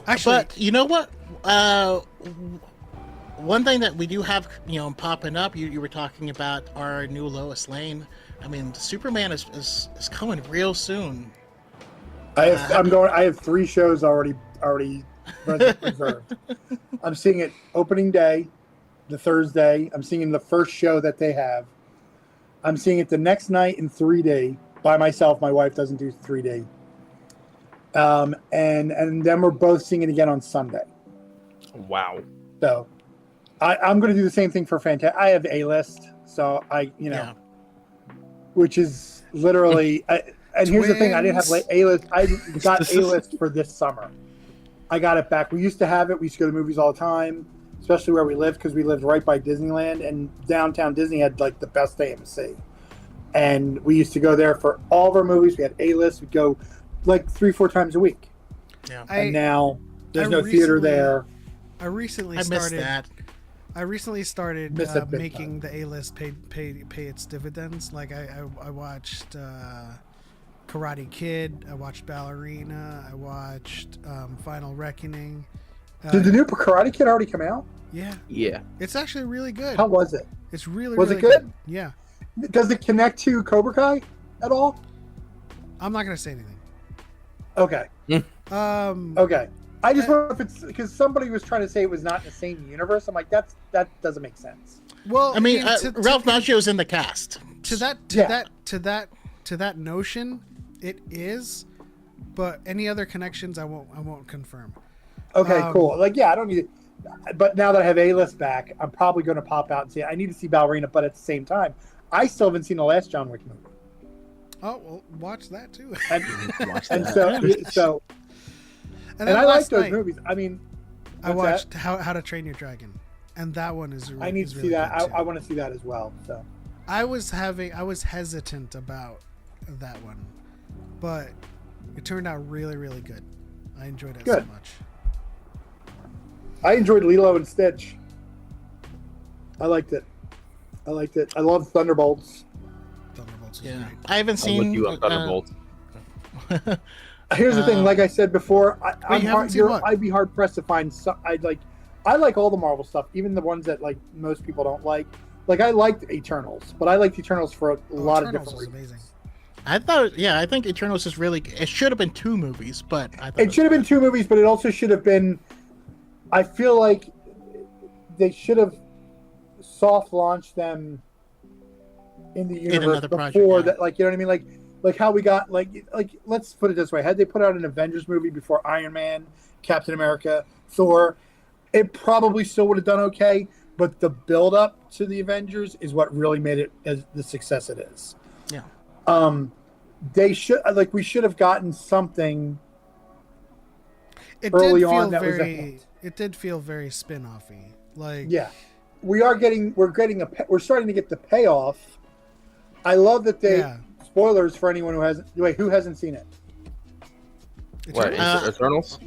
Actually, but you know what? One thing that we do have, you know, popping up. You were talking about our new Lois Lane. I mean, Superman is coming real soon. I have 3 shows already reserved. I'm seeing it opening day, the Thursday. I'm seeing the first show that they have. I'm seeing it the next night in 3D by myself. My wife doesn't do 3D. And then we're both seeing it again on Sunday. Wow. So I'm going to do the same thing for Fantastic. I have A-list, so which is literally. And here's the thing: I didn't have A-list. I got A-list for this summer. I got it back. We used to have it. We used to go to the movies all the time, especially where we lived, because we lived right by Disneyland, and downtown Disney had like the best AMC. And we used to go there for all of our movies. We had A-list. We'd go like 3-4 times a week. Yeah. And now there's no theater there. I recently missed that. I recently started Missed it big making time. the A-list pay its dividends. Like I watched Karate Kid. I watched Ballerina. I watched Final Reckoning. Did the new Karate Kid already come out? Yeah. Yeah. It's actually really good. How was it? It's really Was really it good? Yeah. Does it connect to Cobra Kai at all? I'm not gonna say anything. Okay. Um. Okay. I just wonder if it's because somebody was trying to say it was not in the same universe. I'm like, that doesn't make sense. Well, I mean, to Ralph Macchio's in the cast. to Yeah. that notion, it is. But any other connections, I won't confirm. Okay, cool. Like, yeah, I don't need it. But now that I have A-list back, I'm probably going to pop out and see it. I need to see Ballerina, but at the same time, I still haven't seen the last John Wick movie. Oh, well, watch that too. And so And I like last those night, movies. I mean, I what's watched How to Train Your Dragon, and that one is. I need to see that. I want to see that as well. So I was hesitant about that one, but it turned out really, really good. I enjoyed it so Good. much. I enjoyed Lilo and Stitch. I liked it. I love Thunderbolts. Thunderbolts is Yeah, great. I haven't I'm with seen. you on Thunderbolts. Here's the thing, like I said before, I'd be hard pressed to find some. I like all the Marvel stuff, even the ones that like most people don't like. Like I liked Eternals, but I liked Eternals for a lot of Eternals different was reasons. amazing. I think Eternals is really. It should have been 2 movies, but I thought It should have been 2 movies, but it also should have been. I feel like they should have soft launched them in the universe another before project, yeah. that. Like, you know what I mean? Like how we got like let's put it this way: had they put out an Avengers movie before Iron Man, Captain America, Thor, it probably still would have done okay. But the build up to the Avengers is what really made it as the success it is. Yeah. they should we should have gotten something It early did feel on that was a very. hint. It did feel very spin-offy. Like Yeah, we're starting to get the payoff. I love that they Yeah. spoilers for anyone who hasn't seen it. What, Eternals?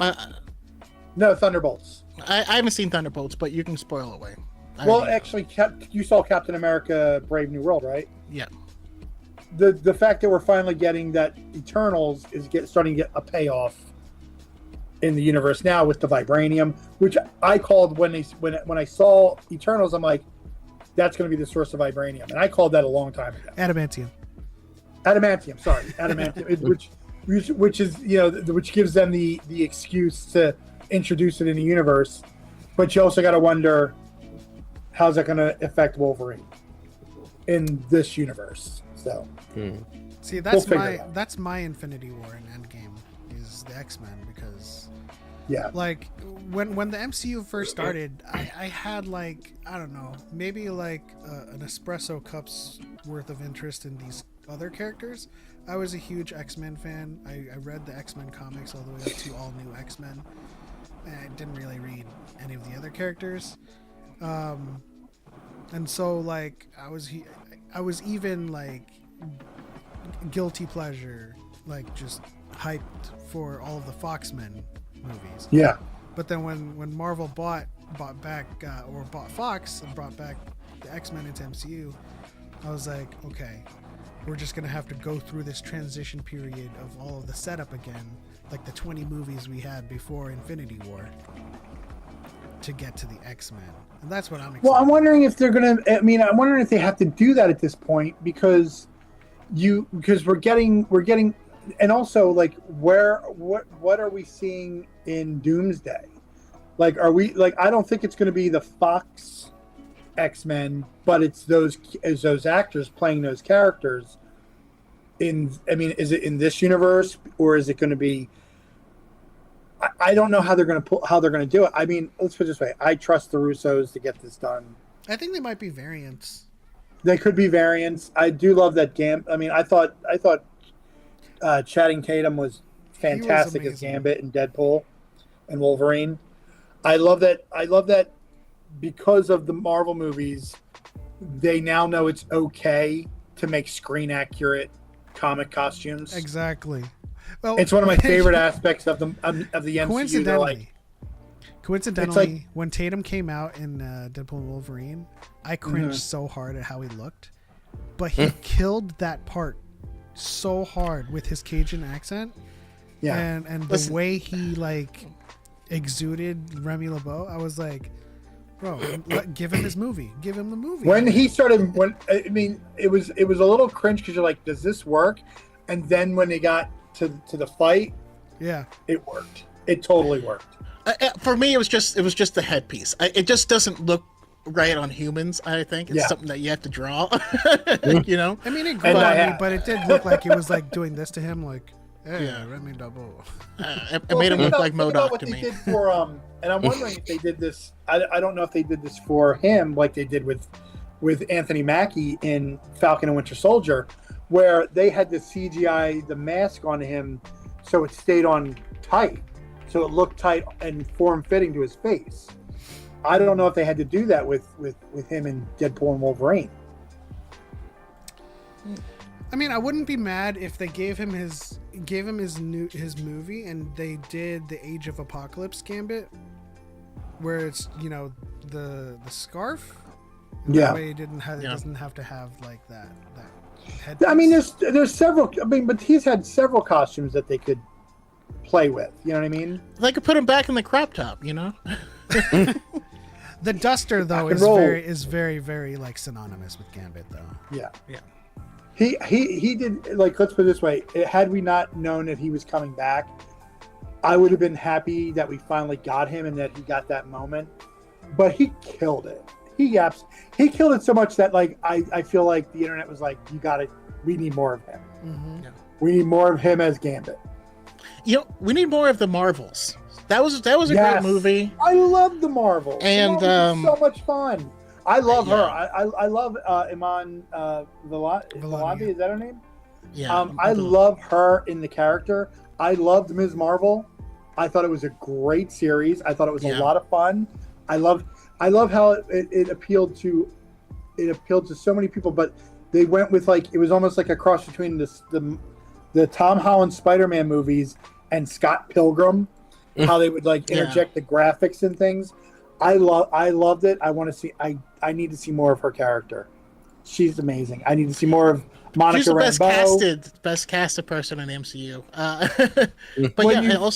No, Thunderbolts. I haven't seen Thunderbolts, but you can spoil away. Well, actually, you saw Captain America: Brave New World, right? Yeah. The fact that we're finally getting that Eternals is starting to get a payoff in the universe now with the vibranium, which I called when I saw Eternals. I'm like, that's going to be the source of vibranium, and I called that a long time ago. adamantium. Adamantium, which is which gives them the excuse to introduce it in the universe, but you also got to wonder how's that going to affect Wolverine in this universe. So See, We'll figure it out. that's my Infinity War in Endgame is the X-Men, because yeah, like when the MCU first started, I had like, I don't know, maybe like an espresso cup's worth of interest in these other characters. I was a huge X-Men fan. I read the X-Men comics all the way up to all new X-Men. I didn't really read any of the other characters. And so like I was even like guilty pleasure, like just hyped for all of the Foxmen movies. yeah. But then when Marvel bought Fox and brought back the X-Men into MCU, I was like, okay, we're just gonna have to go through this transition period of all of the setup again, like the 20 movies we had before Infinity War, to get to the X-Men. And that's what I'm excited. Well, I'm wondering if they're gonna. I mean, I'm wondering if they have to do that at this point because we're getting, and also like what are we seeing in Doomsday? Like, are we like? I don't think it's going to be the Fox X-Men, but it's those actors playing those characters. Is it in this universe or is it going to be? I don't know how they're going to do it. I mean, let's put it this way: I trust the Russos to get this done. I think they might be variants. They could be variants. I do love that I mean, I thought Channing Tatum was fantastic as amazing. Gambit and Deadpool and Wolverine. I love that because of the Marvel movies, they now know it's okay to make screen accurate comic costumes. Exactly. Well, It's one of my favorite aspects of the MCU. They're like, Coincidentally, when Tatum came out in Deadpool and Wolverine, I cringed so hard at how he looked, but he killed that part so hard with his Cajun accent, yeah. and the way he like exuded Remy LeBeau. I was like, bro, give him his movie. Give him the movie. When he started, it was a little cringe because you're like, does this work? And then when they got to the fight, yeah, it worked. It totally worked. For me, it was just the headpiece. It just doesn't look right on humans. I think it's something that you have to draw. You know. I mean, it grew on me, but it did look like he was like doing this to him, like, hey, Remy LeBeau. It made him look like MODOK to me. Did for, and I'm wondering if they did this. I don't know if they did this for him like they did with Anthony Mackie in Falcon and Winter Soldier, where they had to CGI the mask on him so it stayed on tight, so it looked tight and form-fitting to his face. I don't know if they had to do that with him in Deadpool and Wolverine. I mean, I wouldn't be mad if they gave him his movie and they did the Age of Apocalypse Gambit, where it's the scarf. Yeah. That way it doesn't have to have like that head. I mean, there's several. I mean, but he's had several costumes that they could play with. You know what I mean? They could put him back in the crop top. You know. The duster though is very very like synonymous with Gambit though. Yeah. Yeah. He did, like, let's put it this way. Had we not known that he was coming back, I would have been happy that we finally got him and that he got that moment. But he killed it. He killed it so much that, like, I feel like the internet was like, we need more of him. Mm-hmm. Yeah. We need more of him as Gambit. We need more of the Marvels. That was a great movie. I love the Marvel. And, the Marvels is so much fun. I love her. Yeah. I love Iman Vellani. Is that her name? Yeah, I love her in the character. I loved Ms. Marvel. I thought it was a great series. I thought it was a lot of fun. I love how it appealed to so many people, but they went with like it was almost like a cross between the Tom Holland Spider-Man movies and Scott Pilgrim. How they would like interject the graphics and things. I loved it. I want to see. I need to see more of her character. She's amazing. I need to see more of Monica She's the Rambeau. best casted person in the MCU. But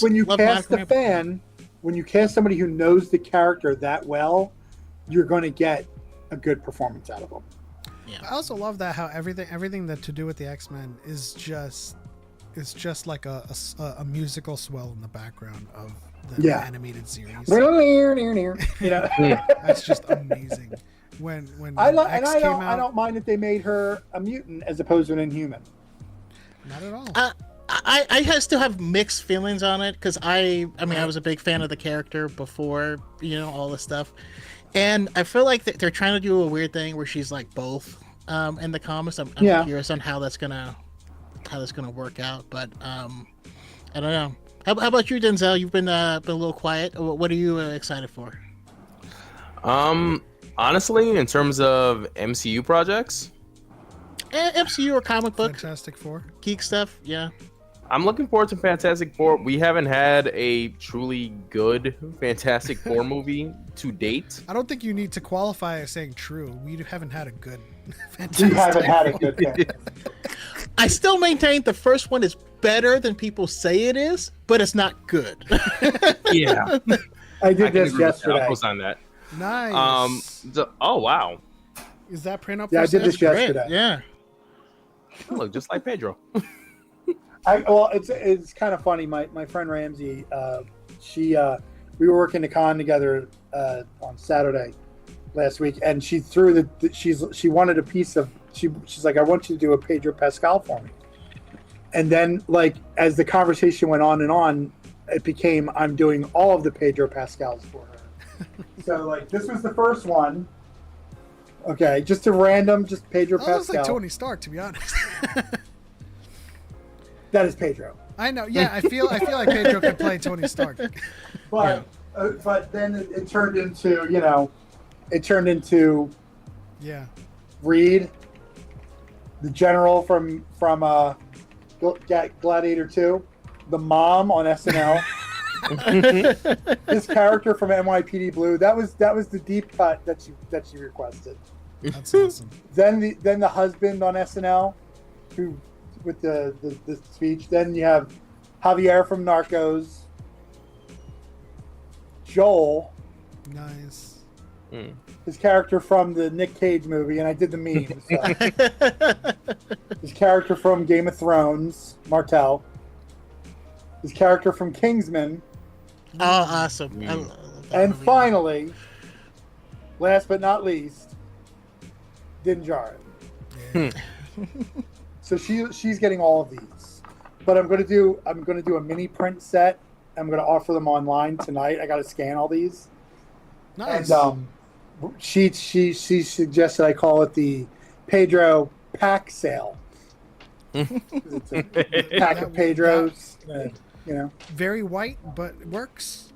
when you cast a fan, when you cast somebody who knows the character that well, you're going to get a good performance out of them. Yeah. I also love that how everything that to do with the X-Men is just like a musical swell in the background of the animated series. That's just amazing. When I don't mind if they made her a mutant as opposed to an Inhuman. Not at all. I still have mixed feelings on it because I was a big fan of the character before all this stuff, and I feel like they're trying to do a weird thing where she's like both in the comics. I'm curious on how that's gonna work out, but I don't know. How about you, Denzel? You've been a little quiet. What are you excited for? Honestly, in terms of MCU projects, MCU or comic book, Fantastic Four, geek stuff, yeah. I'm looking forward to Fantastic Four. We haven't had a truly good Fantastic Four movie to date. I don't think you need to qualify as saying true. We haven't had a good Fantastic Four. We haven't had a good thing. I still maintain the first one is better than people say it is, but it's not good. Yeah. I did this yesterday. I'll co-sign that. Nice. Oh, wow. Is that print up? Yeah, I did this yesterday. Yeah. Look, just like Pedro. It's kind of funny. My friend Ramsey, we were working the con together on Saturday last week, and she threw she wanted a piece of she's like, I want you to do a Pedro Pascal for me. And then like as the conversation went on, it became I'm doing all of the Pedro Pascals for her. So like this was the first one. Okay, just a random, just Pedro Pascal. That looks like Tony Stark, to be honest. That is Pedro. I know. Yeah, I feel like Pedro could play Tony Stark. But then it turned into Reed, the general from Gladiator 2, the mom on SNL. His character from NYPD Blue. That was the deep cut that she requested. That's awesome. Then the husband on SNL, who with the speech. Then you have Javier from Narcos. Joel. Nice. His character from the Nick Cage movie, and I did the meme. So. His character from Game of Thrones, Martell. His character from Kingsman. Oh, awesome. And finally, last but not least, Din Djarin. Yeah. So she's getting all of these. But I'm gonna do a mini print set. I'm gonna offer them online tonight. I gotta scan all these. Nice. And she suggested I call it the Pedro pack sale. It's a pack of Pedros. Very white, but it works.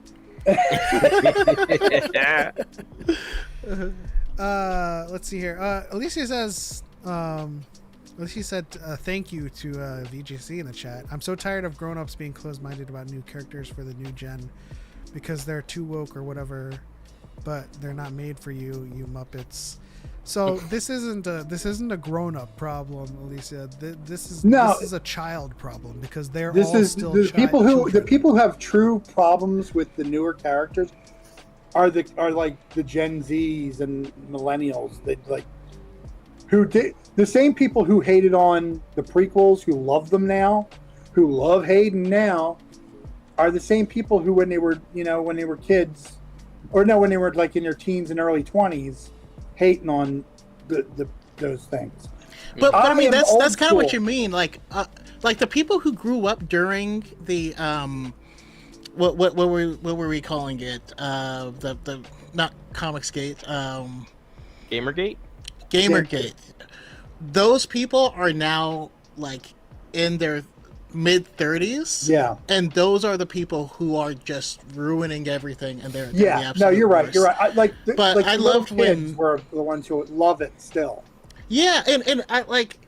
Let's see here. Alicia says, Alicia said thank you to VGC in the chat. I'm so tired of grown-ups being closed-minded about new characters for the new gen because they're too woke or whatever, but they're not made for you Muppets. So this isn't a grown-up problem, Alicia. This is a child problem because they're still the people who have true problems with the newer characters are like the Gen Zs and millennials. The same people who hated on the prequels, who love them now, who love Hayden now, are the same people who when they were kids, when they were like in their teens and early 20s, hating on those things. But I mean that's kind of what you mean, like the people who grew up during the what were we calling it, the not Comicsgate, Gamergate. Those people are now like in their mid-30s. Yeah. And those are the people who are just ruining everything, and they're the Yeah, no, absolute you're right. worst. You're right. But like I the little loved kids when- were the ones who love it still. Yeah, and I like,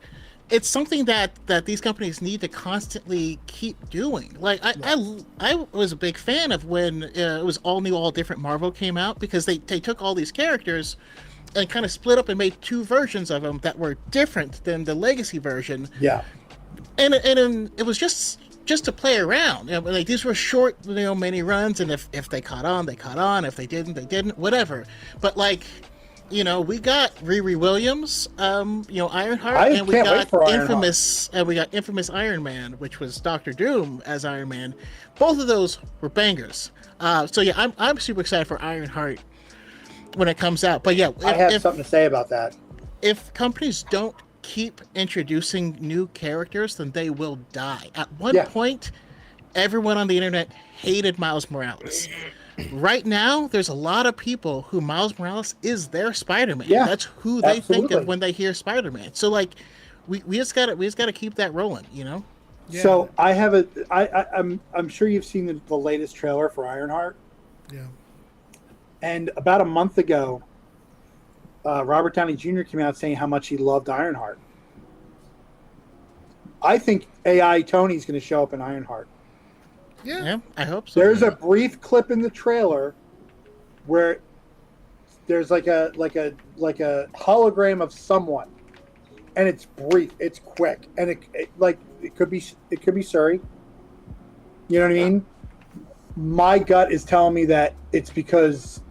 it's something that these companies need to constantly keep doing. Like I was a big fan of when it was all new, all different Marvel came out, because they took all these characters and kind of split up and made two versions of them that were different than the legacy version. Yeah. And it was just to play around. You know, like, these were short, mini runs, and if they caught on, they caught on. If they didn't, they didn't. Whatever. But like, we got Riri Williams, Ironheart, and we got infamous Iron Man, which was Doctor Doom as Iron Man. Both of those were bangers. So yeah, I'm super excited for Ironheart when it comes out. But yeah, I have something to say about that. If companies don't keep introducing new characters, then they will die. At one point, everyone on the internet hated Miles Morales. Right now, there's a lot of people who Miles Morales is their Spider-Man. Yeah, that's who they think absolutely. of when they hear Spider-Man. So like, we just gotta keep that rolling, Yeah. So I have I'm sure you've seen the latest trailer for Ironheart. Yeah. And about a month ago, Robert Downey Jr. came out saying how much he loved Ironheart. I think AI Tony's going to show up in Ironheart. Yeah, I hope so. There's a brief clip in the trailer where there's like a hologram of someone, and it's brief, it's quick, and it could be Suri. You know what I mean? My gut is telling me that it's because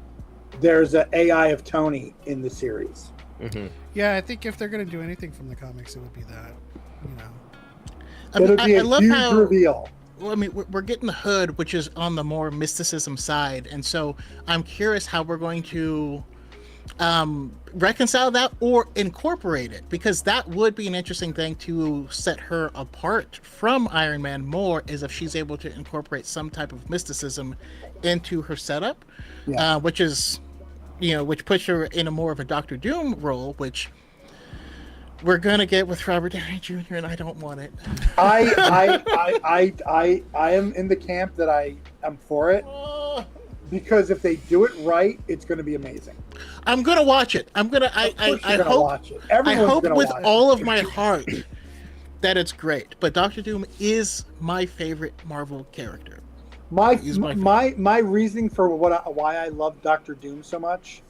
there's an AI of Tony in the series. Mm-hmm. Yeah, I think if they're gonna do anything from the comics, it would be that. It'll be a love huge how, reveal. Well, I mean, we're getting the Hood, which is on the more mysticism side, and so I'm curious how we're going to reconcile that or incorporate it, because that would be an interesting thing to set her apart from Iron Man more, is if she's able to incorporate some type of mysticism into her setup, which is, which puts her in a more of a Doctor Doom role, which we're gonna get with Robert Downey Jr., and I don't want it. I am in the camp that I am for it, because if they do it right, it's going to be amazing. I'm gonna watch it. I hope watch it. Everyone's I hope gonna with watch all it. of my heart that it's great. But Doctor Doom is my favorite Marvel character. My reasoning for why I love Doctor Doom so much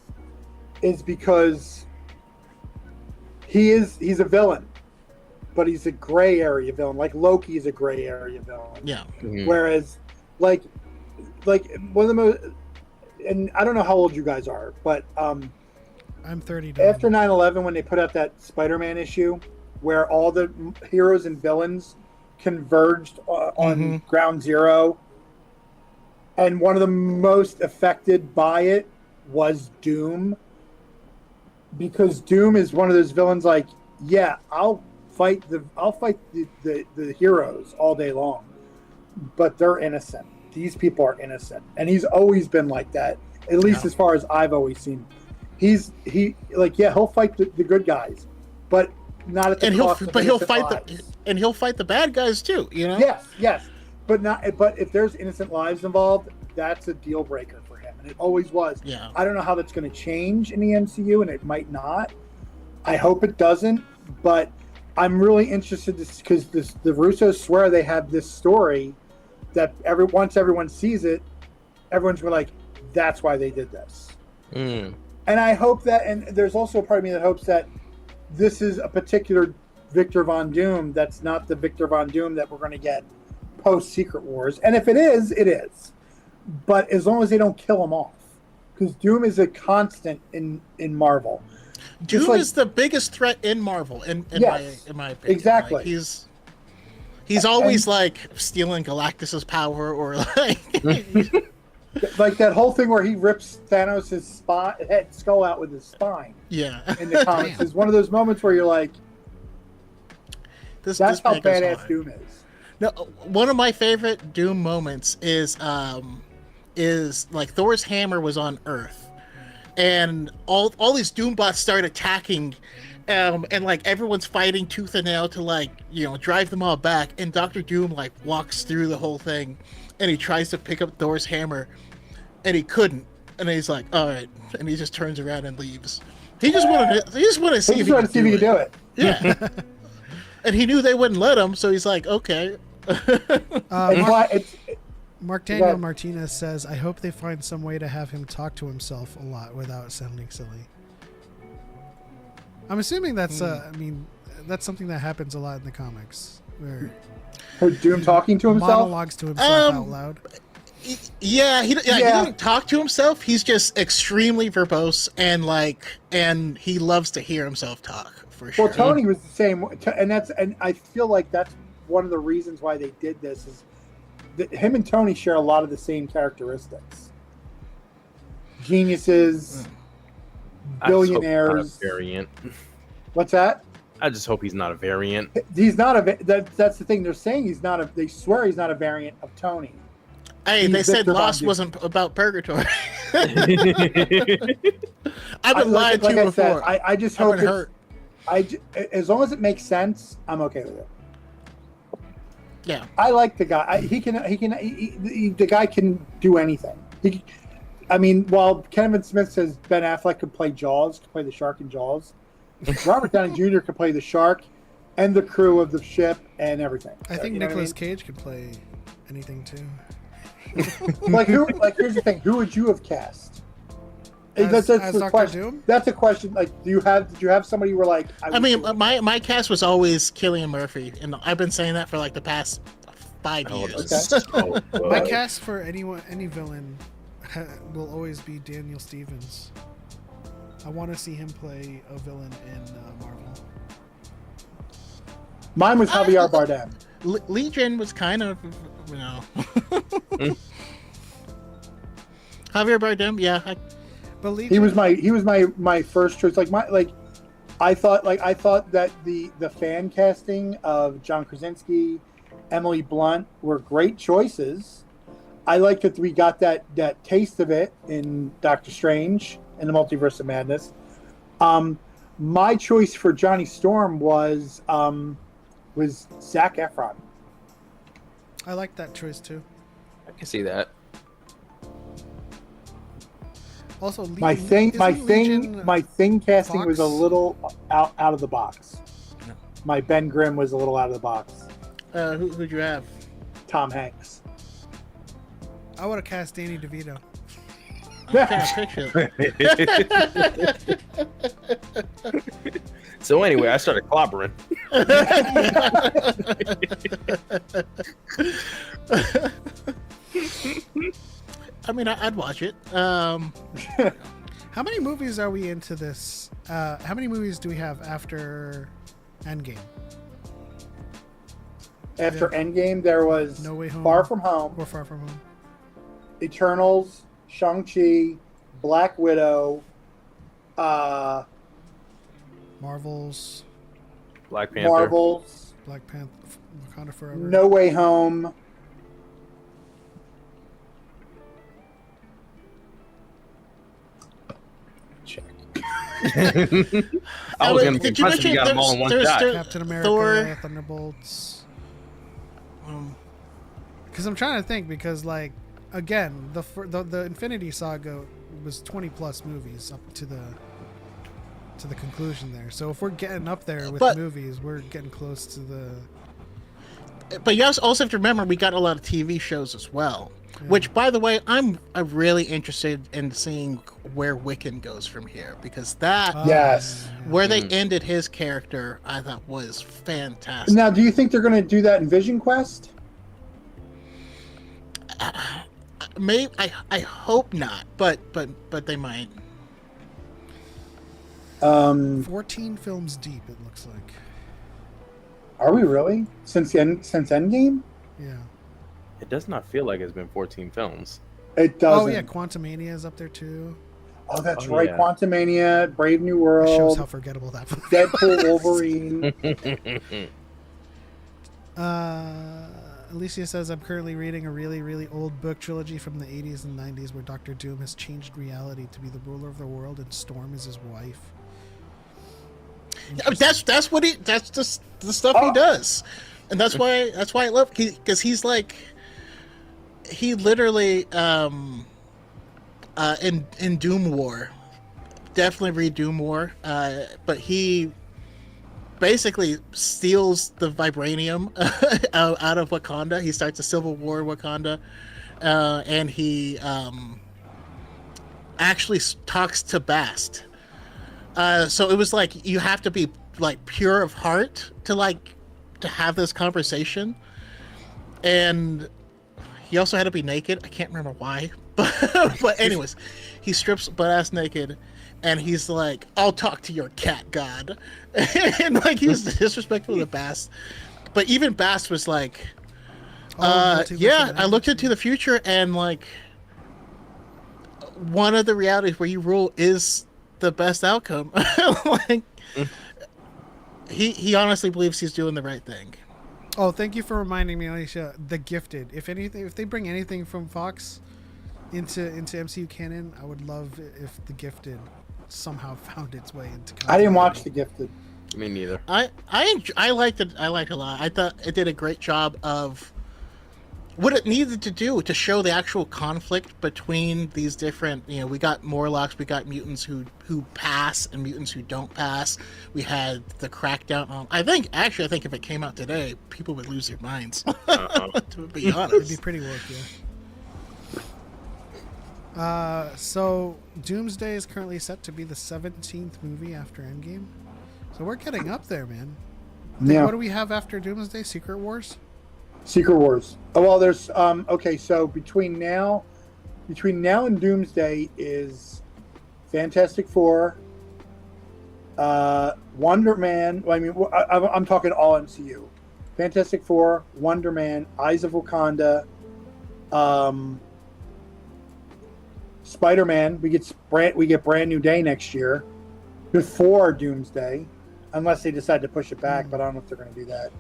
is because he's a villain, but he's a gray area villain. Like Loki is a gray area villain. Yeah. Mm-hmm. Whereas, like one of the most, and I don't know how old you guys are, but I'm 30. after 9/11, when they put out that Spider-Man issue, where all the heroes and villains converged on Ground Zero, and one of the most affected by it was Doom. Because Doom is one of those villains, like, yeah, I'll fight the heroes all day long, but they're innocent. These people are innocent, and he's always been like that. At least as far as I've always seen, he'll fight the good guys, but not at the cost of innocent lives. He'll fight the bad guys too. Yes, but if there's innocent lives involved, that's a deal breaker for him, and it always was. Yeah. I don't know how that's going to change in the MCU, and it might not. I hope it doesn't, but I'm really interested because the Russos swear they have this story that once everyone sees it, everyone's going to like, that's why they did this. Mm. And I hope that, and there's also a part of me that hopes that this is a particular Victor Von Doom that's not the Victor Von Doom that we're going to get post Secret Wars. And if it is, it is. But as long as they don't kill him off, because Doom is a constant in Marvel. Doom is the biggest threat in Marvel, in my opinion. Exactly. Like, he's always like stealing Galactus's power, or like like that whole thing where he rips Thanos' head skull out with his spine. Yeah. In the comics is one of those moments where you're like, that's how badass Doom is. No, one of my favorite Doom moments is like Thor's hammer was on Earth, and all these Doom bots start attacking, and like everyone's fighting tooth and nail to like drive them all back, and Doctor Doom like walks through the whole thing, and he tries to pick up Thor's hammer, and he couldn't, and he's like, all right, and he just turns around and leaves. He just wanted to see if he could do it. Yeah. And he knew they wouldn't let him, so he's like, okay. Mark Daniel Martinez says, I hope they find some way to have him talk to himself a lot without sounding silly. I'm assuming that's that's something that happens a lot in the comics, where Doom talking to himself, monologues to himself out loud. Yeah, he doesn't talk to himself. He's just extremely verbose and he loves to hear himself talk, for sure. Well, Tony was the same, and I feel like that's one of the reasons why they did this is that him and Tony share a lot of the same characteristics. Geniuses, billionaires. Variant. What's that? I just hope he's not a variant. He's not a. That's the thing. They're saying he's not a. They swear he's not a variant of Tony. Hey, they said Lost wasn't about purgatory. I've been lied to before. I just hope as long as it makes sense, I'm okay with it. Yeah, I like the guy. The guy can do anything. While Kevin Smith says Ben Affleck could play Jaws, could play the shark in Jaws, Robert Downey Jr. could play the shark and the crew of the ship and everything. I think Nicolas Cage could play anything too. Here's the thing: who would you have cast? As the Dr. question. Doom? That's a question. Like, did you have somebody who were like? My cast was always Cillian Murphy, and I've been saying that for like the past 5 years. Okay. My cast for any villain will always be Daniel Stevens. I want to see him play a villain in Marvel. Mine was Javier Bardem. Legion was kind of, Javier Bardem, yeah. He was my first choice. I thought that the fan casting of John Krasinski, Emily Blunt were great choices. I like that we got that taste of it in Doctor Strange and the Multiverse of Madness. My choice for Johnny Storm was Zac Efron. I like that choice too. I can see that. Also, my thing casting was a little out of the box. No. My Ben Grimm was a little out of the box. Who'd you have? Tom Hanks. I would have cast Danny DeVito. So anyway, I started clobbering. I mean, I'd watch it. How many movies are we into this? How many movies do we have after Endgame? After Endgame, there was No Way Home, Far From Home, or Far From Home, Eternals, Shang-Chi, Black Widow, Marvels, Black Panther. Black Panther, Wakanda Forever. No Way Home. Check. I was going did to you mention got them all in one shot. Captain America, Thor, Thunderbolts. Because I'm trying to think, because again, the Infinity Saga was 20 plus movies up to the conclusion there. So if we're getting up there with movies, we're getting close to the. But you also have to remember we got a lot of TV shows as well. Yeah. Which, by the way, I'm really interested in seeing where Wiccan goes from here, because where they ended his character, I thought was fantastic. Now, do you think they're going to do that in Vision Quest? Maybe I hope not, but they might. 14 films deep, it looks like. Are we really? Since Endgame? Yeah. It does not feel like it's been 14 films. It doesn't. Oh yeah, Quantumania is up there too. Oh, that's right. Yeah. Quantumania, Brave New World. It shows how forgettable that was. Deadpool, Wolverine. Alicia says, I'm currently reading a really, really old book trilogy from the 80s and 90s where Dr. Doom has changed reality to be the ruler of the world and Storm is his wife. I mean, that's what that's just the stuff he does, and that's why I love because he's like he literally in Doom War, definitely read Doom War, but he basically steals the vibranium out of Wakanda. He starts a civil war in Wakanda, and he actually talks to Bast. So it was like you have to be like pure of heart to have this conversation, and he also had to be naked. I can't remember why, but anyways, he strips butt ass naked, and he's like, "I'll talk to your cat god," and like he was disrespectful to Bast. But even Bast was like, "Yeah, I looked into the future, and like one of the realities where you rule is the best outcome." Like he honestly believes he's doing the right thing. Oh, thank you for reminding me, Alicia. The Gifted. If they bring anything from Fox into MCU canon, I would love if The Gifted somehow found its way into. I didn't watch The Gifted. Me neither. I liked it. I liked it a lot. I thought it did a great job of what it needed to do to show the actual conflict between these different, we got Morlocks, we got mutants who pass and mutants who don't pass. We had the crackdown on, I think if it came out today, people would lose their minds. To be honest. It'd be pretty woke, yeah. So Doomsday is currently set to be the 17th movie after Endgame. So we're getting up there, man. Yeah. What do we have after Doomsday? Secret Wars? Secret Wars. Oh well, there's okay. So between now and Doomsday is Fantastic Four, Wonder Man. I mean, I'm talking all MCU. Fantastic Four, Wonder Man, Eyes of Wakanda, Spider-Man. We get Brand New Day next year, before Doomsday, unless they decide to push it back. But I don't know if they're going to do that.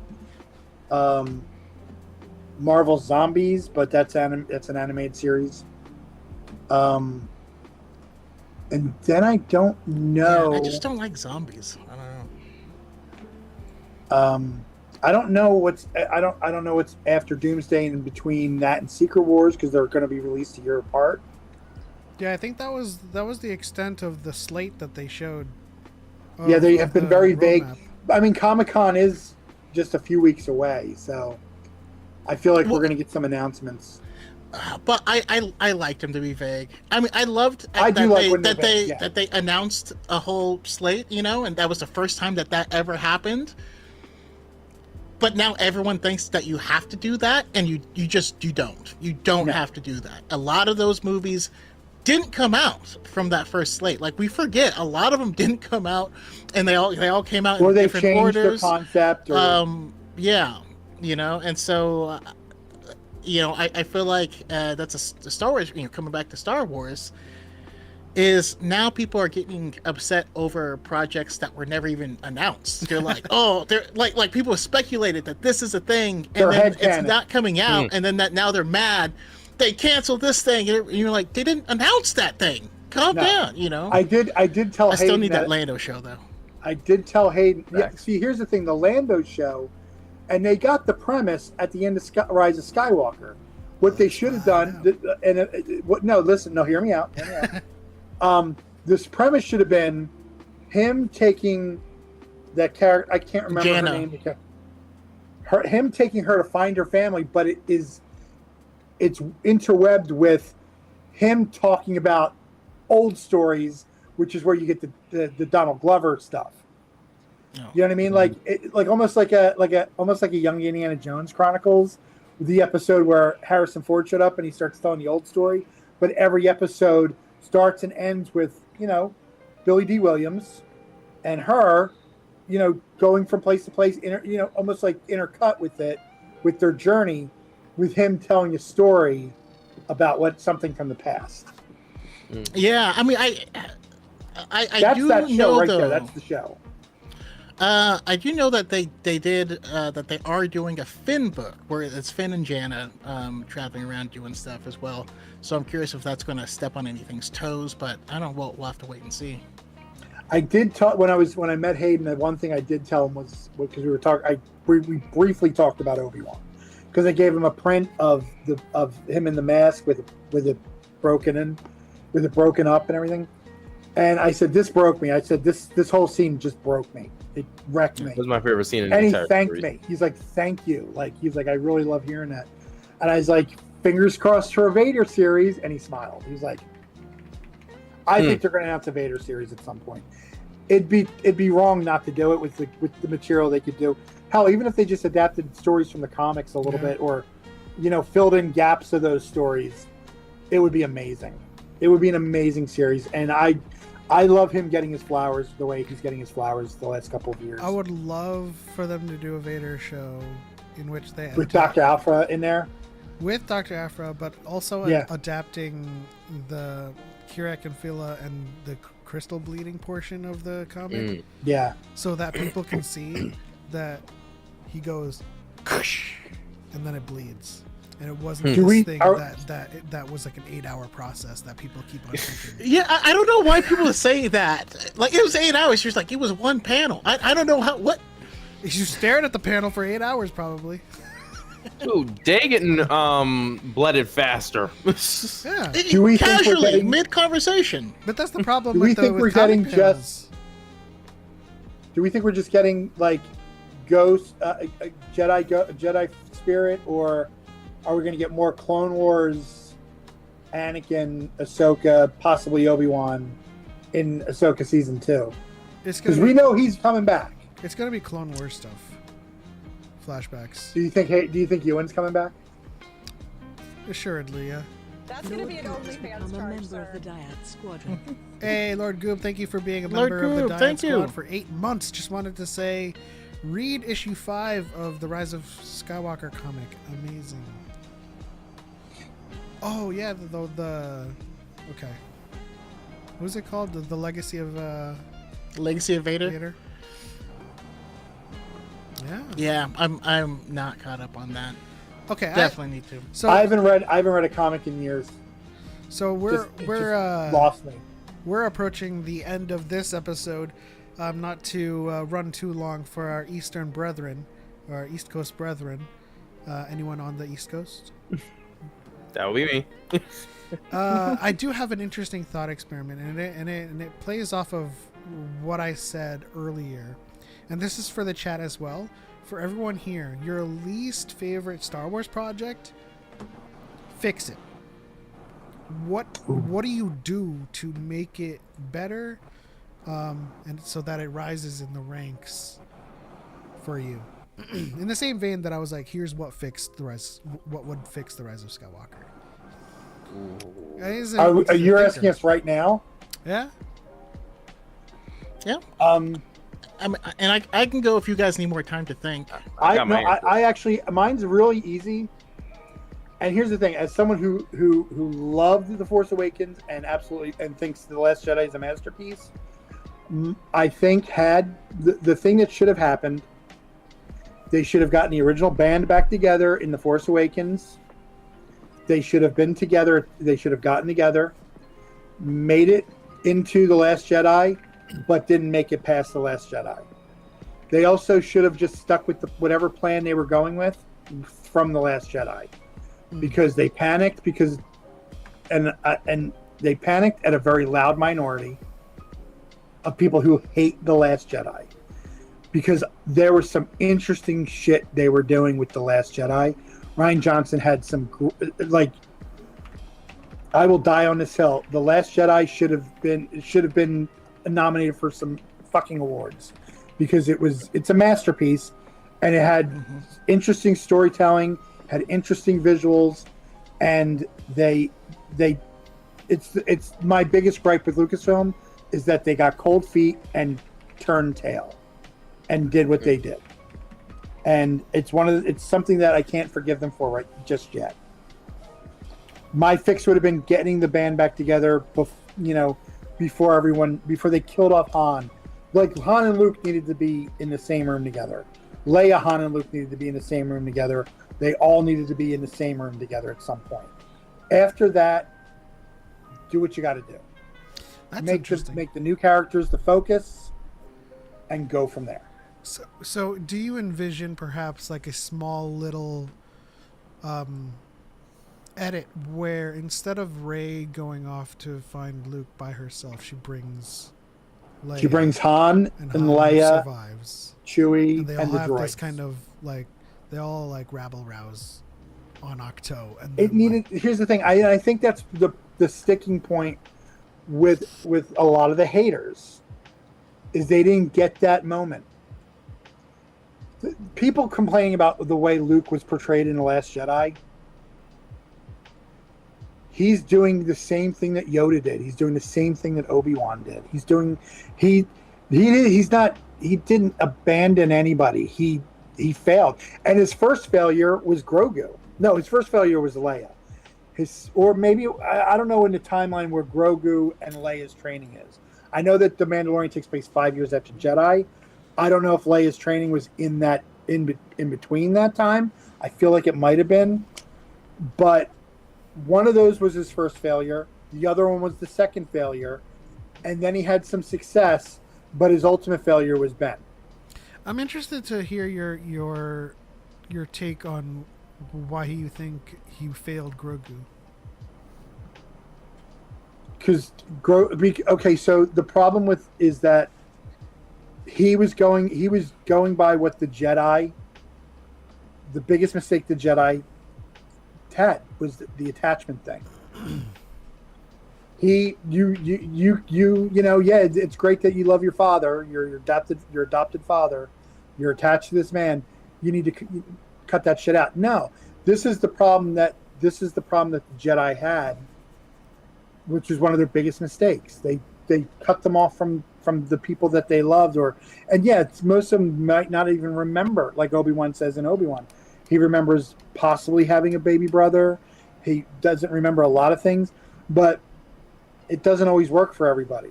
Marvel Zombies, but that's an animated series. And then I don't know. Yeah, I just don't like zombies. I don't know. I don't know what's after Doomsday and in between that and Secret Wars, because they're going to be released a year apart. Yeah, I think that was the extent of the slate that they showed. Yeah, they have been very vague. roadmap. I mean, Comic-Con is just a few weeks away, so I feel like we're going to get some announcements. But I liked him to be vague. I mean, I loved that they announced a whole slate, and that was the first time that ever happened. But now everyone thinks that you have to do that, and you don't. You don't have to do that. A lot of those movies didn't come out from that first slate. Like, we forget, a lot of them didn't come out, and they all came out in different orders. Or they changed their concept. Yeah, and so, I feel like that's a Star Wars, coming back to Star Wars, is now people are getting upset over projects that were never even announced. They're like, they're like people have speculated that this is a thing, and then it's not coming out, and then now they're mad. They canceled this thing, and you're like, they didn't announce that thing. Calm down, I did tell Hayden. I still need that Lando show, though. I did tell Hayden. Yeah, see, here's the thing: the Lando show, and they got the premise at the end of Rise of Skywalker. What they should have done, hear me out. This premise should have been him taking that character. I can't remember her name. Him taking her to find her family, but it's interwebbed with him talking about old stories, which is where you get the Donald Glover stuff. Oh. You know what I mean? Like almost like a young Indiana Jones Chronicles, the episode where Harrison Ford showed up and he starts telling the old story. But every episode starts and ends with, Billy D. Williams and her, going from place to place, almost like intercut with it, with their journey, with him telling a story about something from the past. Yeah, I mean, I that's do that show know right though. There. That's the show. I do know that they did that they are doing a Finn book where it's Finn and Janna traveling around doing stuff as well. So I'm curious if that's going to step on anything's toes, but I don't know. We'll have to wait and see. I did talk when I met Hayden. The one thing I did tell him was because we were talking. We briefly talked about Obi-Wan because I gave him a print of him in the mask with it broken up and everything. And I said, "This broke me." I said, "This whole scene just broke me. It wrecked me." It was my favorite scene in the And he entire thanked series. me. He's like, "Thank you." Like he's like, "I really love hearing that." And I was like, "Fingers crossed for a Vader series." And he smiled. He was like, "I think they're going to announce a Vader series at some point." It'd be wrong not to do it with the material they could do. Hell, even if they just adapted stories from the comics a little bit, or filled in gaps of those stories, it would be amazing. It would be an amazing series, and I love him getting his flowers the way he's getting his flowers the last couple of years. I would love for them to do a Vader show in which they with Dr. Aphra in there. With Dr. Aphra, but also adapting the Kirak and Phila and the crystal bleeding portion of the comic. Yeah. So that people can see that he goes, and then it bleeds. And it wasn't this thing that was like an 8-hour process that people keep on thinking. Yeah, I don't know why people say that. Like, it was 8 hours. She was like, it was one panel. I don't know what. You stared at the panel for 8 hours, probably. Dude, they getting blooded faster. Yeah. Do we think we're Casually, getting- mid-conversation. But that's the problem Do we with think with we're comic getting panels. Do we think we're just getting like Ghost, Jedi Spirit, or are we going to get more Clone Wars, Anakin, Ahsoka, possibly Obi-Wan in Ahsoka season 2? Because we know he's coming back. It's gonna be Clone Wars stuff. Flashbacks. Do you think Ewan's coming back? Assuredly, yeah. That's going to be an Lord Goop has OnlyFans become a charge, member of sir. the DYAD squadron. Hey, Lord Goop, thank you for being a Lord member of the Goop, DYAD thank Squad you. for 8 months. Just wanted to say, read issue 5 of the Rise of Skywalker comic. Amazing. Oh yeah, the okay. What was it called? The Legacy of Legacy of Vader. Vader. Yeah. Yeah, I'm not caught up on that. Okay. Definitely need to. So I haven't read a comic in years. So It just lost me. we're approaching the end of this episode. Not to run too long for our Eastern brethren, or our East Coast brethren. Anyone on the East Coast? That would be me. I do have an interesting thought experiment, and it plays off of what I said earlier. And this is for the chat as well. For everyone here, your least favorite Star Wars project, fix it. What do you do to make it better, and so that it rises in the ranks for you? In the same vein that I was like, here's what would fix the Rise of Skywalker. Are you asking us right now? Yeah. Yeah. I can go if you guys need more time to think. I actually, mine's really easy. And here's the thing: as someone who loved The Force Awakens and absolutely thinks The Last Jedi is a masterpiece, I think had the thing that should have happened, they should have gotten the original band back together in The Force Awakens. They should have been together. They should have gotten together, made it into The Last Jedi, but didn't make it past The Last Jedi. They also should have just stuck with whatever plan they were going with from The Last Jedi, because they panicked and they panicked at a very loud minority of people who hate The Last Jedi, because there was some interesting shit they were doing with The Last Jedi. Rian Johnson had some I will die on this hill. The Last Jedi should have been nominated for some fucking awards, because it's a masterpiece, and it had interesting storytelling, had interesting visuals, and it's my biggest gripe with Lucasfilm is that they got cold feet and turned tail and did what they did. And it's something that I can't forgive them for just yet. My fix would have been getting the band back together, before they killed off Han. Like, Han and Luke needed to be in the same room together. Leia, Han, and Luke needed to be in the same room together. They all needed to be in the same room together at some point. After that, do what you got to do. That's interesting. Make the new characters the focus, and go from there. So do you envision perhaps like a small little edit where instead of Rey going off to find Luke by herself, she brings Leia. She brings Han and Han Leia, survives. Chewie, And they all and the have droids. this kind of like they all like rabble rouse on Octo. And It then, needed. Here's the thing. I think that's the sticking point with a lot of the haters is they didn't get that moment. People complaining about the way Luke was portrayed in The Last Jedi. He's doing the same thing that Yoda did. He's doing the same thing that Obi-Wan did. He didn't abandon anybody. He failed. And his first failure was Grogu. No, his first failure was Leia. Or maybe I don't know in the timeline where Grogu and Leia's training is. I know that The Mandalorian takes place 5 years after Jedi. I don't know if Leia's training was in between that time. I feel like it might have been, but one of those was his first failure. The other one was the second failure, and then he had some success, but his ultimate failure was Ben. I'm interested to hear your take on why you think he failed Grogu. Because so the problem is that he was going by what the biggest mistake the Jedi had was the attachment thing. It's great that you love your father, your adopted father, you're attached to this man. You need to cut that shit out. No, this is the problem that the Jedi had, which was one of their biggest mistakes. They cut them off from the people that they loved, most of them might not even remember. Like Obi-Wan says in Obi-Wan, he remembers possibly having a baby brother. He doesn't remember a lot of things, but it doesn't always work for everybody.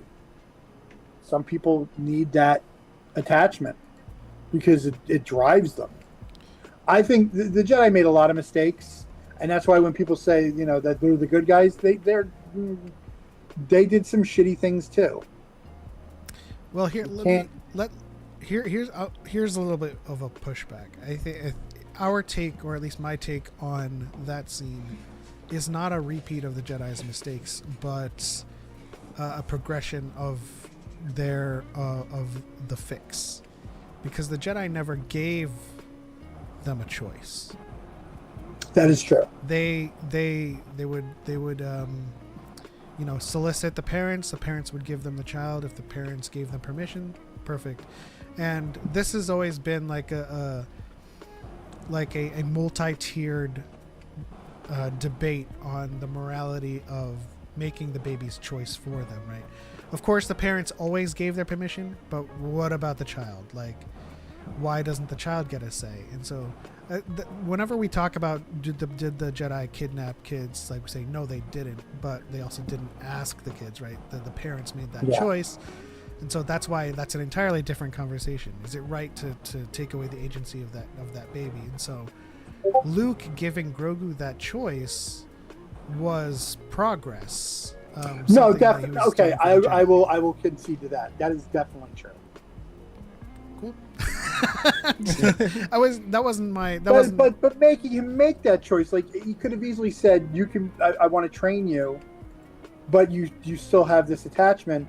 Some people need that attachment because it drives them. I think the Jedi made a lot of mistakes, and that's why when people say that they're the good guys, they did some shitty things too. Well, here's a little bit of a pushback. I think our take, or at least my take on that scene, is not a repeat of the Jedi's mistakes, but a progression of the fix, because the Jedi never gave them a choice. That is true. They would solicit the parents. The parents would give them the child if the parents gave them permission. Perfect. And this has always been like a multi-tiered debate on the morality of making the baby's choice for them, right? Of course, the parents always gave their permission, but what about the child? Like, why doesn't the child get a say? And so whenever we talk about did the Jedi kidnap kids, like we say, no, they didn't, but they also didn't ask the kids, right? The parents made that choice. And so that's why that's an entirely different conversation. Is it right to take away the agency of that baby? And so Luke giving Grogu that choice was progress. No, definitely. Okay, I will concede to that. That is definitely true. Cool. But making him make that choice, like he could have easily said, I want to train you, but you still have this attachment.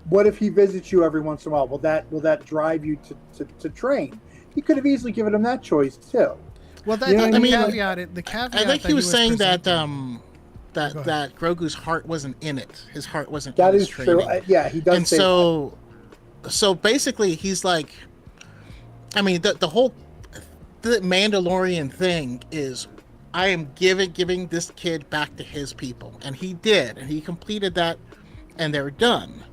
What if he visits you every once in a while? Will that drive you to train? He could have easily given him that choice too. Well, the caveat. I think he was saying that Grogu's heart wasn't in it. His heart wasn't. That in is his training. true. Yeah, he does. And say so basically, he's like, I mean, the Mandalorian thing is, I am giving this kid back to his people, and he did, and he completed that, and they're done.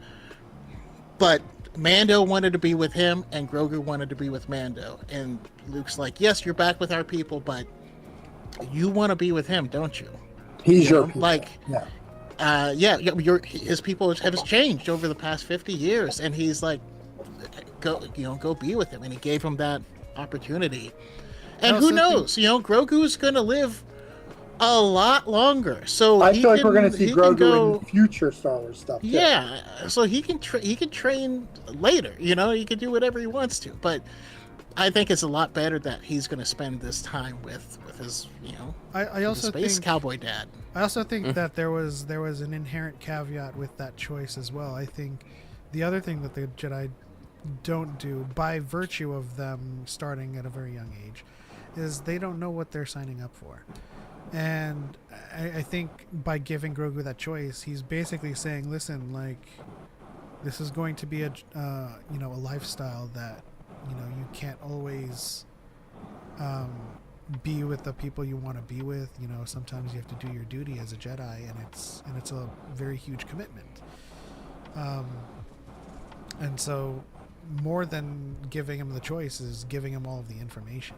But Mando wanted to be with him, and Grogu wanted to be with Mando, and Luke's like, yes, you're back with our people, but you want to be with him, don't you? He's your people. Like, his people have changed over the past 50 years, and he's like, go be with him, and he gave him that opportunity. And who knows? Grogu's gonna live a lot longer. So I he feel like can, we're going to see he can Grogu go, in future Star Wars stuff. Too. yeah. So he can train later. You know, he can do whatever he wants to. But I think it's a lot better that he's going to spend this time with his, you know, I his also space think cowboy dad. I also think that there was an inherent caveat with that choice as well. I think the other thing that the Jedi don't do, by virtue of them starting at a very young age, is they don't know what they're signing up for. And I think by giving Grogu that choice, he's basically saying, listen, like, this is going to be a lifestyle that, you know, you can't always be with the people you want to be with. You know, sometimes you have to do your duty as a Jedi, and it's a very huge commitment. And so more than giving him the choice is giving him all of the information,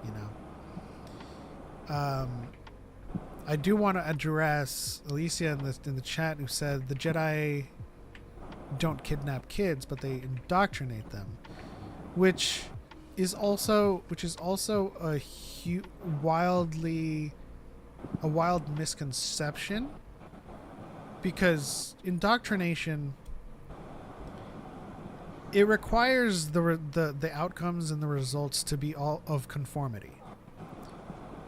you know. I do want to address Alicia in the chat, who said the Jedi don't kidnap kids, but they indoctrinate them, which is also a wild misconception, because indoctrination, it requires the outcomes and the results to be all of conformity.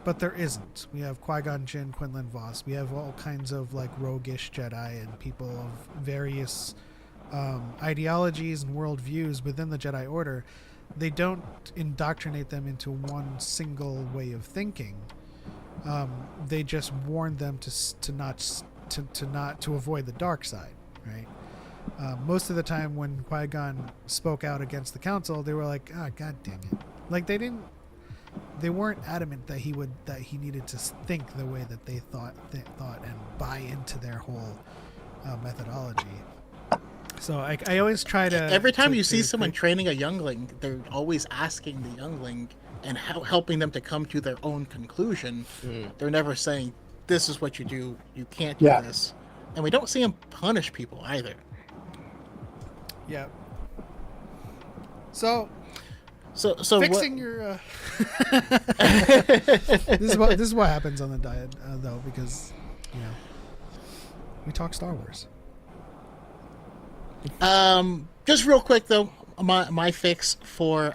But there isn't. We have Qui-Gon Jinn, Quinlan Vos. We have all kinds of like roguish Jedi and people of various ideologies and worldviews within the Jedi Order. They don't indoctrinate them into one single way of thinking. They just warn them to avoid the dark side, right? Most of the time when Qui-Gon spoke out against the council, they were like, "Ah, God dang it!" Like they weren't adamant that he needed to think the way that they thought and buy into their whole methodology. So I always try to. Every time you see someone training a youngling, they're always asking the youngling and helping them to come to their own conclusion. They're never saying, "This is what you do. You can't do this." And we don't see them punish people either. Yeah. So fixing what, your this is what happens on the diet though, because you know we talk Star Wars. Just real quick though, my fix for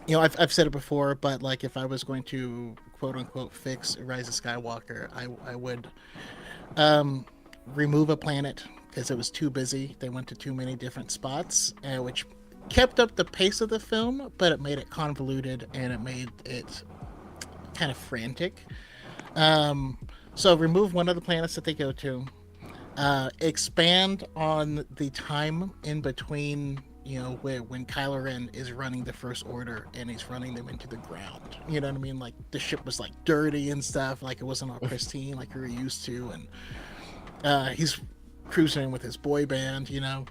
you know, I've said it before, but like if I was going to quote unquote fix Rise of Skywalker, I would remove a planet because it was too busy. They went to too many different spots, which kept up the pace of the film, but it made it convoluted and it made it kind of frantic. So remove one of the planets that they go to. Expand on the time in between, you know, when Kylo Ren is running the First Order and he's running them into the ground. You know what I mean? Like the ship was like dirty and stuff, like it wasn't all pristine like we were used to, and he's cruising with his boy band, you know.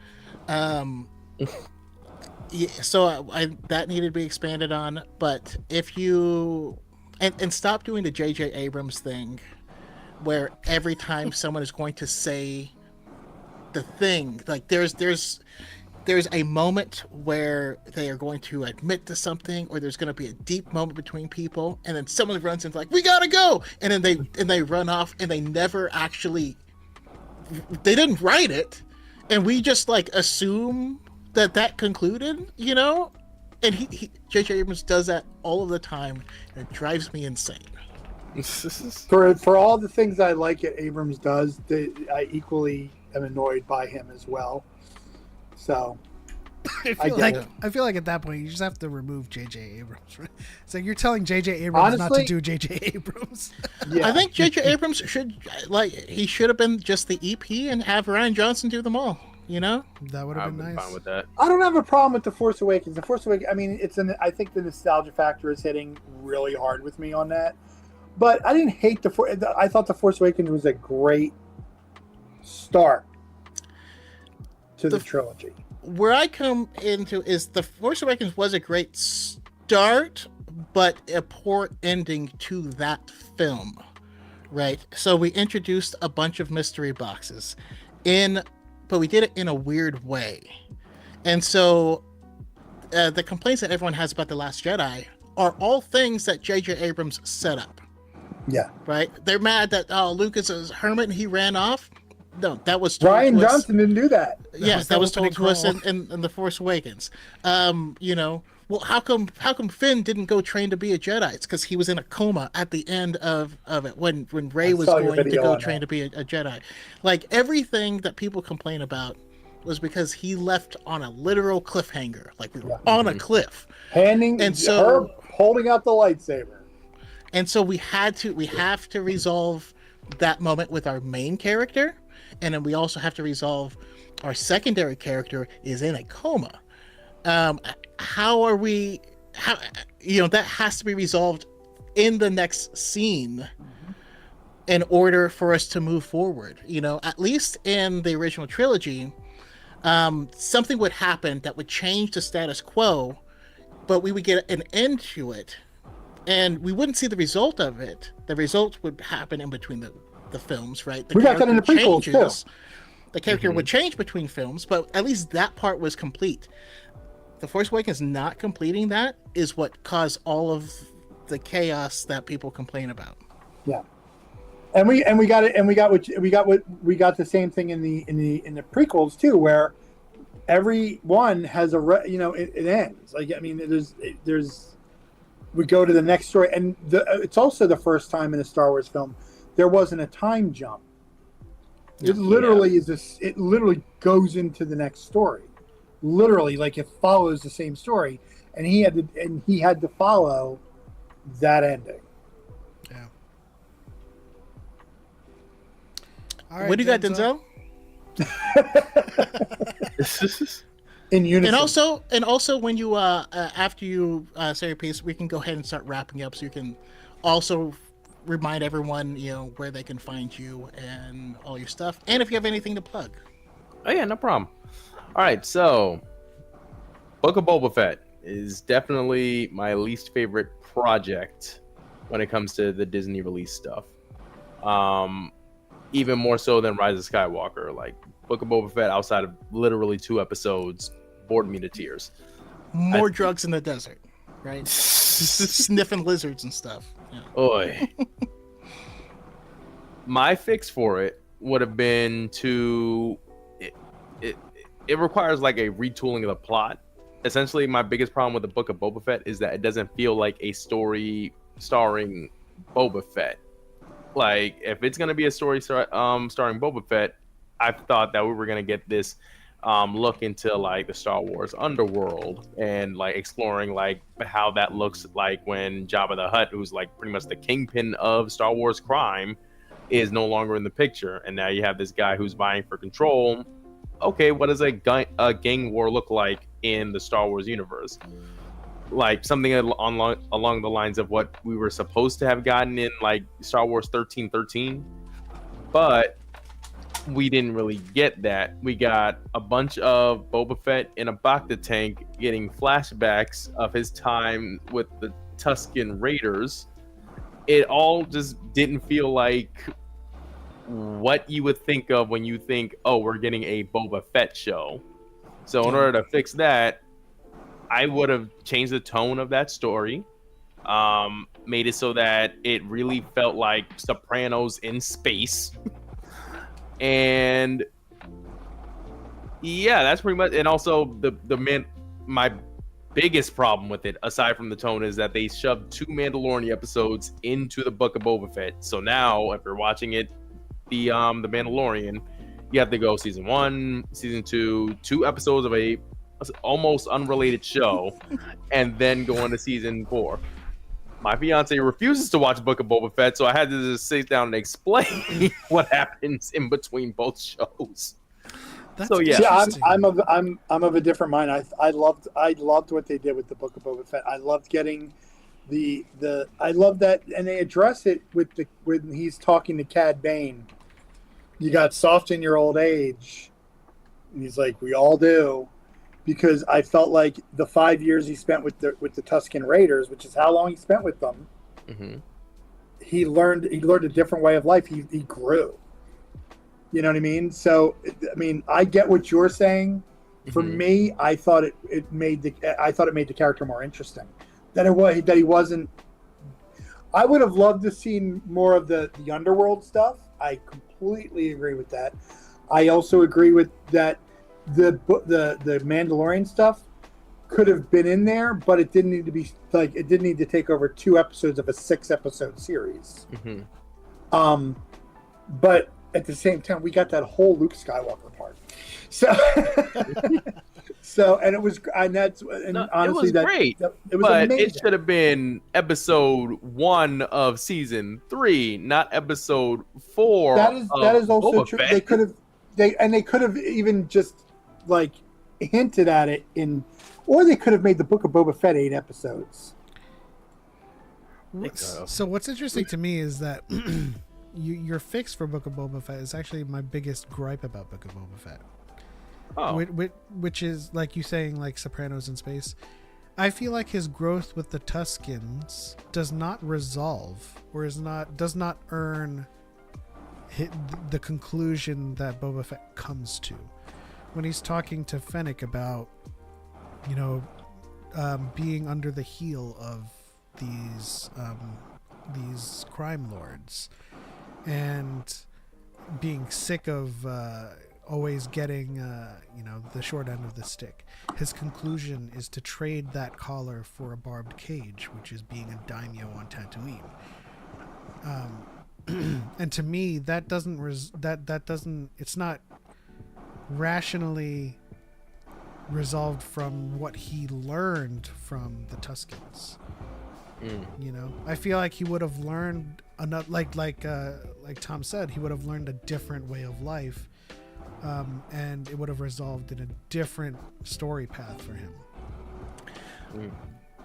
Yeah, so that needed to be expanded on, but if you and stop doing the J.J. Abrams thing, where every time someone is going to say the thing, like there's a moment where they are going to admit to something, or there's going to be a deep moment between people, and then someone runs in like, "We gotta go," and then they run off, and they never actually, they didn't write it, and we just like assume that concluded, you know. And he J.J. Abrams does that all of the time, and it drives me insane. For all the things I like that Abrams does, I equally am annoyed by him as well. So I feel like at that point you just have to remove J.J. Abrams. Right? It's like you're telling J.J. Abrams not to do J.J. Abrams. Yeah. I think J.J. Abrams should have been just the EP and have Rian Johnson do them all. You know, that would have been nice. Fine with that. I don't have a problem with The Force Awakens. The Force Awakens, I mean, I think the nostalgia factor is hitting really hard with me on that. But I didn't hate I thought The Force Awakens was a great start to the trilogy. Where I come into is The Force Awakens was a great start, but a poor ending to that film, right? So we introduced a bunch of mystery boxes but we did it in a weird way. And so the complaints that everyone has about The Last Jedi are all things that J.J. Abrams set up. Yeah. Right? They're mad that Lucas is a hermit and he ran off. No, that was told Ryan to us. Johnson didn't do that. Yes, that was told opening to us crawl. in The Force Awakens. You know, well, how come Finn didn't go train to be a Jedi? It's because he was in a coma at the end of it when Rey was saw your going to video go on train that. to be a Jedi. Like, everything that people complain about was because he left on a literal cliffhanger. Like, we were on a cliff. Handing And so- her holding out the lightsaber. And so we have to resolve that moment with our main character, and then we also have to resolve our secondary character is in a coma. How that has to be resolved in the next scene in order for us to move forward. You know, at least in the original trilogy, something would happen that would change the status quo, but we would get an end to it. And we wouldn't see the result of it. The result would happen in between the films, right? We got that in the prequels, too. The character would change between films, but at least that part was complete. The Force Awakens not completing that is what caused all of the chaos that people complain about. Yeah. And we got it, and we got the same thing in the prequels too, where every one has it ends. Like, I mean, there's we go to the next story, and it's also the first time in a Star Wars film there wasn't a time jump. It literally it literally goes into the next story. Literally, like, it follows the same story, and he had to follow that ending. Yeah. All right, What do you got, Denzel? In unison. And also when you after you say your piece, we can go ahead and start wrapping up, so you can also remind everyone, you know, where they can find you and all your stuff, and if you have anything to plug. Oh yeah, no problem. All right, so Book of Boba Fett is definitely my least favorite project when it comes to the Disney release stuff. Even more so than Rise of Skywalker. Like, Book of Boba Fett, outside of literally 2 episodes, bored me to tears. More drugs in the desert, right? Sniffing lizards and stuff. Yeah. Oy. My fix for it would have been to it requires like a retooling of the plot. Essentially, my biggest problem with the Book of Boba Fett is that it doesn't feel like a story starring Boba Fett. Like, if it's gonna be a story starring Boba Fett, I thought that we were gonna get this look into like the Star Wars underworld and like exploring like how that looks like when Jabba the Hutt, who's like pretty much the kingpin of Star Wars crime, is no longer in the picture, and now you have this guy who's vying for control. Okay, what does a gang war look like in the Star Wars universe? Like something along the lines of what we were supposed to have gotten in like Star Wars 1313, but we didn't really get that. We got a bunch of Boba Fett in a Bacta tank getting flashbacks of his time with the Tusken Raiders. It all just didn't feel like what you would think of when you think, oh, we're getting a Boba Fett show. So in order to fix that, I would have changed the tone of that story, made it so that it really felt like Sopranos in space. And yeah, that's pretty much. And also my biggest problem with it, aside from the tone, is that they shoved 2 Mandalorian episodes into the Book of Boba Fett. So now, if you're watching it, the Mandalorian, you have to go season 1, season 2, 2 episodes of a almost unrelated show, and then go on to season 4. My fiance refuses to watch Book of Boba Fett, so I had to just sit down and explain what happens in between both shows. So yeah, See, I'm of a different mind. I loved what they did with the Book of Boba Fett. I loved getting I love that, and they address it when he's talking to Cad Bane. You got soft in your old age. And he's like, we all do, because I felt like the 5 years he spent with the Tusken Raiders, which is how long he spent with them. Mm-hmm. He learned a different way of life. He grew. You know what I mean? So, I mean, I get what you're saying. For me, I thought it made the character more interesting. that he wasn't. I would have loved to seen more of the underworld stuff. I completely agree with that. I also agree with that the Mandalorian stuff could have been in there, but it didn't need to be like it didn't need to take over 2 episodes of a 6-episode series. Mm-hmm. But at the same time, we got that whole Luke Skywalker part. So, and it was, and that's, and No, honestly, it was great. It was but amazing. it should have been episode 1 of season 3, not episode 4. That is also Boba true. Fett. They could have even just like hinted at it or they could have made the Book of Boba Fett 8 episodes. So what's interesting to me is that your fix for Book of Boba Fett is actually my biggest gripe about Book of Boba Fett. Oh. Which is like you saying like Sopranos in space. I feel like his growth with the Tuskens does not resolve or does not earn the conclusion that Boba Fett comes to when he's talking to Fennec about being under the heel of these crime lords and being sick of always getting the short end of the stick. His conclusion is to trade that collar for a barbed cage, which is being a daimyo on Tatooine. And to me, that doesn't it's not rationally resolved from what he learned from the Tuskens. I feel like he would have learned another, like Tom said, he would have learned a different way of life, and it would have resolved in a different story path for him.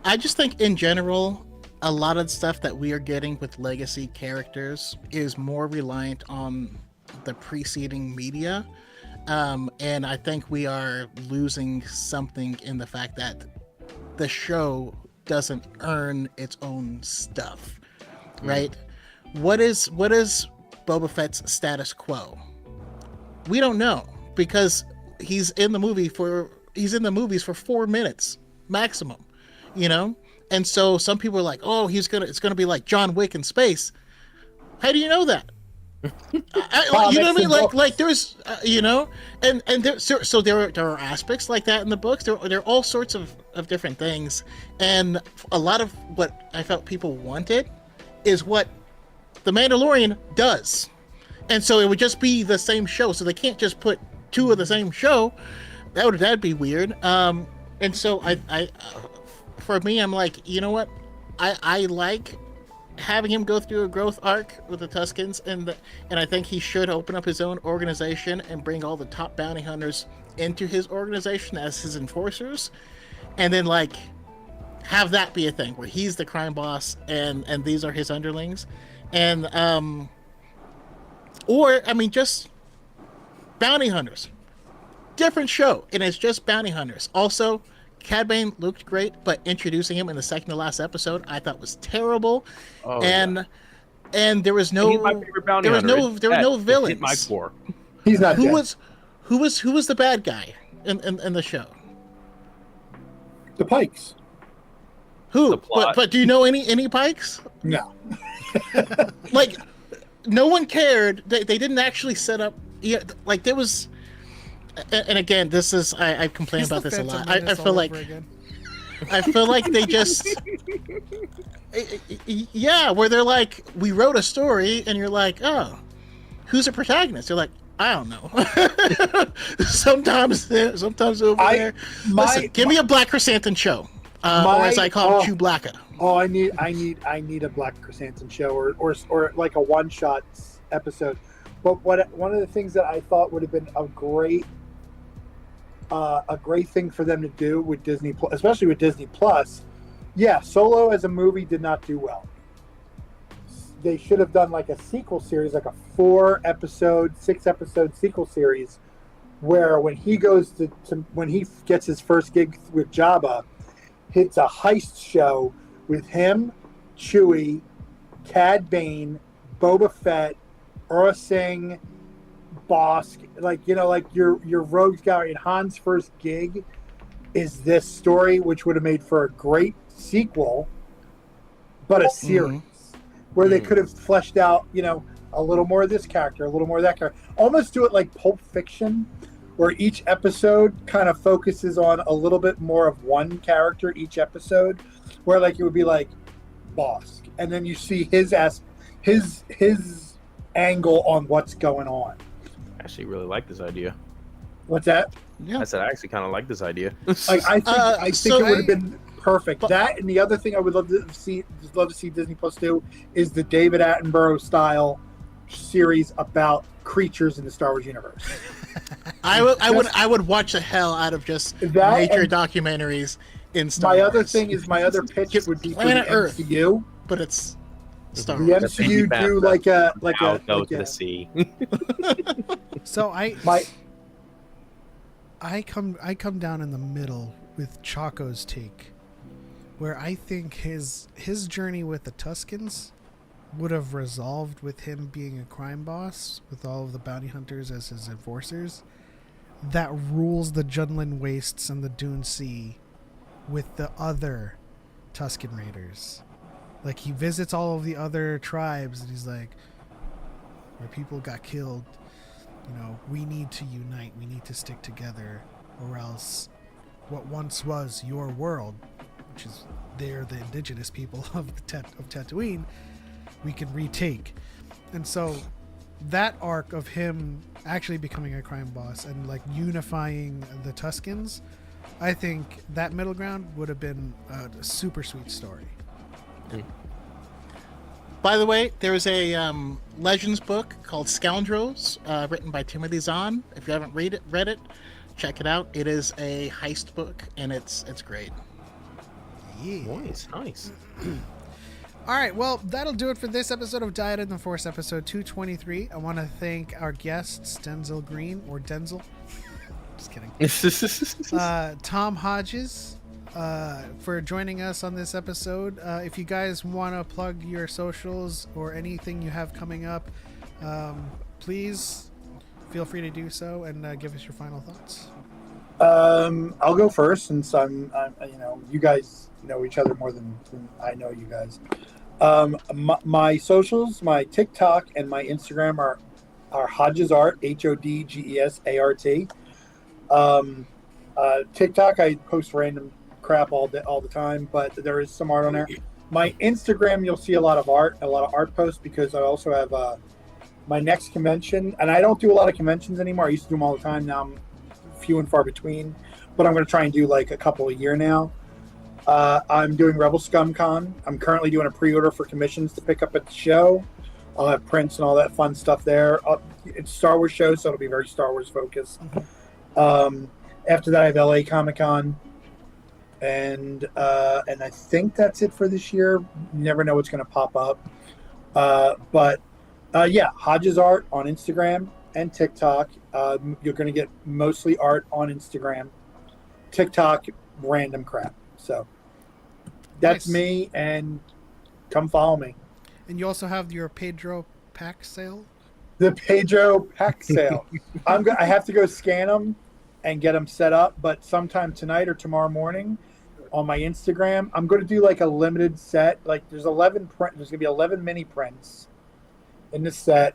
I just think in general, a lot of the stuff that we are getting with legacy characters is more reliant on the preceding media. And I think we are losing something in the fact that the show doesn't earn its own stuff, right? What is Boba Fett's status quo? We don't know, because he's in the movies for 4 minutes maximum, And so some people are like, "Oh, it's gonna be like John Wick in space." How do you know that? You know what I mean? Like there's, and there are aspects like that in the books. There are all sorts of different things, and a lot of what I felt people wanted is what the Mandalorian does, and so it would just be the same show. So they can't just put 2 of the same show. That'd be weird. And so I for me, I'm like, you know what? I like having him go through a growth arc with the Tuskens, and I think he should open up his own organization and bring all the top bounty hunters into his organization as his enforcers, and then like have that be a thing where he's the crime boss and these are his underlings, and or I mean just bounty hunters, different show, and it's just bounty hunters. Also, Cad Bane looked great, but introducing him in the second to last episode I thought was terrible. And there was no He's my favorite bounty there was hunter. no It's villains. hit my core. He's not dead. Who was the bad guy in the show? The Pikes. Who? The plot. But do you know any Pikes? No. Like no one cared. They didn't actually set up. Yeah, like there was. And again, this is I complain about this a lot. I feel like they just where they're like, we wrote a story, and you're like, oh, who's the protagonist? You're like, I don't know. sometimes over there. Listen, give me a Black Chrysanthemum show, or as I call him, Chewbacca. Oh, I need a Black Chrysanthemum show, or like a one-shot episode. But one of the things that I thought would have been a great thing for them to do with Disney, especially with Disney Plus. Yeah, Solo as a movie did not do well. They should have done like a sequel series, like a 6-episode sequel series, where when he goes to when he gets his first gig with Jabba, it's a heist show with him, Chewie, Cad Bane, Boba Fett, Aurra Singh, Bosk, like your Rogues Gallery, and Han's first gig is this story, which would have made for a great sequel, but a series where they could have fleshed out, a little more of this character, a little more of that character. Almost do it like Pulp Fiction, where each episode kind of focuses on a little bit more of one character each episode, where like it would be like Bosk, and then you see his angle on what's going on. I actually really like this idea. What's that? Yeah. I said I actually kind of like this idea. Like, I think so it would have been perfect. That and the other thing I would love to see Disney Plus do is the David Attenborough style series about creatures in the Star Wars universe. I would watch the hell out of just That nature and- documentaries in Star My Wars. other thing is my other pitch would be for the Planet Earth. MCU. But it's Star The Wars. MCU do like a Out to the sea. So my I come down in the middle with Choco's take, where I think his journey with the Tuskens would have resolved with him being a crime boss with all of the bounty hunters as his enforcers that rules the Jundland Wastes and the Dune Sea with the other Tusken Raiders. Like, he visits all of the other tribes and he's like, where people got killed, we need to unite, we need to stick together, or else what once was your world, which is they're the indigenous people of Tatooine, we can retake. And so that arc of him actually becoming a crime boss and like unifying the Tuskens, I think that middle ground would have been a super sweet story. By the way, there's a Legends book called Scoundrels, written by Timothy Zahn. If you haven't read it, check it out. It is a heist book, and it's great. Yeah. Nice. All right, well, that'll do it for this episode of DYAD in the Force, episode 223. I want to thank our guests, Denzel Greene, or Denzel. Just kidding. Tom Hodges, for joining us on this episode. If you guys want to plug your socials or anything you have coming up, please feel free to do so and give us your final thoughts. I'll go first since I'm you guys know each other more than I know you guys. My socials, my TikTok and my Instagram are Hodges Art, HODGESART. TikTok, I post random crap all the time, but there is some art on there. My Instagram, you'll see a lot of art posts, because I also have my next convention, and I don't do a lot of conventions anymore. I used to do them all the time. Now I'm few and far between, but I'm going to try and do like a couple a year now. I'm doing Rebel Scum Con. I'm currently doing a pre-order for commissions to pick up at the show. I'll have prints and all that fun stuff there. It's Star Wars show, so it'll be very Star Wars focused. After that, I have LA Comic Con, and I think that's it for this year. You never know what's going to pop up. But Hodges Art on Instagram and TikTok. You're going to get mostly art on Instagram. TikTok, random crap. So that's Nice. me, and come follow me. And you also have your Pedro pack sale. The Pedro pack sale. I have to go scan them and get them set up, but sometime tonight or tomorrow morning on my Instagram, I'm going to do like a limited set. Like there's 11 there's going to be 11 mini prints in this set,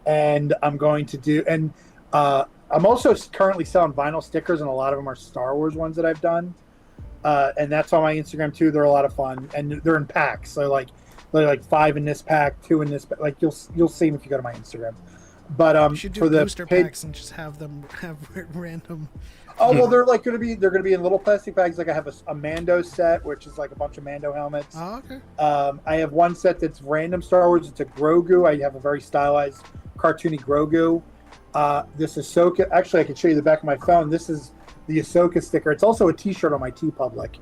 and I'm going to do, and I'm also currently selling vinyl stickers, and a lot of them are Star Wars ones that I've done. And that's on my Instagram too. They're a lot of fun, and they're in packs. So they're like 5 in this pack, 2 in this. Like you'll see them if you go to my Instagram. But You should do for the booster packs and just have them have random. Oh well, they're going to be in little plastic bags. Like I have a Mando set, which is like a bunch of Mando helmets. Oh, okay. I have one set that's random Star Wars. It's a Grogu. I have a very stylized, cartoony Grogu. This Ahsoka. Actually, I can show you the back of my phone. This is the Ahsoka sticker. It's also a T-shirt on my TeePublic,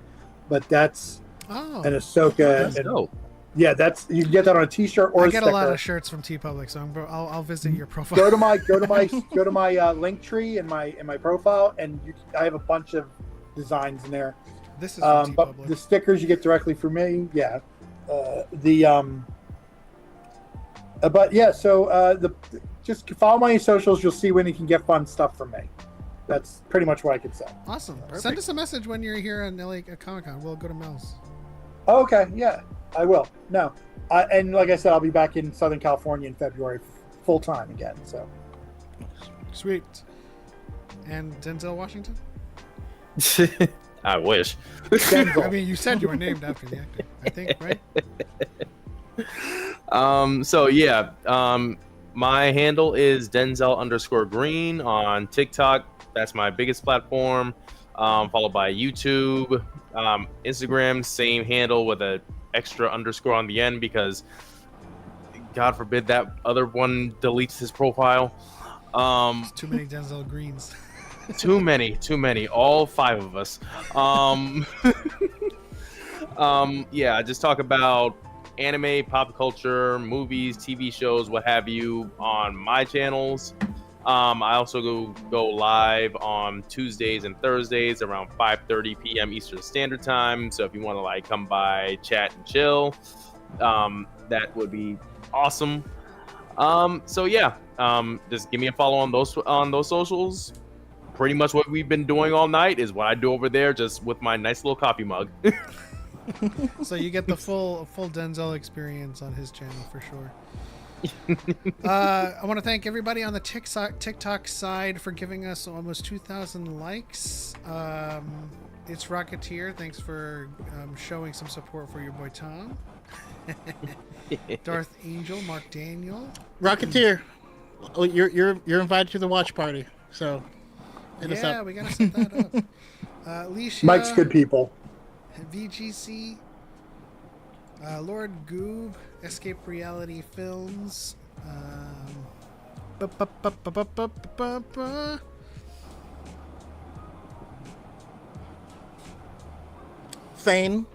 but that's Oh, an Ahsoka. That's and- dope. yeah, you can get that on a T-shirt or I a get sticker. a lot of shirts from TeePublic, so I'll visit your profile. Go to my link tree in my profile, and I have a bunch of designs in there. This is from But TeePublic. the stickers you get directly from me. Yeah. Just follow my socials. You'll see when you can get fun stuff from me. That's pretty much what I could say. Awesome. Perfect. Send us a message when you're here at LA Comic Con. We'll go to Mel's. Oh, okay, yeah, I will. No, and like I said, I'll be back in Southern California in February, full time again. So Sweet. And Denzel Washington? I wish. Denzel. I mean, you said you were named after the actor, I think, right? So yeah, my handle is Denzel_Green on TikTok. That's my biggest platform. Followed by YouTube, Instagram, same handle with a extra underscore on the end because God forbid that other one deletes his profile. There's too many Denzel Greens. Too many, all 5 of us. Yeah, I just talk about anime, pop culture, movies, TV shows, what have you on my channels. I also go live on Tuesdays and Thursdays around 5:30 p.m. Eastern Standard Time. So if you want to like come by, chat and chill, that would be awesome. So yeah, just give me a follow on those socials. Pretty much what we've been doing all night is what I do over there, just with my nice little coffee mug. So you get the full Denzel experience on his channel for sure. I want to thank everybody on the TikTok side for giving us almost 2,000 likes. It's Rocketeer. Thanks for showing some support for your boy Tom. Darth Angel, Mark Daniel, Rocketeer. Oh, you're invited to the watch party. So hit us yeah, up. we gotta set that up. Alicia, Mike's good people. VGC, Lord Goob, Escape Reality Films, Thane.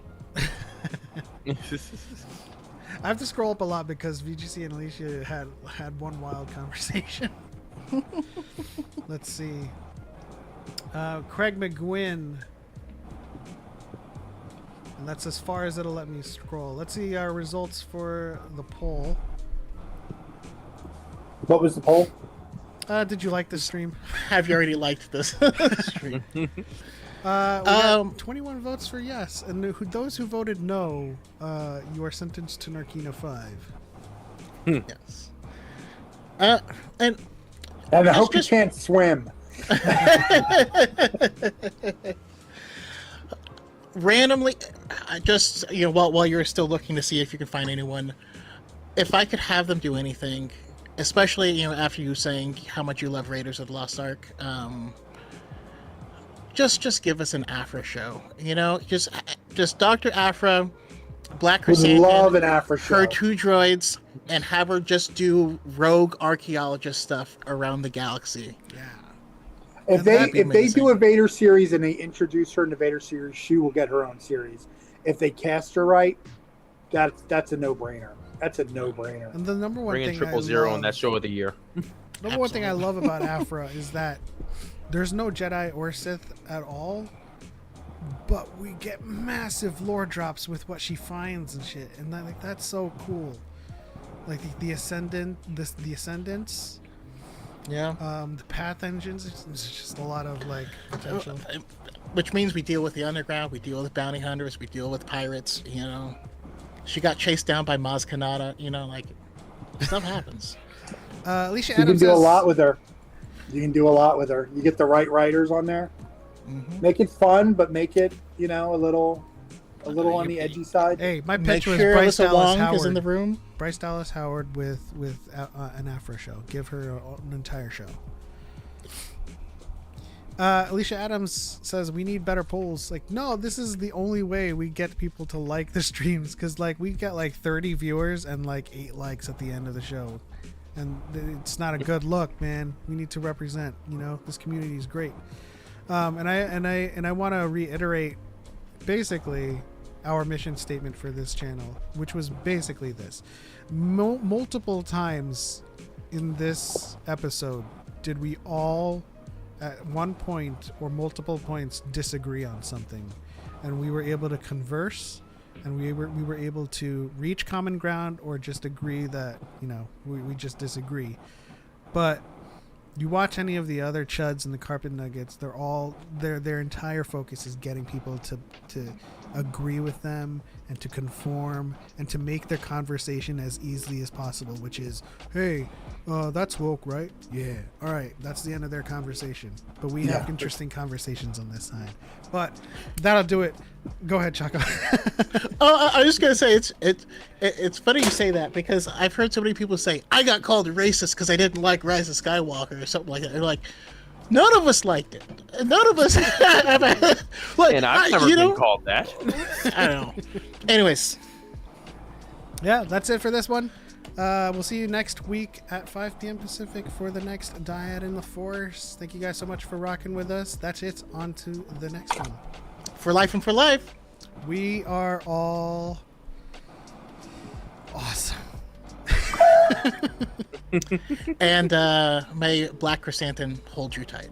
I have to scroll up a lot because VGC and Alicia had one wild conversation. Let's see. Craig McGuinn. And that's as far as it'll let me scroll. Let's see our results for the poll. What was the poll? Did you like this stream? Have you already liked this stream? We got 21 votes for yes, and those who voted no, you are sentenced to Narkina 5. Yes. And And I hope just- you can't swim. randomly, just while you're still looking to see if you can find anyone, if I could have them do anything, especially after you saying how much you love Raiders of the Lost Ark, just give us an Afra show. Just Dr. Afra, Black Would Chrysanthemum, love an Afro show. her 2 droids, and have her just do rogue archaeologist stuff around the galaxy. Yeah. If that'd be they amazing. do a Vader series and they introduce her in the Vader series, she will get her own series. If they cast her right, that's a no-brainer. That's a no-brainer. And the number one Bring in thing I 000 love, on that show of the year. number one thing I love about Afra is that there's no Jedi or Sith at all, but we get massive lore drops with what she finds and shit, and that's so cool. Like the Ascendants, Yeah. the Path engines. It's just a lot of like potential. Which means we deal with the underground, we deal with bounty hunters, we deal with pirates. She got chased down by Maz Kanata. Stuff happens. Alicia You can Adams do a says, lot with her. You can do a lot with her. You get the right writers on there. Mm-hmm. Make it fun, but make it a little on the edgy side. Hey, my Make pitch was sure Bryce Alyssa Dallas Wong is in the Howard. room. Bryce Dallas Howard with an Afro show. Give her an entire show. Alicia Adams says we need better polls. Like, no, this is the only way we get people to like the streams, because we get 30 viewers and 8 likes at the end of the show, and it's not a good look, man. We need to represent. This community is great. And I want to reiterate basically our mission statement for this channel, which was basically this. Multiple times in this episode did we all at one point or multiple points disagree on something, and we were able to converse, and we were able to reach common ground or just agree that we just disagree. But you watch any of the other chuds and the carpet nuggets, they're all their entire focus is getting people to agree with them and to conform and to make their conversation as easily as possible, which is, hey, that's woke, right? Yeah. All right. That's the end of their conversation. But we have interesting conversations on this side. But that'll do it. Go ahead, Choco. Oh, I was just gonna say it's funny you say that, because I've heard so many people say I got called a racist because I didn't like Rise of Skywalker or something like that. They're like, none of us liked it. None of us. Like, And I've never been called that. I don't know. Anyways, Yeah, that's it for this one. We'll see you next week at 5 p.m. Pacific for the next Dyad in the Force. Thank you guys so much for rocking with us. That's it. On to the next one. for life and for life. We are all awesome. And may Black Chrysanthemum hold you tight.